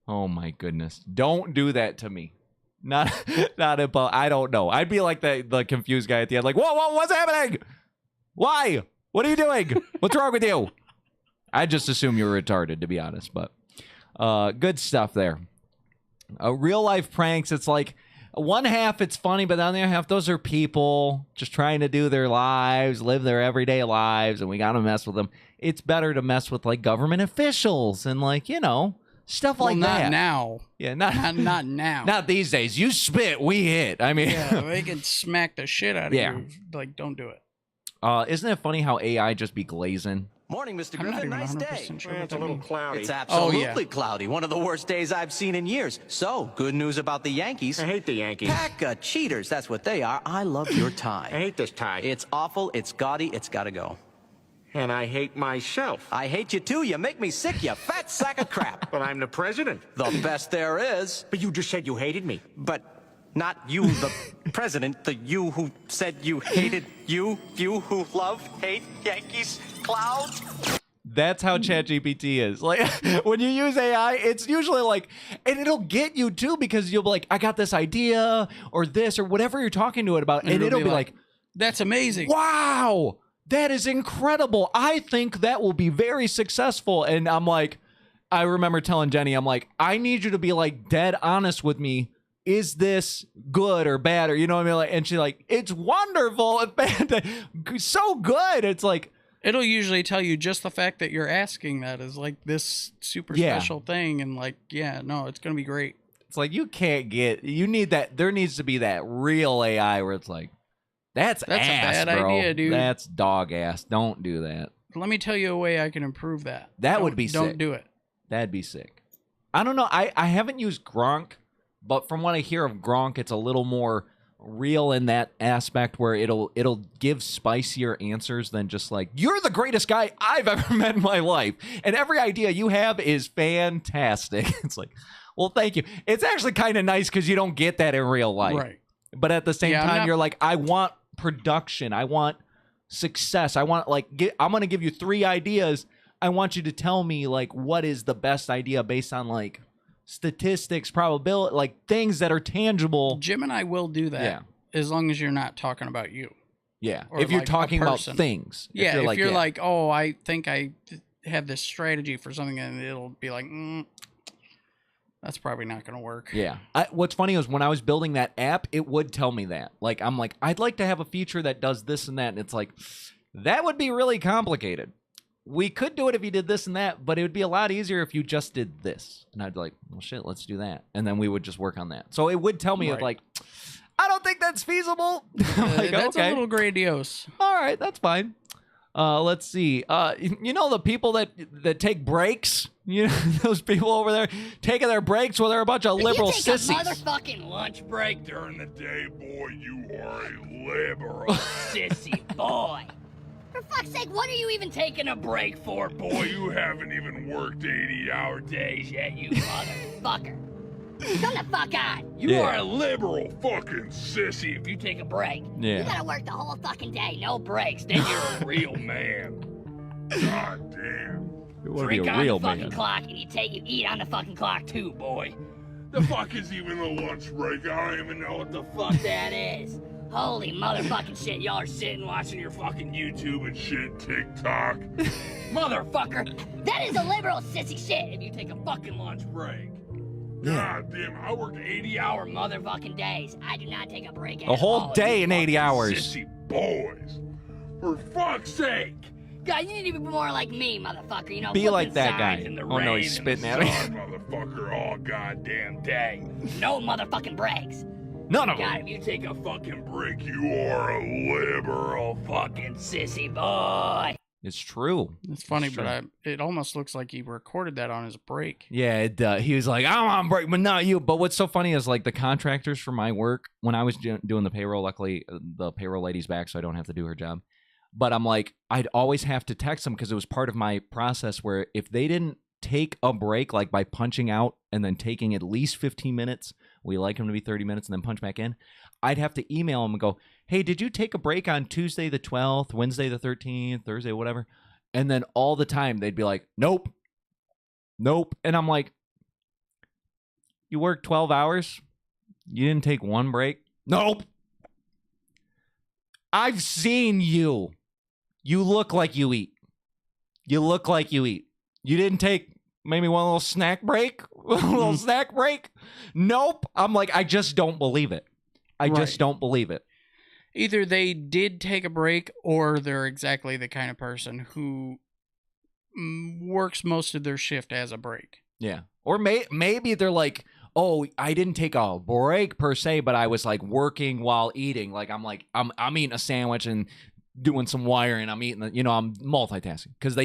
Speaker 3: Oh my goodness. Don't do that to me. Not about, I don't know. I'd be like the confused guy at the end, like, whoa, what's happening? Why? What are you doing? What's wrong with you? I just assume you're retarded, to be honest, but good stuff there. Real life pranks, it's like one half it's funny, but the other half, those are people just trying to do their lives, live their everyday lives, and we gotta mess with them. It's better to mess with like government officials and like, stuff like that.
Speaker 4: Not now.
Speaker 3: Yeah,
Speaker 4: not now.
Speaker 3: Not these days. You spit, we hit. I mean,
Speaker 4: yeah, they can smack the shit out of you. Like, don't do it.
Speaker 3: Isn't it funny how AI just be glazing?
Speaker 2: Morning, Mr.
Speaker 4: I'm not
Speaker 2: Griffin.
Speaker 4: even
Speaker 2: Nice
Speaker 4: 100%
Speaker 2: day.
Speaker 4: sure what that means.
Speaker 2: It's absolutely cloudy. One of the worst days I've seen in years. So, good news about the Yankees.
Speaker 7: I hate the Yankees.
Speaker 2: Pack of cheaters. That's what they are. I love your tie.
Speaker 7: I hate this tie.
Speaker 2: It's awful. It's gaudy. It's got to go.
Speaker 7: And I hate myself.
Speaker 2: I hate you too. You make me sick, you fat sack of crap.
Speaker 7: But I'm the president.
Speaker 2: The best there is.
Speaker 7: But you just said you hated me.
Speaker 2: But not you, the president. The you who said you hated you. You who love, hate Yankees, clouds.
Speaker 3: That's how ChatGPT is. Like, when you use AI, it's usually like, and it'll get you too, because you'll be like, I got this idea or this or whatever you're talking to it about. And it'll be like,
Speaker 4: that's amazing.
Speaker 3: Wow, that is incredible. I think that will be very successful. And I'm like, I remember telling Jenny, I'm like, I need you to be like dead honest with me. Is this good or bad? Or, you know what I mean? Like, and she's like, it's wonderful. It's so good. It's like,
Speaker 4: it'll usually tell you just the fact that you're asking that is like this super special thing. And like, yeah, no, it's going to be great.
Speaker 3: It's like, you need that. There needs to be that real AI where it's like, that's ass,
Speaker 4: a bad
Speaker 3: bro.
Speaker 4: idea, dude.
Speaker 3: That's dog ass. Don't do that.
Speaker 4: Let me tell you a way I can improve that.
Speaker 3: That would be sick.
Speaker 4: Don't do it.
Speaker 3: That'd be sick. I don't know. I haven't used Gronk, but from what I hear of Gronk, it's a little more real in that aspect where it'll give spicier answers than just like, you're the greatest guy I've ever met in my life, and every idea you have is fantastic. It's like, well, thank you. It's actually kind of nice because you don't get that in real life.
Speaker 4: Right.
Speaker 3: But at the same time, you're like, I want production. I want success. I want, like, I'm going to give you 3 ideas. I want you to tell me, like, what is the best idea based on, like, statistics, probability, like, things that are tangible.
Speaker 4: Jim and I will do that.
Speaker 3: Yeah.
Speaker 4: As long as you're not talking about you.
Speaker 3: Yeah.
Speaker 4: Or
Speaker 3: if you're
Speaker 4: like
Speaker 3: talking about
Speaker 4: person.
Speaker 3: things.
Speaker 4: Yeah. If you're like, oh, I think I have this strategy for something, and it'll be like, that's probably not going to work.
Speaker 3: Yeah. What's funny is when I was building that app, it would tell me that. Like, I'm like, I'd like to have a feature that does this and that. And it's like, that would be really complicated. We could do it if you did this and that, but it would be a lot easier if you just did this. And I'd be like, well, shit, let's do that. And then we would just work on that. So it would tell me, like, I don't think that's feasible. Like,
Speaker 4: that's
Speaker 3: okay.
Speaker 4: a little grandiose.
Speaker 3: All right, that's fine. Let's see. You know the people that take breaks? You know, those people over there taking their breaks where they're a bunch of liberal sissies.
Speaker 10: You take a motherfucking lunch break during the day, boy, you are a liberal sissy boy. For fuck's sake, what are you even taking a break for? Boy, you haven't even worked 80-hour days yet, you motherfucker. Come the fuck on. You are a liberal fucking sissy if you take a break.
Speaker 3: Yeah.
Speaker 10: You gotta work the whole fucking day, no breaks, then you're a real man. God damn.
Speaker 3: You want to be
Speaker 10: Drink
Speaker 3: a
Speaker 10: on
Speaker 3: real
Speaker 10: the fucking
Speaker 3: man.
Speaker 10: clock and you eat on the fucking clock too, boy. The fuck is even a lunch break? I don't even know what the fuck that is. Holy motherfucking shit, y'all are sitting watching your fucking YouTube and shit, TikTok. Motherfucker, that is a liberal sissy shit if you take a fucking lunch break. God damn, I worked 80-hour motherfucking days. I do not take a break at
Speaker 3: A whole
Speaker 10: all.
Speaker 3: day
Speaker 10: You
Speaker 3: in 80
Speaker 10: fucking
Speaker 3: hours.
Speaker 10: Sissy boys. For fuck's sake. God, you need to be more like me, motherfucker. You know,
Speaker 3: Be
Speaker 10: flipping
Speaker 3: like that
Speaker 10: signs
Speaker 3: guy.
Speaker 10: in the
Speaker 3: Oh, no,
Speaker 10: rain
Speaker 3: he's
Speaker 10: and the
Speaker 3: spitting at me.
Speaker 10: sun, motherfucker, all goddamn day. No motherfucking breaks.
Speaker 3: No.
Speaker 10: God, if you take a fucking break, you are a liberal fucking sissy boy.
Speaker 3: It's true.
Speaker 4: It's funny,
Speaker 3: It's true.
Speaker 4: but it almost looks like he recorded that on his break.
Speaker 3: Yeah, he was like, I'm on break, but not you. But what's so funny is, like, the contractors for my work, when I was doing the payroll, luckily the payroll lady's back, so I don't have to do her job. But I'm like, I'd always have to text them because it was part of my process where if they didn't take a break, like by punching out and then taking at least 15 minutes, we like them to be 30 minutes and then punch back in, I'd have to email them and go, hey, did you take a break on Tuesday the 12th, Wednesday the 13th, Thursday, whatever? And then all the time they'd be like, nope. And I'm like, you worked 12 hours? You didn't take one break? Nope. I've seen you. You look like you eat. You didn't take maybe one little snack break? Snack break? Nope. I'm like, I just don't believe it. I just don't believe it.
Speaker 4: Either they did take a break or they're exactly the kind of person who works most of their shift as a break.
Speaker 3: Yeah. Or maybe they're like, oh, I didn't take a break per se, but I was like working while eating. Like I'm eating a sandwich and doing some wiring. I'm eating, I'm multitasking because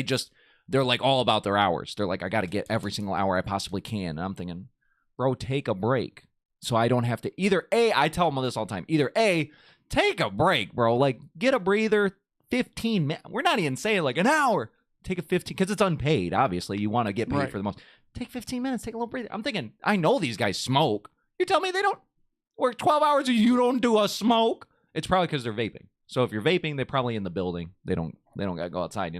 Speaker 3: they're like all about their hours. They're like, I got to get every single hour I possibly can. And I'm thinking, bro, take a break. So I don't have to either I tell them this all the time, either take a break, bro. Like get a breather, 15 minutes. We're not even saying like an hour. Take a 15, because it's unpaid. Obviously, you want to get paid for the most. Take 15 minutes, take a little breather. I'm thinking, I know these guys smoke. You tell me they don't work 12 hours and you don't do a smoke? It's probably because they're vaping. So if you're vaping, they're probably in the building. They don't got to go outside,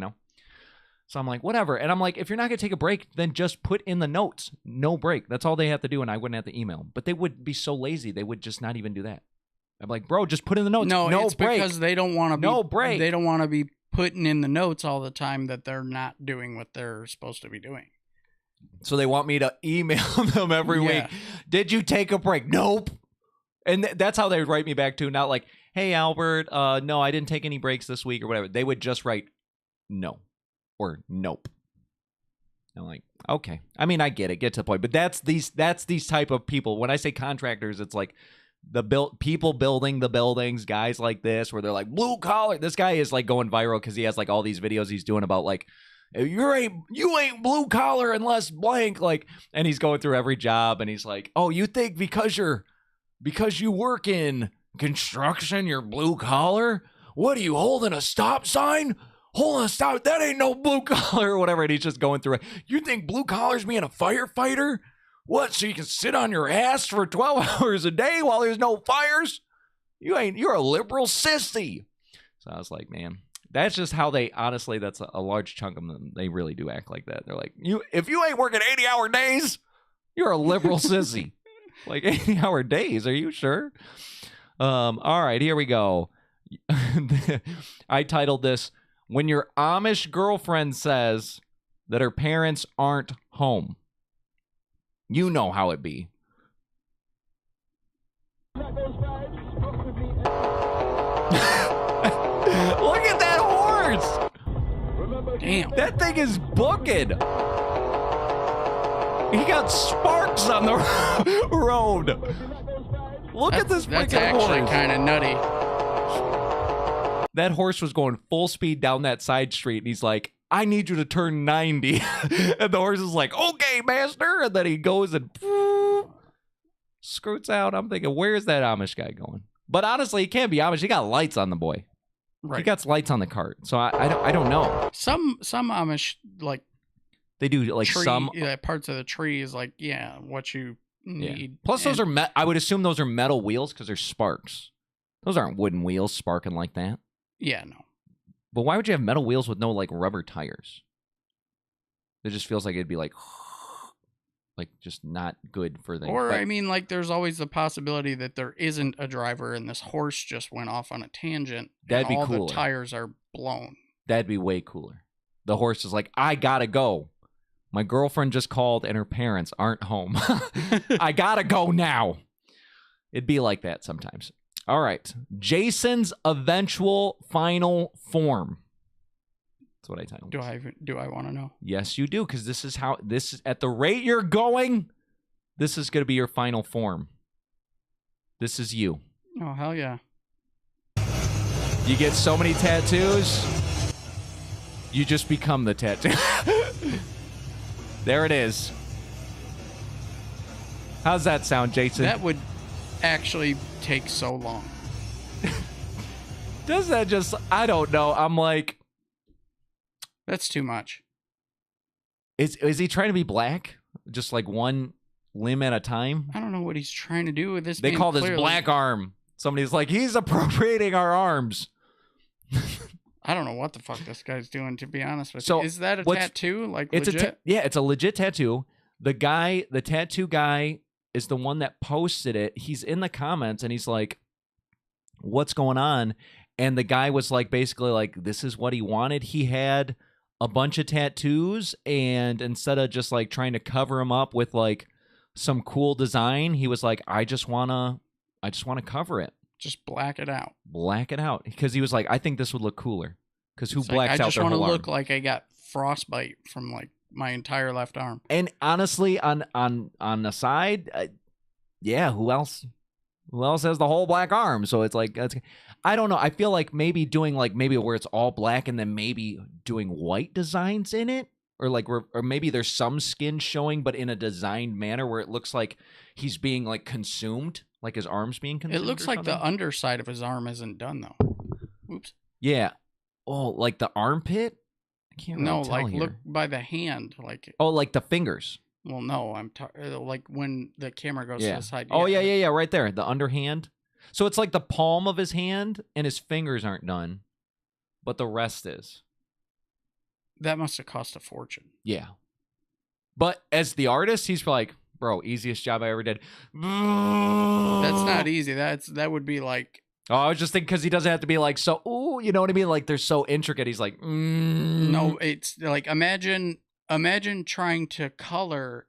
Speaker 3: So I'm like, whatever. And I'm like, if you're not going to take a break, then just put in the notes, no break. That's all they have to do, and I wouldn't have to email them. But they would be so lazy, they would just not even do that. I'm like, bro, just put in the notes. No
Speaker 4: it's
Speaker 3: break.
Speaker 4: Because they don't want to be.
Speaker 3: No break.
Speaker 4: They don't want to be putting in the notes all the time that they're not doing what they're supposed to be doing.
Speaker 3: So they want me to email them every week. Did you take a break? Nope. And that's how they would write me back too. Not like, hey, Albert, no, I didn't take any breaks this week or whatever. They would just write no or nope. I'm like, okay. I mean, I get it. Get to the point. But that's these type of people. When I say contractors, it's like people building the buildings, guys like this, where they're like blue collar. This guy is like going viral because he has like all these videos he's doing about like, you ain't blue collar unless blank, like, and he's going through every job and he's like, oh, you think because you work in construction you're blue collar? What are you holding, a stop sign? Holding a stop, that ain't no blue collar or whatever. And he's just going through it. You think blue collar's being a firefighter? What, so you can sit on your ass for 12 hours a day while there's no fires? You're a liberal sissy. So I was like, man, that's just how they, honestly, that's a large chunk of them. They really do act like that. They're like, if you ain't working 80-hour days, you're a liberal sissy. Like 80-hour days, are you sure? All right, here we go. I titled this, When Your Amish Girlfriend Says That Her Parents Aren't Home. You know how it be. Look at that horse!
Speaker 4: Damn.
Speaker 3: That thing is booking. He got sparks on the road. Look at this freaking horse.
Speaker 4: That's actually kind of nutty.
Speaker 3: That horse was going full speed down that side street, and he's like, I need you to turn 90. And the horse is like, okay, master. And then he goes and scoots out. I'm thinking, where's that Amish guy going? But honestly, he can't be Amish. He got lights on the boy. Right. He got lights on the cart. So I don't know.
Speaker 4: Some Amish, like,
Speaker 3: they do like some
Speaker 4: parts of the tree is like, what you need.
Speaker 3: Yeah. Plus, those are I would assume those are metal wheels because they're sparks. Those aren't wooden wheels sparking like that.
Speaker 4: Yeah, no.
Speaker 3: But why would you have metal wheels with no like rubber tires? It just feels like it'd be like just not good for them.
Speaker 4: Or I mean, like, there's always the possibility that there isn't a driver and this horse just went off on a tangent.
Speaker 3: That'd be
Speaker 4: all
Speaker 3: cooler.
Speaker 4: The tires are blown.
Speaker 3: That'd be way cooler. The horse is like, I gotta go. My girlfriend just called and her parents aren't home. I gotta go now. It'd be like that sometimes. All right. Jason's eventual final form. That's what I titled.
Speaker 4: Do I want to know?
Speaker 3: Yes, you do, because this is at the rate you're going, this is going to be your final form. This is you.
Speaker 4: Oh, hell yeah.
Speaker 3: You get so many tattoos, you just become the tattoo. There it is. How's that sound, Jason?
Speaker 4: That would actually take so long.
Speaker 3: Does that just, I don't know. I'm like,
Speaker 4: that's too much.
Speaker 3: Is he trying to be black? Just like one limb at a time?
Speaker 4: I don't know what he's trying to do with this.
Speaker 3: They call this black arm. Somebody's like, he's appropriating our arms.
Speaker 4: I don't know what the fuck this guy's doing, to be honest with you. Is that a tattoo? Like,
Speaker 3: it's
Speaker 4: legit?
Speaker 3: It's a legit tattoo. The tattoo guy is the one that posted it. He's in the comments and he's like, what's going on? And the guy was like, basically like, this is what he wanted. He had a bunch of tattoos, and instead of just like trying to cover him up with like some cool design, he was like, I just want to cover it.
Speaker 4: Just black it out.
Speaker 3: Black it out. Because he was like, I think this would look cooler. Because who blacks out their whole arm?
Speaker 4: I just want to look like I got frostbite from like my entire left arm.
Speaker 3: And honestly, on the side, yeah, who else Who else has the whole black arm? So it's like, I don't know. I feel like maybe doing like maybe where it's all black and then maybe doing white designs in it, or like, or maybe there's some skin showing, but in a designed manner where it looks like he's being like consumed, like his arm's being consumed.
Speaker 4: It looks like the underside of his arm isn't done though. Oops.
Speaker 3: Yeah. Oh, like the armpit? I can't really tell
Speaker 4: like
Speaker 3: here.
Speaker 4: look by the hand, like.
Speaker 3: Oh, like the fingers.
Speaker 4: Well, no, I'm like when the camera goes to the side.
Speaker 3: Oh yeah, right there, the underhand. So it's like the palm of his hand, and his fingers aren't done, but the rest is.
Speaker 4: That must have cost a fortune.
Speaker 3: Yeah. But as the artist, he's like, bro, easiest job I ever did.
Speaker 4: That's not easy. That would be like.
Speaker 3: Oh, I was just thinking because he doesn't have to be like so. Ooh, you know what I mean? Like they're so intricate. He's like,
Speaker 4: No, it's like imagine trying to color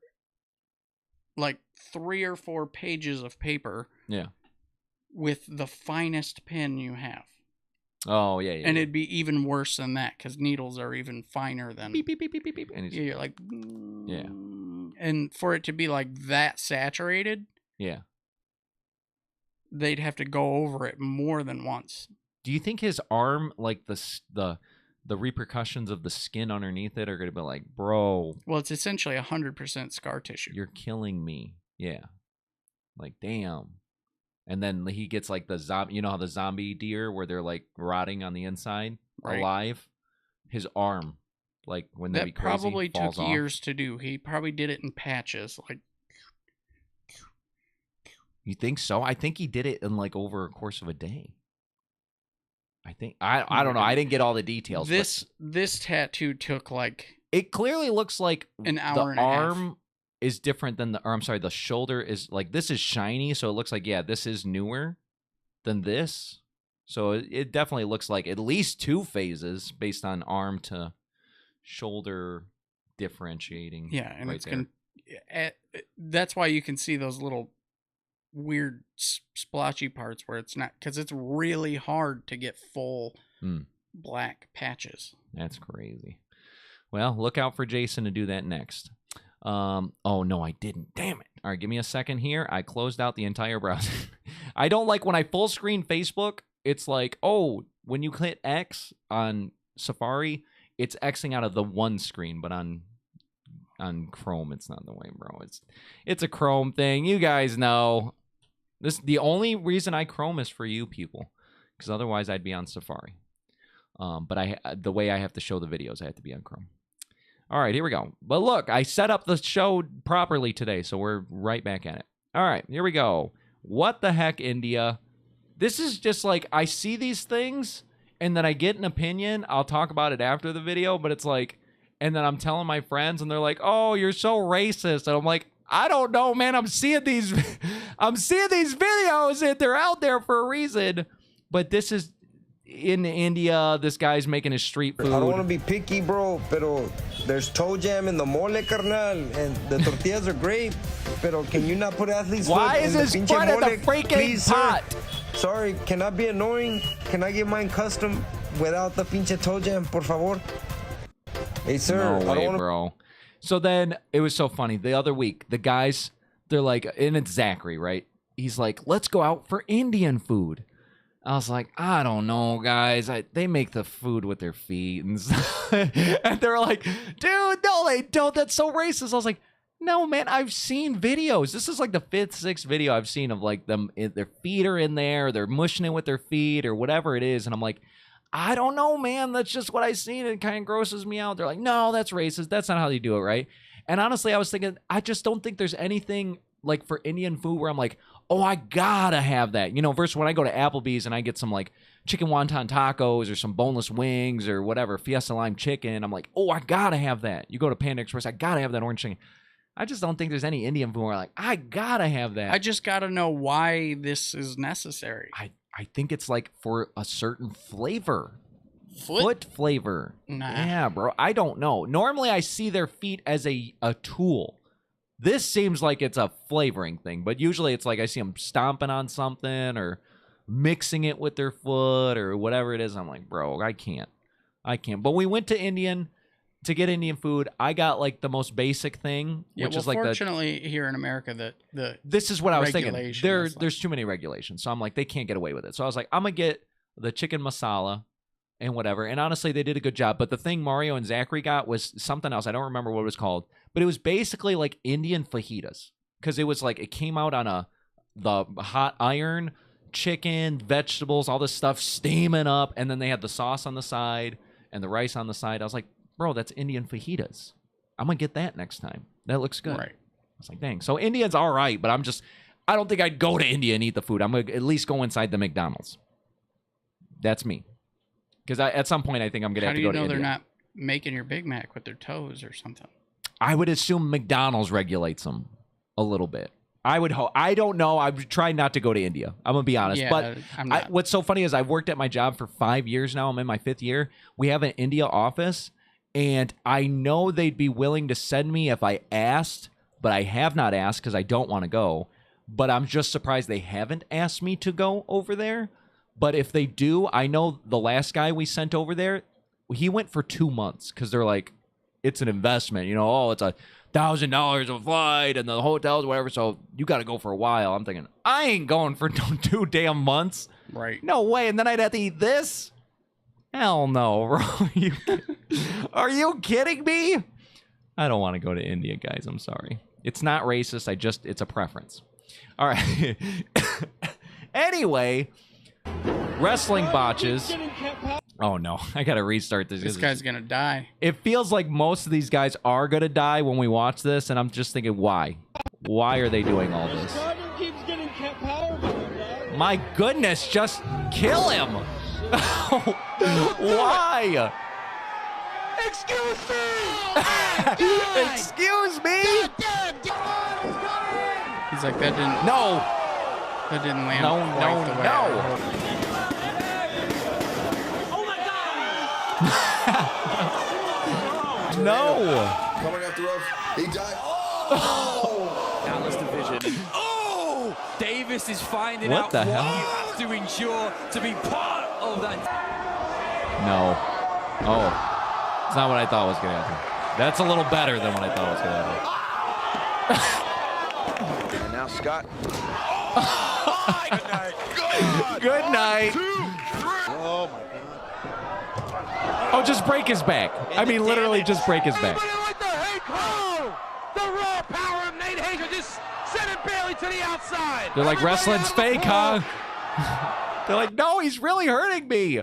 Speaker 4: like 3 or 4 pages of paper.
Speaker 3: Yeah.
Speaker 4: With the finest pen you have.
Speaker 3: Oh yeah.
Speaker 4: And it'd be even worse than that because needles are even finer than.
Speaker 3: Beep beep beep beep beep beep. And
Speaker 4: you're like.
Speaker 3: Yeah.
Speaker 4: And for it to be like that saturated.
Speaker 3: Yeah.
Speaker 4: They'd have to go over it more than once.
Speaker 3: Do you think his arm, like the repercussions of the skin underneath it, are going to be like, bro?
Speaker 4: Well, it's essentially 100% scar tissue.
Speaker 3: You're killing me. Yeah. Like, damn. And then he gets like the zombie. You know how the zombie deer, where they're like rotting on the inside, alive. His arm, like when they be crazy,
Speaker 4: probably
Speaker 3: falls
Speaker 4: took
Speaker 3: off.
Speaker 4: years to do. He probably did it in patches, like.
Speaker 3: You think so? I think he did it in like over a course of a day. I think I don't know. I didn't get all the details.
Speaker 4: This tattoo took like.
Speaker 3: It clearly looks like
Speaker 4: an hour and a half.
Speaker 3: The arm is different than I'm sorry, the shoulder is like, this is shiny, so it looks like, yeah, this is newer than this. So it definitely looks like at least 2 phases based on arm to shoulder differentiating.
Speaker 4: Yeah, and
Speaker 3: right
Speaker 4: it's gonna. That's why you can see those little weird splotchy parts where it's not, because it's really hard to get full black patches.
Speaker 3: That's crazy. Well, look out for Jason to do that next. Oh no, I didn't. Damn it. All right, give me a second here. I closed out the entire browser. I don't like when I full screen Facebook. It's like, oh, when you click X on Safari, it's Xing out of the one screen, but on Chrome, it's not the way, bro. It's a Chrome thing. You guys know. The only reason I Chrome is for you people, because otherwise I'd be on Safari. But the way I have to show the videos, I have to be on Chrome. All right, here we go. But look, I set up the show properly today, so we're right back at it. All right, here we go. What the heck, India? This is just like, I see these things, and then I get an opinion. I'll talk about it after the video, but it's like, and then I'm telling my friends, and they're like, oh, you're so racist. And I'm like, I don't know, man. I'm seeing these videos, and they're out there for a reason. But this is in India. This guy's making his street food.
Speaker 8: I don't want to be picky, bro, pero there's toe jam in the mole, carnal, and the tortillas are great. Pero can you not put athlete's foot
Speaker 3: Why
Speaker 8: in
Speaker 3: is
Speaker 8: the
Speaker 3: this
Speaker 8: pinche
Speaker 3: bread at
Speaker 8: mole?
Speaker 3: the freaking
Speaker 8: Please,
Speaker 3: pot?
Speaker 8: Sir. Sorry, can I be annoying? Can I get mine custom without the pinche toe jam, por favor? Hey, sir,
Speaker 3: No
Speaker 8: I don't
Speaker 3: way,
Speaker 8: want to.
Speaker 3: bro. So then it was so funny. The other week, the guys, they're like, and it's Zachary, right? He's like, let's go out for Indian food. I was like, I don't know, guys. They make the food with their feet and stuff. And they're like, dude, no, they don't. That's so racist. I was like, no, man, I've seen videos. This is like the 5th, 6th video I've seen of like them, their feet are in there, they're mushing it with their feet or whatever it is. And I'm like, I don't know, man. That's just what I've seen. It kind of grosses me out. They're like, no, that's racist. That's not how they do it, right? And honestly, I was thinking, I just don't think there's anything like for Indian food where I'm like, oh, I gotta have that. You know, versus when I go to Applebee's and I get some like chicken wonton tacos or some boneless wings or whatever, Fiesta Lime chicken, I'm like, oh, I gotta have that. You go to Panda Express, I gotta have that orange chicken. I just don't think there's any Indian food where I'm like, I gotta have that.
Speaker 4: I just gotta know why this is necessary.
Speaker 3: I think it's like for a certain flavor. Foot flavor.
Speaker 4: Nah.
Speaker 3: Yeah, bro. I don't know. Normally I see their feet as a tool. This seems like it's a flavoring thing, but usually it's like I see them stomping on something or mixing it with their foot or whatever it is. I'm like, bro, I can't. But we went to Indian. to get Indian food, I got like the most basic thing,
Speaker 4: Yeah,
Speaker 3: which
Speaker 4: well,
Speaker 3: is like
Speaker 4: fortunately here in America,
Speaker 3: this is what I was thinking.
Speaker 4: regulation
Speaker 3: There's too many regulations, so I'm like, they can't get away with it. So I was like, I'm gonna get the chicken masala and whatever. And honestly, they did a good job. But the thing Mario and Zachary got was something else. I don't remember what it was called, but it was basically like Indian fajitas, because it was like it came out on the hot iron, chicken, vegetables, all this stuff steaming up, and then they had the sauce on the side and the rice on the side. I was like, bro, that's Indian fajitas. I'm gonna get that next time. That looks good.
Speaker 4: Right.
Speaker 3: I was like, dang. So Indian's all right, but I don't think I'd go to India and eat the food. I'm gonna at least go inside the McDonald's. That's me. Because at some point I think I'm gonna have to go to India.
Speaker 4: How do you know they're not making your Big Mac with their toes or something?
Speaker 3: I would assume McDonald's regulates them a little bit. I would hope. I don't know. I would try not to go to India. I'm gonna be honest.
Speaker 4: Yeah,
Speaker 3: but
Speaker 4: I'm not.
Speaker 3: what's so funny is I've worked at my job for 5 years now. I'm in my 5th year. We have an India office, and I know they'd be willing to send me if I asked, but I have not asked because I don't want to go. But I'm just surprised they haven't asked me to go over there. But if they do, I know the last guy we sent over there, he went for 2 months because they're like, it's an investment, oh, it's $1,000 a flight and the hotels, whatever. So you got to go for a while. I'm thinking, I ain't going for 2 damn months.
Speaker 4: Right.
Speaker 3: No way. And then I'd have to eat this? Hell no, bro. Are you kidding me? I don't want to go to India, guys. I'm sorry. It's not racist. It's a preference. All right. Anyway, wrestling botches. Oh no, I gotta restart this.
Speaker 4: This guy's gonna die.
Speaker 3: It feels like most of these guys are gonna die when we watch this, and I'm just thinking, why? Why are they doing all this? My goodness, just kill him! Why?
Speaker 6: Excuse me!
Speaker 3: Excuse me?
Speaker 4: He's like, that didn't.
Speaker 3: No.
Speaker 4: That didn't land.
Speaker 3: No,
Speaker 4: quite the way I
Speaker 3: no.
Speaker 4: hoped.
Speaker 3: No.
Speaker 5: Coming after us. He died.
Speaker 9: Atlas division. Oh! Davis is finding
Speaker 3: What
Speaker 9: out
Speaker 3: the
Speaker 9: what
Speaker 3: hell?
Speaker 9: you have to endure to be part of that.
Speaker 3: No. Oh. It's not what I thought was gonna happen. That's a little better than what I thought was gonna happen.
Speaker 5: And now Scott.
Speaker 3: Good night.
Speaker 5: Oh my God.
Speaker 3: Oh, just break his back. I mean, literally just break his back.
Speaker 6: The raw power of Nate Hager just sent it barely to the outside.
Speaker 3: They're like, wrestling's fake, huh? They're like, no, he's really hurting me.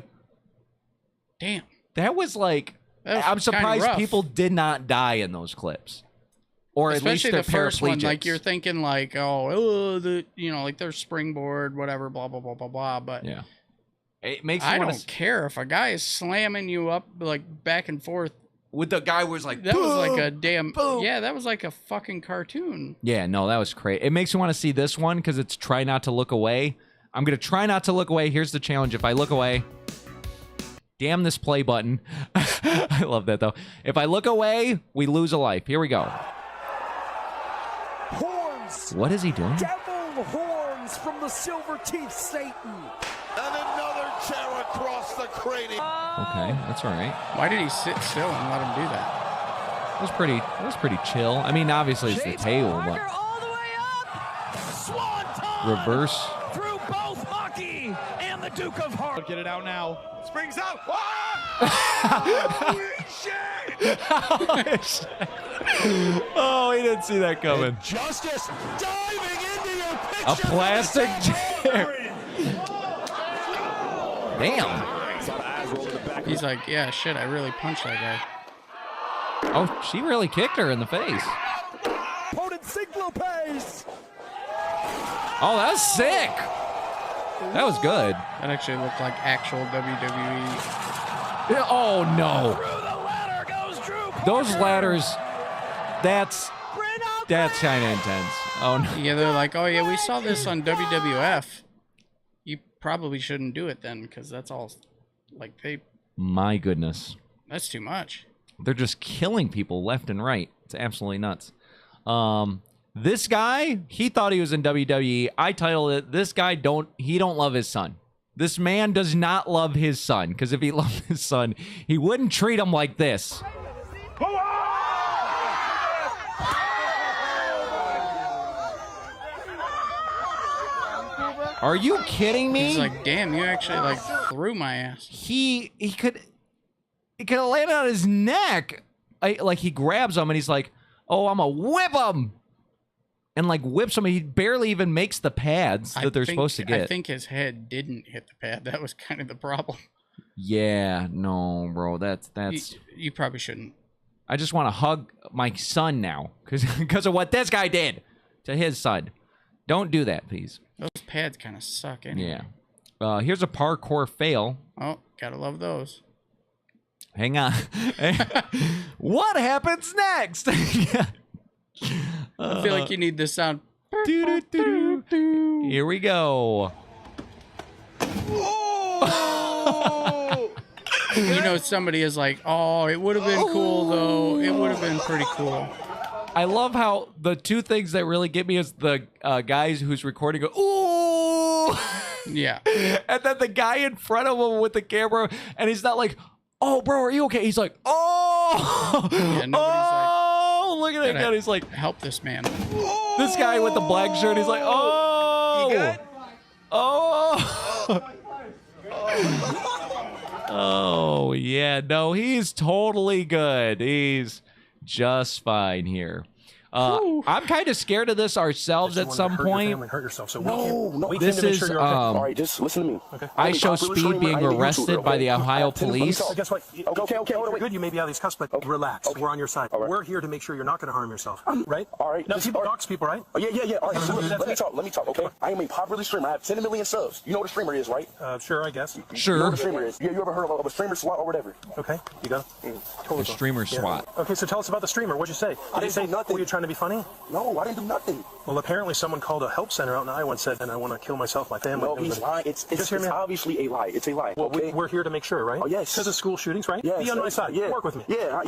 Speaker 4: Damn.
Speaker 3: That was like,
Speaker 4: That was
Speaker 3: I'm
Speaker 4: kinda
Speaker 3: surprised
Speaker 4: rough.
Speaker 3: people did not die in those clips. Or at least
Speaker 4: Especially
Speaker 3: they're
Speaker 4: the first one,
Speaker 3: paraplegics.
Speaker 4: like you're thinking like, like their springboard, whatever, blah blah blah blah blah. But
Speaker 3: yeah, it makes.
Speaker 4: I
Speaker 3: you wanna
Speaker 4: don't care if a guy is slamming you up like back and forth.
Speaker 3: With the guy was like,
Speaker 4: That was like a
Speaker 3: boom,
Speaker 4: damn.
Speaker 3: boom.
Speaker 4: Yeah, that was like a fucking cartoon.
Speaker 3: Yeah, no, that was great. It makes me want to see this one because it's try not to look away. I'm gonna try not to look away. Here's the challenge: if I look away, damn this play button. I love that though. If I look away, we lose a life. Here we go.
Speaker 6: Horns.
Speaker 3: What is he doing?
Speaker 6: Devil horns from the silver teeth Satan. And another chair across the cranium.
Speaker 3: Okay, that's all right.
Speaker 4: Why did he sit still and let him do that?
Speaker 3: It was pretty chill. I mean, obviously it's the table, but reverse.
Speaker 6: Through both Maki and the Duke of Hart.
Speaker 9: Get it out now.
Speaker 6: Springs out.
Speaker 3: Oh, he didn't see that coming.
Speaker 6: Justice diving into your picture.
Speaker 3: A plastic chair. Damn.
Speaker 4: He's like, yeah, shit, I really punched that guy.
Speaker 3: Oh, she really kicked her in the face.
Speaker 6: Opponent Lopez.
Speaker 3: Oh, that was sick. That was good.
Speaker 4: That actually looked like actual WWE.
Speaker 3: Oh, no. Those ladders, that's kind of intense. Oh, no.
Speaker 4: Yeah, they're like, oh, yeah, we saw this on WWF. You probably shouldn't do it then, because that's all, like,
Speaker 3: My goodness.
Speaker 4: that's too much.
Speaker 3: They're just killing people left and right. It's absolutely nuts. This guy, he thought he was in WWE. I titled it, this guy don't love his son. This man does not love his son, because if he loved his son, he wouldn't treat him like this. Are you kidding me?
Speaker 4: He's like, damn, you actually like threw my ass.
Speaker 3: He could have landed on his neck. Like he grabs him and he's like, oh, I'm gonna whip him. And like whips him. He barely even makes the pads that they're supposed to get.
Speaker 4: I think his head didn't hit the pad. That was kind of the problem.
Speaker 3: Yeah, no, bro. That's
Speaker 4: you probably shouldn't.
Speaker 3: I just want to hug my son now because of what this guy did to his son. Don't do that, please.
Speaker 4: Those pads kind of suck anyway.
Speaker 3: Yeah. Here's a parkour fail.
Speaker 4: Oh, gotta love those.
Speaker 3: Hang on. What happens next?
Speaker 4: I feel like you need this sound.
Speaker 3: Here we go.
Speaker 4: You know, somebody is like, oh, it would have been cool, though. It would have been pretty cool.
Speaker 3: I love how the two things that really get me is the guys who's recording go, ooh!
Speaker 4: Yeah.
Speaker 3: And then the guy in front of him with the camera, and he's not like, oh, bro, are you okay? He's like, oh!
Speaker 4: Yeah, nobody's
Speaker 3: oh! Look at that guy. He's like,
Speaker 4: help this man.
Speaker 3: This guy with the black shirt, he's like, oh!
Speaker 4: You good?
Speaker 3: Oh! Oh, yeah. No, he's totally good. He's just fine here. I'm kind of scared of this ourselves at some point.
Speaker 23: Hurt yourself, so
Speaker 3: This is
Speaker 23: all right, just listen to me. Okay.
Speaker 3: I show Speed being arrested by the Ohio police.
Speaker 23: Guess what? Okay, wait. Good, you may be out of these cuffs, but relax. Okay. We're on your side. Right. We're here to make sure you're not going to harm yourself, right? All right. Now, people dox people, right?
Speaker 5: Oh, yeah. All right, so let me talk, okay? I am a popular streamer. I have 10 million subs. You know what a streamer is, right?
Speaker 23: Sure, I guess.
Speaker 3: Sure.
Speaker 5: You know what a streamer is. You ever heard of a streamer SWAT or whatever?
Speaker 23: Okay, you got it?
Speaker 3: A streamer SWAT.
Speaker 23: Okay, so tell us about the streamer. What'd you say? Did you say nothing? Were you trying to be funny?
Speaker 5: No, I didn't do nothing.
Speaker 23: Well, apparently someone called a help center out in Iowa and said, and I want to kill myself, my family.
Speaker 5: No, he's lying. It's obviously a lie. It's a lie.
Speaker 23: Well,
Speaker 5: okay?
Speaker 23: we're here to make sure, right?
Speaker 5: Oh, yes.
Speaker 23: Because of school shootings, right?
Speaker 5: Yes.
Speaker 23: Be on my side.
Speaker 5: Yeah.
Speaker 23: Work with me.
Speaker 5: Yeah.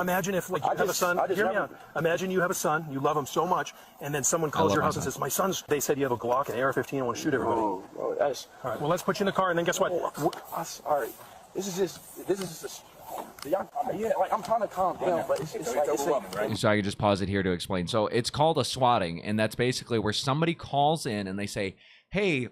Speaker 23: Imagine if like, you have a son. Hear me out. Imagine you have a son. You love him so much, and then someone calls your house and says, my son's, they said you have a Glock, an AR-15, I want to shoot everybody.
Speaker 5: Oh, that's...
Speaker 23: All right, well, let's put you in the car, and then guess what?
Speaker 5: All right. This is just... Yeah, like I'm trying to calm down, but it's like
Speaker 3: So I can just pause it here to explain. So it's called a swatting, and that's basically where somebody calls in and they say, hey,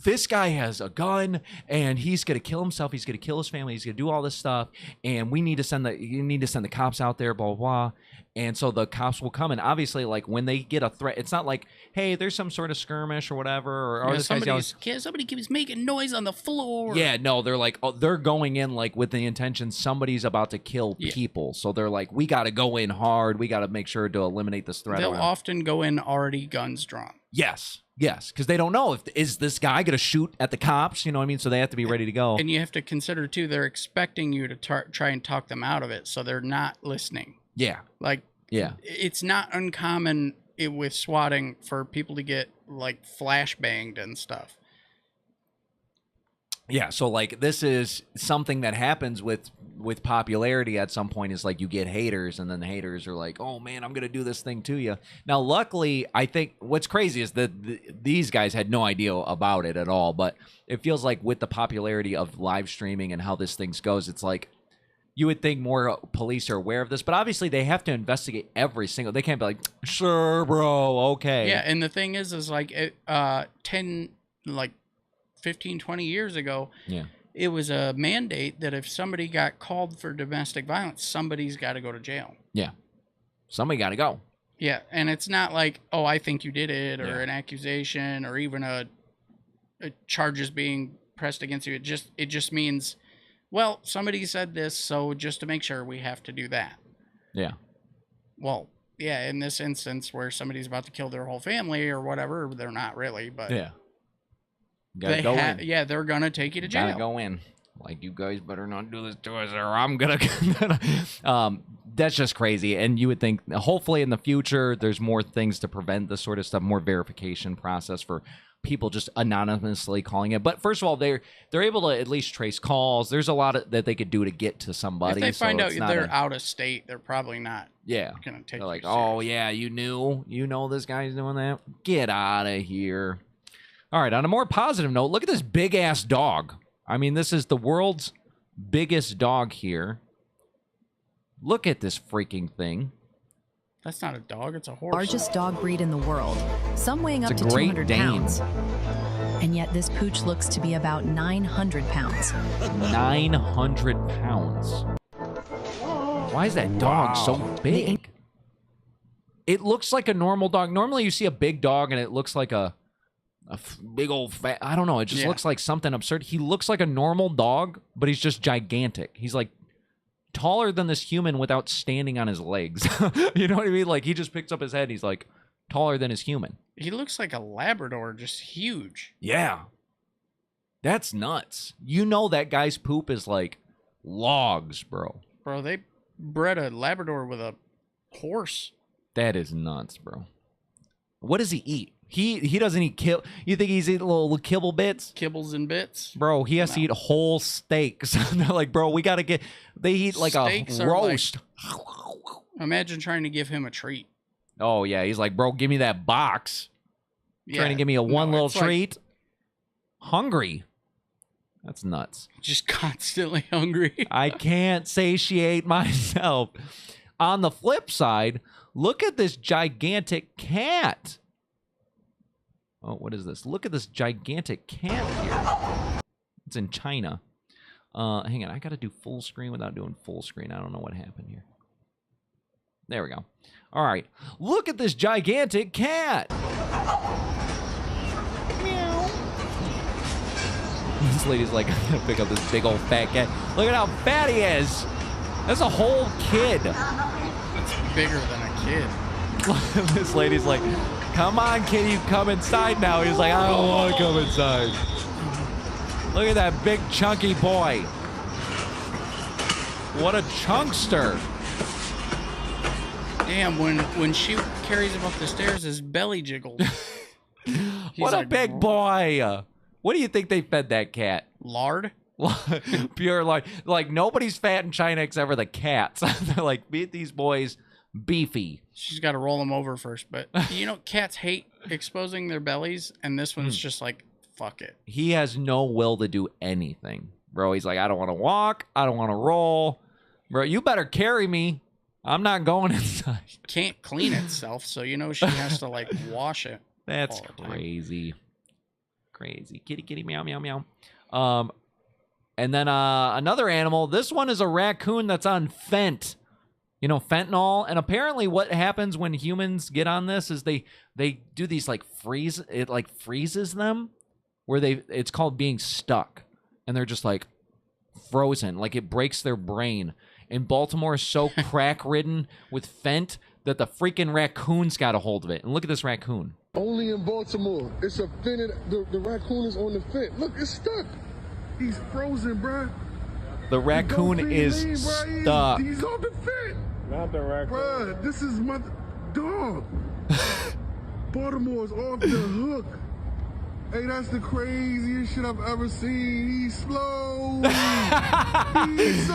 Speaker 3: this guy has a gun and he's going to kill himself. He's going to kill his family. He's going to do all this stuff. And you need to send the cops out there, blah, blah, blah. And so the cops will come. And obviously, like when they get a threat, it's not like, hey, there's some sort of skirmish or whatever. Or
Speaker 4: somebody keeps making noise on the floor.
Speaker 3: Yeah, no, they're like, they're going in like with the intention somebody's about to kill people. So they're like, we got to go in hard. We got to make sure to eliminate this threat.
Speaker 4: They'll often go in already guns drawn.
Speaker 3: Yes, because they don't know is this guy going to shoot at the cops, you know what I mean? So they have to be ready to go.
Speaker 4: And you have to consider, too, they're expecting you to try and talk them out of it, so they're not listening.
Speaker 3: Yeah.
Speaker 4: Like, it's not uncommon with swatting for people to get, like, flashbanged and stuff.
Speaker 3: Yeah, so, like, this is something that happens with popularity at some point is, like, you get haters, and then the haters are like, oh, man, I'm going to do this thing to you. Now, luckily, I think what's crazy is that these guys had no idea about it at all, but it feels like with the popularity of live streaming and how this thing goes, it's like you would think more police are aware of this, but obviously they have to investigate every single... They can't be like, sure, bro, okay.
Speaker 4: Yeah, and the thing is like 15, 20 years ago, it was a mandate that if somebody got called for domestic violence, somebody's got to go to jail.
Speaker 3: Yeah. Somebody got to go.
Speaker 4: Yeah, and it's not like, oh, I think you did it, or an accusation, or even a charges being pressed against you. It just means, well, somebody said this, so just to make sure we have to do that.
Speaker 3: Yeah.
Speaker 4: Well, yeah, in this instance where somebody's about to kill their whole family or whatever, they're not really, but...
Speaker 3: Yeah. Gotta go in.
Speaker 4: Yeah, they're gonna take you to jail.
Speaker 3: Gotta go in. Like, you guys better not do this to us, or I'm gonna. That's just crazy. And you would think, hopefully, in the future, there's more things to prevent this sort of stuff, more verification process for people just anonymously calling it. But first of all, they're able to at least trace calls. There's a lot that they could do to get to somebody.
Speaker 4: If they find out they're out of state, they're probably not.
Speaker 3: Yeah.
Speaker 4: Gonna take.
Speaker 3: They're like, oh yeah, you know this guy's doing that. Get out of here. All right, on a more positive note, look at this big-ass dog. I mean, this is the world's biggest dog here. Look at this freaking thing.
Speaker 4: That's not a dog, it's a horse.
Speaker 11: Largest dog breed in the world. Some weighing up to 200 pounds. And yet this pooch looks to be about 900 pounds.
Speaker 3: 900 pounds. Why is that dog so big? It looks like a normal dog. Normally you see a big dog and it looks like a big old fat, I don't know. It just looks like something absurd. He looks like a normal dog, but he's just gigantic. He's like taller than this human without standing on his legs. You know what I mean? Like he just picks up his head. He's like taller than his human.
Speaker 4: He looks like a Labrador, just huge.
Speaker 3: Yeah. That's nuts. You know that guy's poop is like logs, bro.
Speaker 4: Bro, they bred a Labrador with a horse.
Speaker 3: That is nuts, bro. What does he eat? He doesn't eat You think he's eating little kibble bits?
Speaker 4: Kibbles and bits?
Speaker 3: Bro, he has to eat whole steaks. They're like, bro, we got to get... They eat like
Speaker 4: Steaks
Speaker 3: a roast.
Speaker 4: Like, imagine trying to give him a treat.
Speaker 3: Oh, yeah. He's like, bro, give me that box.
Speaker 4: Yeah,
Speaker 3: Trying to give me a one little
Speaker 4: it's like-
Speaker 3: treat. Hungry. That's nuts.
Speaker 4: Just constantly hungry.
Speaker 3: I can't satiate myself. On the flip side, look at this gigantic cat. Oh, what is this? Look at this gigantic cat here. It's in China. Hang on, I gotta do full screen without doing full screen. I don't know what happened here. There we go. All right, look at this gigantic cat. Meow. This lady's like, I'm gonna pick up this big old fat cat. Look at how fat he is. That's a whole kid.
Speaker 4: It's bigger than a kid.
Speaker 3: This lady's like, come on, kid, you come inside now. He's like, I don't want to come inside. Look at that big chunky boy. What a chunkster.
Speaker 4: Damn, when she carries him up the stairs, his belly jiggles.
Speaker 3: What a big boy. What do you think they fed that cat?
Speaker 4: Lard?
Speaker 3: Pure lard. Like, nobody's fat in China except for the cats. They're like, feed these boys beefy.
Speaker 4: She's got to roll them over first. But, you know, cats hate exposing their bellies, and this one's just like, fuck it.
Speaker 3: He has no will to do anything, bro. He's like, I don't want to walk. I don't want to roll. Bro, you better carry me. I'm not going inside.
Speaker 4: Can't clean itself, so, you know, she has to, like, wash it.
Speaker 3: That's crazy. Crazy. Kitty, kitty, meow, meow, meow. And then another animal. This one is a raccoon that's on fent. You know, fentanyl. And apparently what happens when humans get on this is they do these, like, it, like, freezes them. Where it's called being stuck. And they're just, like, frozen. Like, it breaks their brain. And Baltimore is so crack-ridden with fent that the freaking raccoon's got a hold of it. And look at this raccoon.
Speaker 5: Only in Baltimore. It's a fent. The raccoon is on the fent. Look, it's stuck. He's frozen, bruh.
Speaker 3: The raccoon is stuck.
Speaker 5: He's on the fent. Not the raccoon. Bruh, this is my dog. Baltimore's off the hook. Hey, that's the craziest shit I've ever seen. He's slow. He's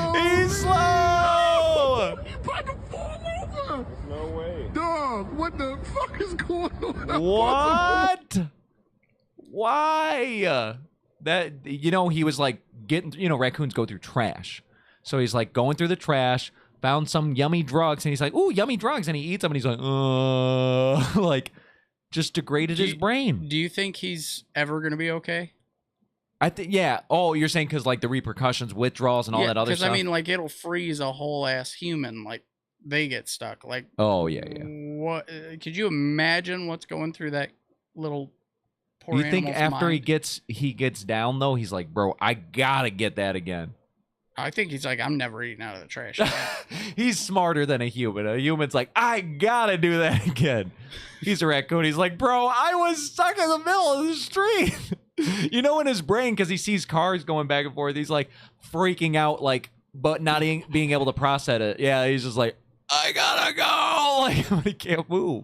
Speaker 5: slow. You about to fall over. No way. Dog, what the fuck is going on?
Speaker 3: What? Why? That, you know, he was like getting, you know, raccoons go through trash. So he's like going through the trash, found some yummy drugs, and he's like, ooh, yummy drugs. And he eats them, and he's like, like, just degraded his brain.
Speaker 4: Do you think he's ever going to be okay?
Speaker 3: I think, yeah. Oh, you're saying because, like, the repercussions, withdrawals, and all that other stuff?
Speaker 4: Because, I mean, like, it'll freeze a whole-ass human. Like, they get stuck. Like,
Speaker 3: oh, yeah.
Speaker 4: What? Could you imagine what's going through that little poor
Speaker 3: You think after
Speaker 4: mind?
Speaker 3: he gets down, though, he's like, bro, I gotta get that again.
Speaker 4: I think he's like, I'm never eating out of the trash again.
Speaker 3: He's smarter than a human. A human's like, I gotta do that again. He's a raccoon. He's like, bro, I was stuck in the middle of the street. You know, in his brain, because he sees cars going back and forth, he's like freaking out, like, but not being able to process it. Yeah, he's just like, I gotta go. Like, he can't move.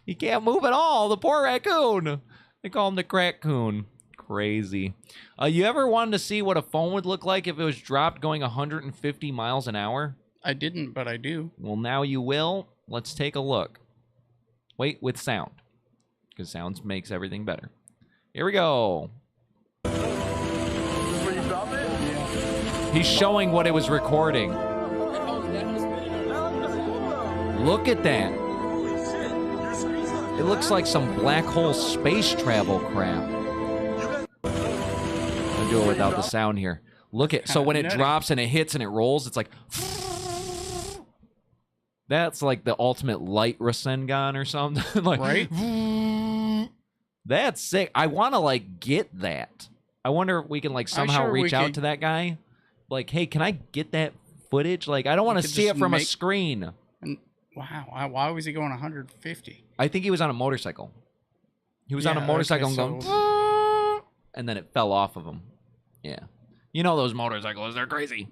Speaker 3: He can't move at all. The poor raccoon. They call him the crack-coon. Crazy. You ever wanted to see what a phone would look like if it was dropped going 150 miles an hour?
Speaker 4: I didn't, but I do.
Speaker 3: Well, now you will. Let's take a look. Wait, with sound. Because sound makes everything better. Here we go. He's showing what it was recording. Look at that. It looks like some black hole space travel crap. gonna do it without the sound here. Look at so when it
Speaker 4: Nutty.
Speaker 3: drops and it hits and it rolls, it's like that's like the ultimate light Rasengan or something. Like,
Speaker 4: right?
Speaker 3: That's sick. I want to like get that. I wonder if we can like somehow
Speaker 4: sure we
Speaker 3: reach out
Speaker 4: could-
Speaker 3: to that guy. Like, hey, can I get that footage? Like, I don't want to
Speaker 4: could
Speaker 3: see it
Speaker 4: just
Speaker 3: from a
Speaker 4: make-
Speaker 3: screen.
Speaker 4: Wow. Why was he going 150?
Speaker 3: I think he was on a motorcycle. He was on a
Speaker 4: Yeah,
Speaker 3: motorcycle
Speaker 4: okay,
Speaker 3: and going, and then it fell off of him. Yeah. You know those motorcycles, they're crazy.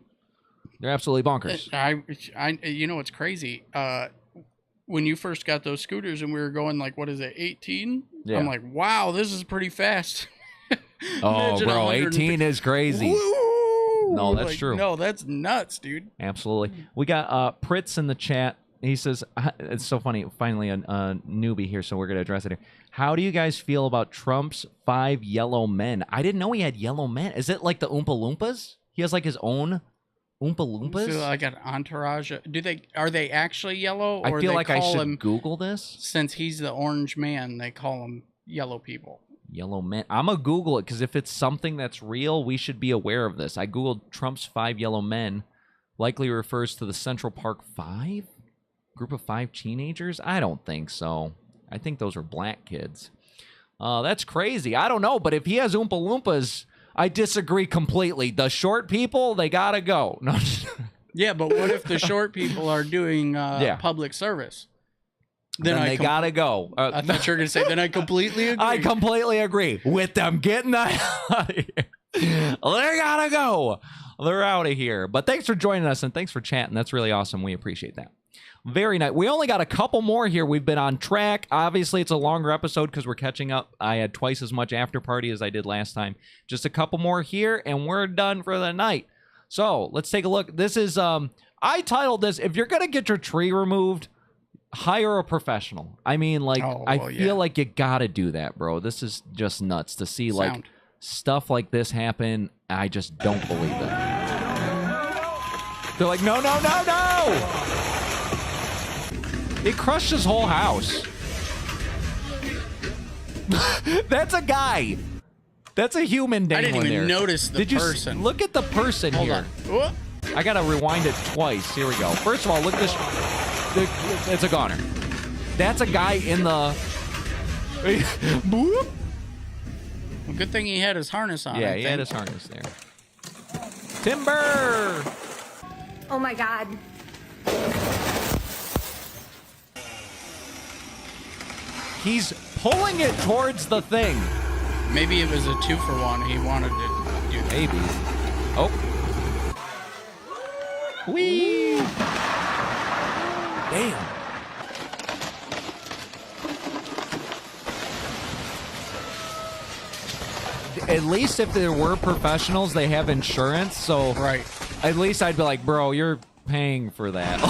Speaker 3: They're absolutely bonkers.
Speaker 4: You know what's crazy? When you first got those scooters and we were going like, what is it, 18?
Speaker 3: Yeah.
Speaker 4: I'm like, wow, this is pretty fast.
Speaker 3: Oh,
Speaker 4: Imagine
Speaker 3: bro,
Speaker 4: 150
Speaker 3: 18 is crazy.
Speaker 4: Woo!
Speaker 3: No, that's
Speaker 4: Like,
Speaker 3: true.
Speaker 4: No, that's nuts, dude.
Speaker 3: Absolutely. We got Pritz in the chat. He says, it's so funny, finally a newbie here, so we're going to address it here. How do you guys feel about Trump's 5 yellow men? I didn't know he had yellow men. Is it like the Oompa Loompas? He has like his own Oompa Loompas?
Speaker 4: So like an entourage. Are they actually yellow? Or
Speaker 3: I feel
Speaker 4: they
Speaker 3: like I
Speaker 4: call
Speaker 3: should
Speaker 4: him,
Speaker 3: Google this.
Speaker 4: Since he's the orange man, they call him yellow people.
Speaker 3: Yellow men. I'm going to Google it because if it's something that's real, we should be aware of this. I Googled Trump's 5 yellow men. Likely refers to the Central Park 5? Group of 5 teenagers? I don't think so. I think those are black kids. That's crazy. I don't know, but if he has Oompa Loompas, I disagree completely. The short people, they gotta go. No.
Speaker 4: Yeah, but what if the short people are doing public service?
Speaker 3: Then they gotta go.
Speaker 4: I thought you were gonna say. Then I completely agree.
Speaker 3: I completely agree with them getting the hell out of here. They gotta go. They're out of here. But thanks for joining us and thanks for chatting. That's really awesome. We appreciate that. Very nice. We only got a couple more here. We've been on track. Obviously, it's a longer episode because we're catching up. I had twice as much after party as I did last time. Just a couple more here, and we're done for the night. So let's take a look. This is I titled this, if you're gonna get your tree removed, hire a professional. I mean, like, I feel like you gotta do that, bro. This is just nuts to see like stuff like this happen. I just don't believe it. They're like, no, no, no, no! It crushed his whole house. That's a guy. That's a human dangling there.
Speaker 4: I didn't even notice the person.
Speaker 3: Look at the person here.
Speaker 4: On.
Speaker 3: I gotta rewind it twice. Here we go. First of all, look at this. It's a goner. That's a guy in the.
Speaker 4: Well, good thing he had his harness on.
Speaker 3: Yeah, he had his harness there. Timber.
Speaker 12: Oh my God.
Speaker 3: He's pulling it towards the thing.
Speaker 4: Maybe it was a 2-for-1. He wanted to do that.
Speaker 3: Maybe. Oh. Whee! Damn. At least if there were professionals, they have insurance. So at least I'd be like, bro, you're paying for that.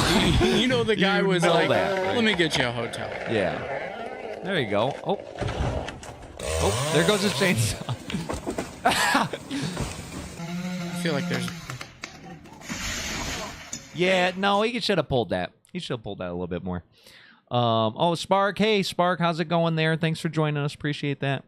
Speaker 4: You know, the guy was
Speaker 3: know
Speaker 4: like,
Speaker 3: that, right?
Speaker 4: let me get you a hotel.
Speaker 3: Yeah. There you go. Oh. Oh, there goes his chainsaw.
Speaker 4: I feel like there's...
Speaker 3: Yeah, no, he should have pulled that. He should have pulled that a little bit more. Oh, Spark. Hey, Spark, how's it going there? Thanks for joining us. Appreciate that.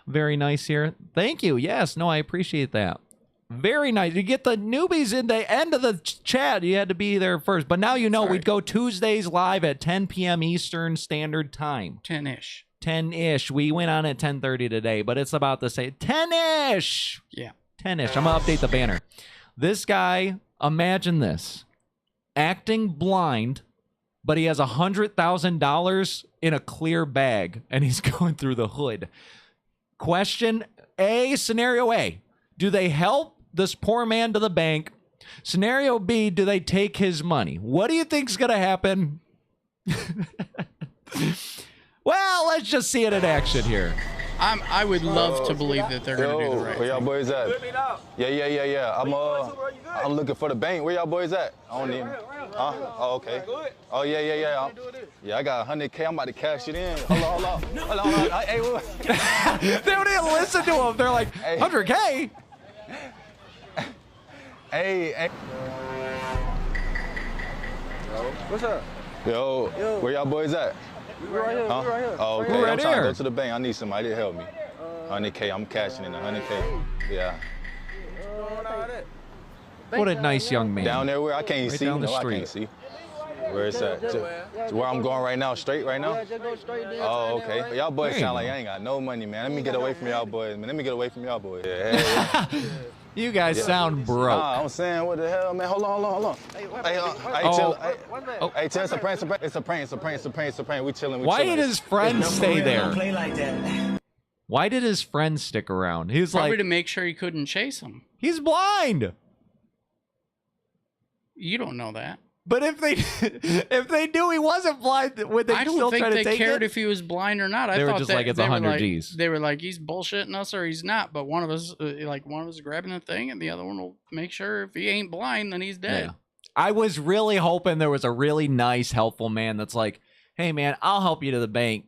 Speaker 3: Very nice here. Thank you. Yes, no, I appreciate that. Very nice. You get the newbies in the end of the chat. You had to be there first. But now you know we'd go Tuesdays live at 10 p.m. Eastern Standard Time.
Speaker 4: 10-ish.
Speaker 3: 10-ish. We went on at 10:30 today, but it's about to say 10-ish.
Speaker 4: Yeah.
Speaker 3: 10-ish. I'm going to update the banner. This guy, imagine this. Acting blind, but he has $100,000 in a clear bag, and he's going through the hood. Question A, scenario A. Do they help this poor man to the bank? Scenario B, do they take his money? What do you think's going to happen? Well, let's just see it in action here.
Speaker 4: I would love to believe that they're going to do the right
Speaker 13: Where y'all
Speaker 4: thing.
Speaker 13: boys at? Yeah. I'm looking for the bank. Where y'all boys at? I don't need. Huh? Oh, okay. Oh, yeah. Yeah, I got 100K. I'm about to cash it in. Hold on. Hey,
Speaker 3: They don't even listen to him. They're like, 100K?
Speaker 13: Hey.
Speaker 8: What's up?
Speaker 13: Yo, where y'all boys at?
Speaker 8: We right here.
Speaker 13: Huh?
Speaker 8: We right here.
Speaker 13: Oh, okay.
Speaker 3: We're right
Speaker 13: I'm trying to
Speaker 3: here.
Speaker 13: go to the bank. I need somebody to help me. 100K. I'm cashing in 100K. Yeah.
Speaker 3: What a nice young man.
Speaker 13: Down there where I can't
Speaker 3: Right
Speaker 13: see.
Speaker 3: down the
Speaker 13: No, I
Speaker 3: street.
Speaker 13: can't see. Where it's at? To where I'm going right now, straight right now?
Speaker 6: Yeah, just go straight there.
Speaker 13: Oh, okay. But y'all boys
Speaker 3: There you
Speaker 13: sound like
Speaker 3: go.
Speaker 13: I ain't got no money, man. Let me get away from y'all boys, man. Let me get away from y'all boys. Yeah.
Speaker 3: You guys sound broke.
Speaker 13: Nah, I'm saying, what the hell, man? Hold on. Hey, chill, it's a prank. We chilling.
Speaker 3: Why did his friends stay there?
Speaker 17: Play like that.
Speaker 3: Why did his friends stick around? He was
Speaker 4: Probably
Speaker 3: like,
Speaker 4: to make sure he couldn't chase him.
Speaker 3: he's blind.
Speaker 4: You don't know that.
Speaker 3: But if they knew he wasn't blind, would they
Speaker 4: I
Speaker 3: still
Speaker 4: don't
Speaker 3: try
Speaker 4: think
Speaker 3: to
Speaker 4: they
Speaker 3: take
Speaker 4: cared
Speaker 3: it?
Speaker 4: if he was blind or not. I
Speaker 3: They were
Speaker 4: thought
Speaker 3: just
Speaker 4: that
Speaker 3: like, it's
Speaker 4: they were
Speaker 3: 100
Speaker 4: like,
Speaker 3: Gs.
Speaker 4: They were like, he's bullshitting us or he's not. But one of us is grabbing the thing, and the other one will make sure if he ain't blind, then he's dead.
Speaker 3: Yeah. I was really hoping there was a really nice, helpful man that's like, hey, man, I'll help you to the bank.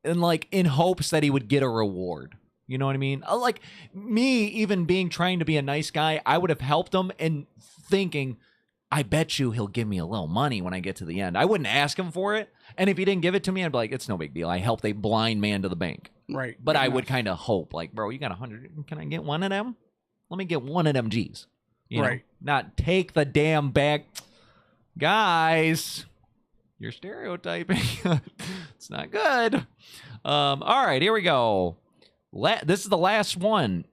Speaker 3: And like in hopes that he would get a reward. You know what I mean? Like me, even trying to be a nice guy, I would have helped him and thinking, I bet you he'll give me a little money when I get to the end. I wouldn't ask him for it. And if he didn't give it to me, I'd be like, it's no big deal. I helped a blind man to the bank.
Speaker 4: Right.
Speaker 3: But I would kind of hope, like, bro, you got 100. Can I get one of them? Let me get one of them G's. You know?
Speaker 4: Right.
Speaker 3: Not take the damn bag. Guys, you're stereotyping. It's not good. All right, here we go. This is the last one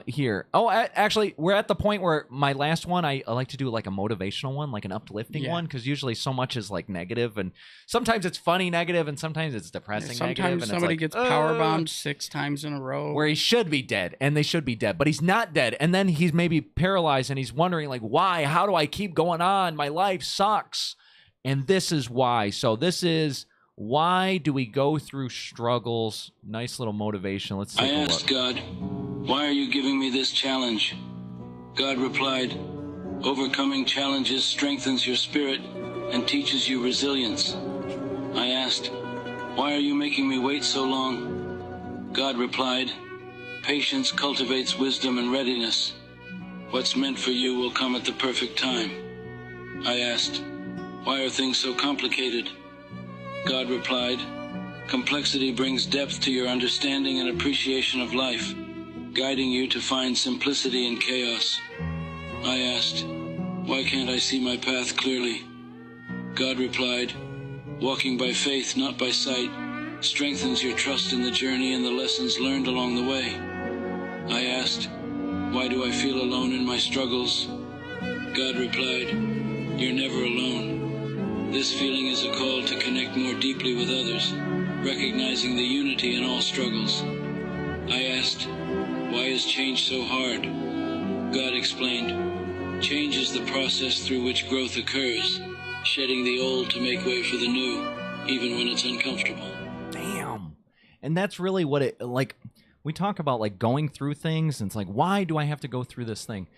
Speaker 3: here. Oh, actually, we're at the point where my last one, I like to do like a motivational one, like an uplifting one, because usually so much is like negative, and sometimes it's funny negative, and sometimes it's depressing negative.
Speaker 4: Sometimes
Speaker 3: And
Speaker 4: somebody
Speaker 3: it's like,
Speaker 4: gets power bombed 6 times in a row.
Speaker 3: where he should be dead, and they should be dead, but he's not dead, and then he's maybe paralyzed, and he's wondering like, why? How do I keep going on? My life sucks, and this is why. So this is. Why do we go through struggles? Nice little motivation. Let's take
Speaker 14: I
Speaker 3: a look.
Speaker 14: asked God, why are you giving me this challenge? God replied, overcoming challenges strengthens your spirit and teaches you resilience. I asked, why are you making me wait so long? God replied, patience cultivates wisdom and readiness. What's meant for you will come at the perfect time. I asked, why are things so complicated? God replied, complexity brings depth to your understanding and appreciation of life, guiding you to find simplicity in chaos. I asked, why can't I see my path clearly? God replied, walking by faith, not by sight, strengthens your trust in the journey and the lessons learned along the way. I asked, why do I feel alone in my struggles? God replied, you're never alone. This feeling is a call to connect more deeply with others, recognizing the unity in all struggles. I asked, why is change so hard? God explained, change is the process through which growth occurs, shedding the old to make way for the new, even when it's uncomfortable.
Speaker 3: Damn. And that's really what it, like, we talk about like going through things, and it's like, why do I have to go through this thing?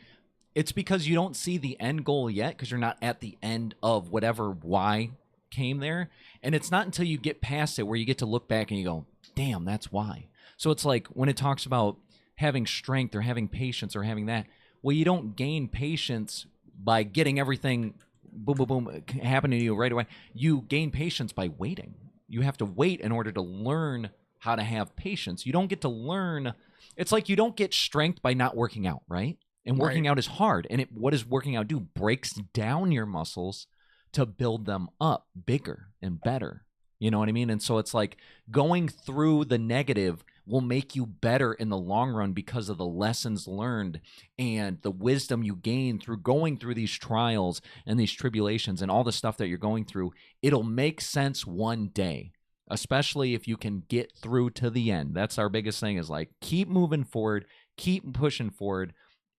Speaker 3: It's because you don't see the end goal yet, because you're not at the end of whatever why came there. And it's not until you get past it where you get to look back and you go, damn, that's why. So it's like when it talks about having strength or having patience or having that, well, you don't gain patience by getting everything boom, boom, boom happening to you right away. You gain patience by waiting. You have to wait in order to learn how to have patience. You don't get to learn. It's like you don't get strength by not working out, right? And working out is hard. And what does working out do? Breaks down your muscles to build them up bigger and better. You know what I mean? And so it's like going through the negative will make you better in the long run because of the lessons learned and the wisdom you gain through going through these trials and these tribulations and all the stuff that you're going through. It'll make sense one day, especially if you can get through to the end. That's our biggest thing, is like keep moving forward, keep pushing forward.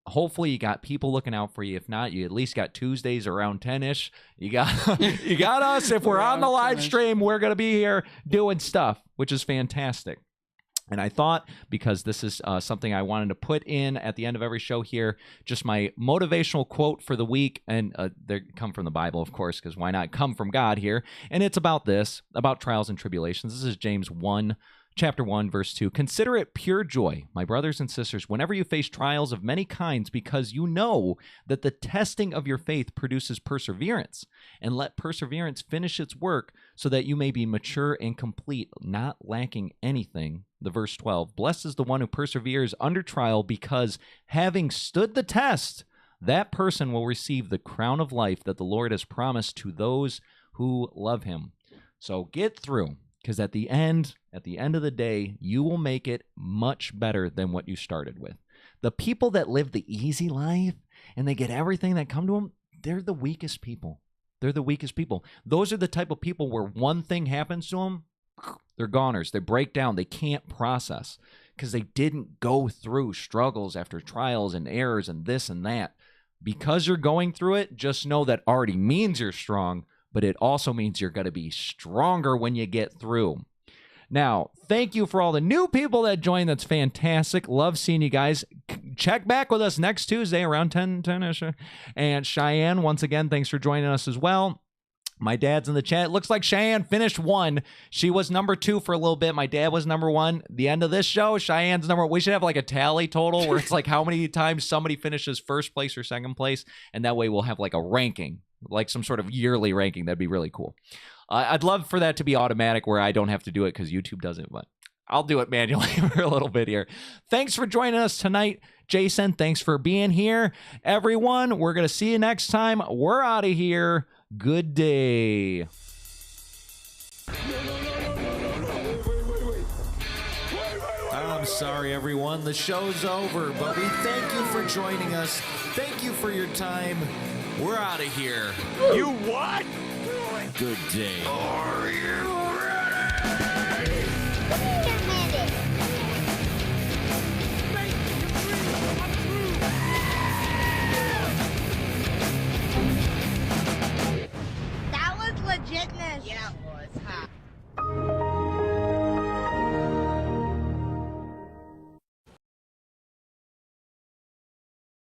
Speaker 3: Hopefully you got people looking out for you. If not, you at least got Tuesdays around 10-ish. You got you got us. If we're on the live stream, we're going to be here doing stuff, which is fantastic. And I thought, because this is something I wanted to put in at the end of every show here, just my motivational quote for the week. And they come from the Bible, of course, because why not come from God here? And it's about this, about trials and tribulations. This is James 1. Chapter 1, verse 2, consider it pure joy, my brothers and sisters, whenever you face trials of many kinds, because you know that the testing of your faith produces perseverance. And let perseverance finish its work, so that you may be mature and complete, not lacking anything. The verse 12, blessed is the one who perseveres under trial, because having stood the test, that person will receive the crown of life that the Lord has promised to those who love him. So get through, because at the end of the day, you will make it much better than what you started with. The people that live the easy life and they get everything that come to them, they're the weakest people. They're the weakest people. Those are the type of people where one thing happens to them, they're goners. They break down. They can't process because they didn't go through struggles after trials and errors and this and that. Because you're going through it, just know that already means you're strong, but it also means you're going to be stronger when you get through. Now, thank you for all the new people that joined. That's fantastic. Love seeing you guys. Check back with us next Tuesday around 10-ish. And Cheyenne, once again, thanks for joining us as well. My dad's in the chat. It looks like Cheyenne finished 1. She was number 2 for a little bit. My dad was number 1. The end of this show, Cheyenne's number 1. We should have like a tally total where it's like how many times somebody finishes first place or second place. And that way we'll have like a ranking, like some sort of yearly ranking. That'd be really cool. I'd love for that to be automatic where I don't have to do it because YouTube does it, but I'll do it manually for a little bit here. Thanks for joining us tonight. Jason, thanks for being here. Everyone, we're going to see you next time. We're out of here. Good day. I'm sorry, everyone. The show's over, but we thank you for joining us. Thank you for your time. We're out of here.
Speaker 9: You what?
Speaker 3: Good day.
Speaker 9: Are you ready?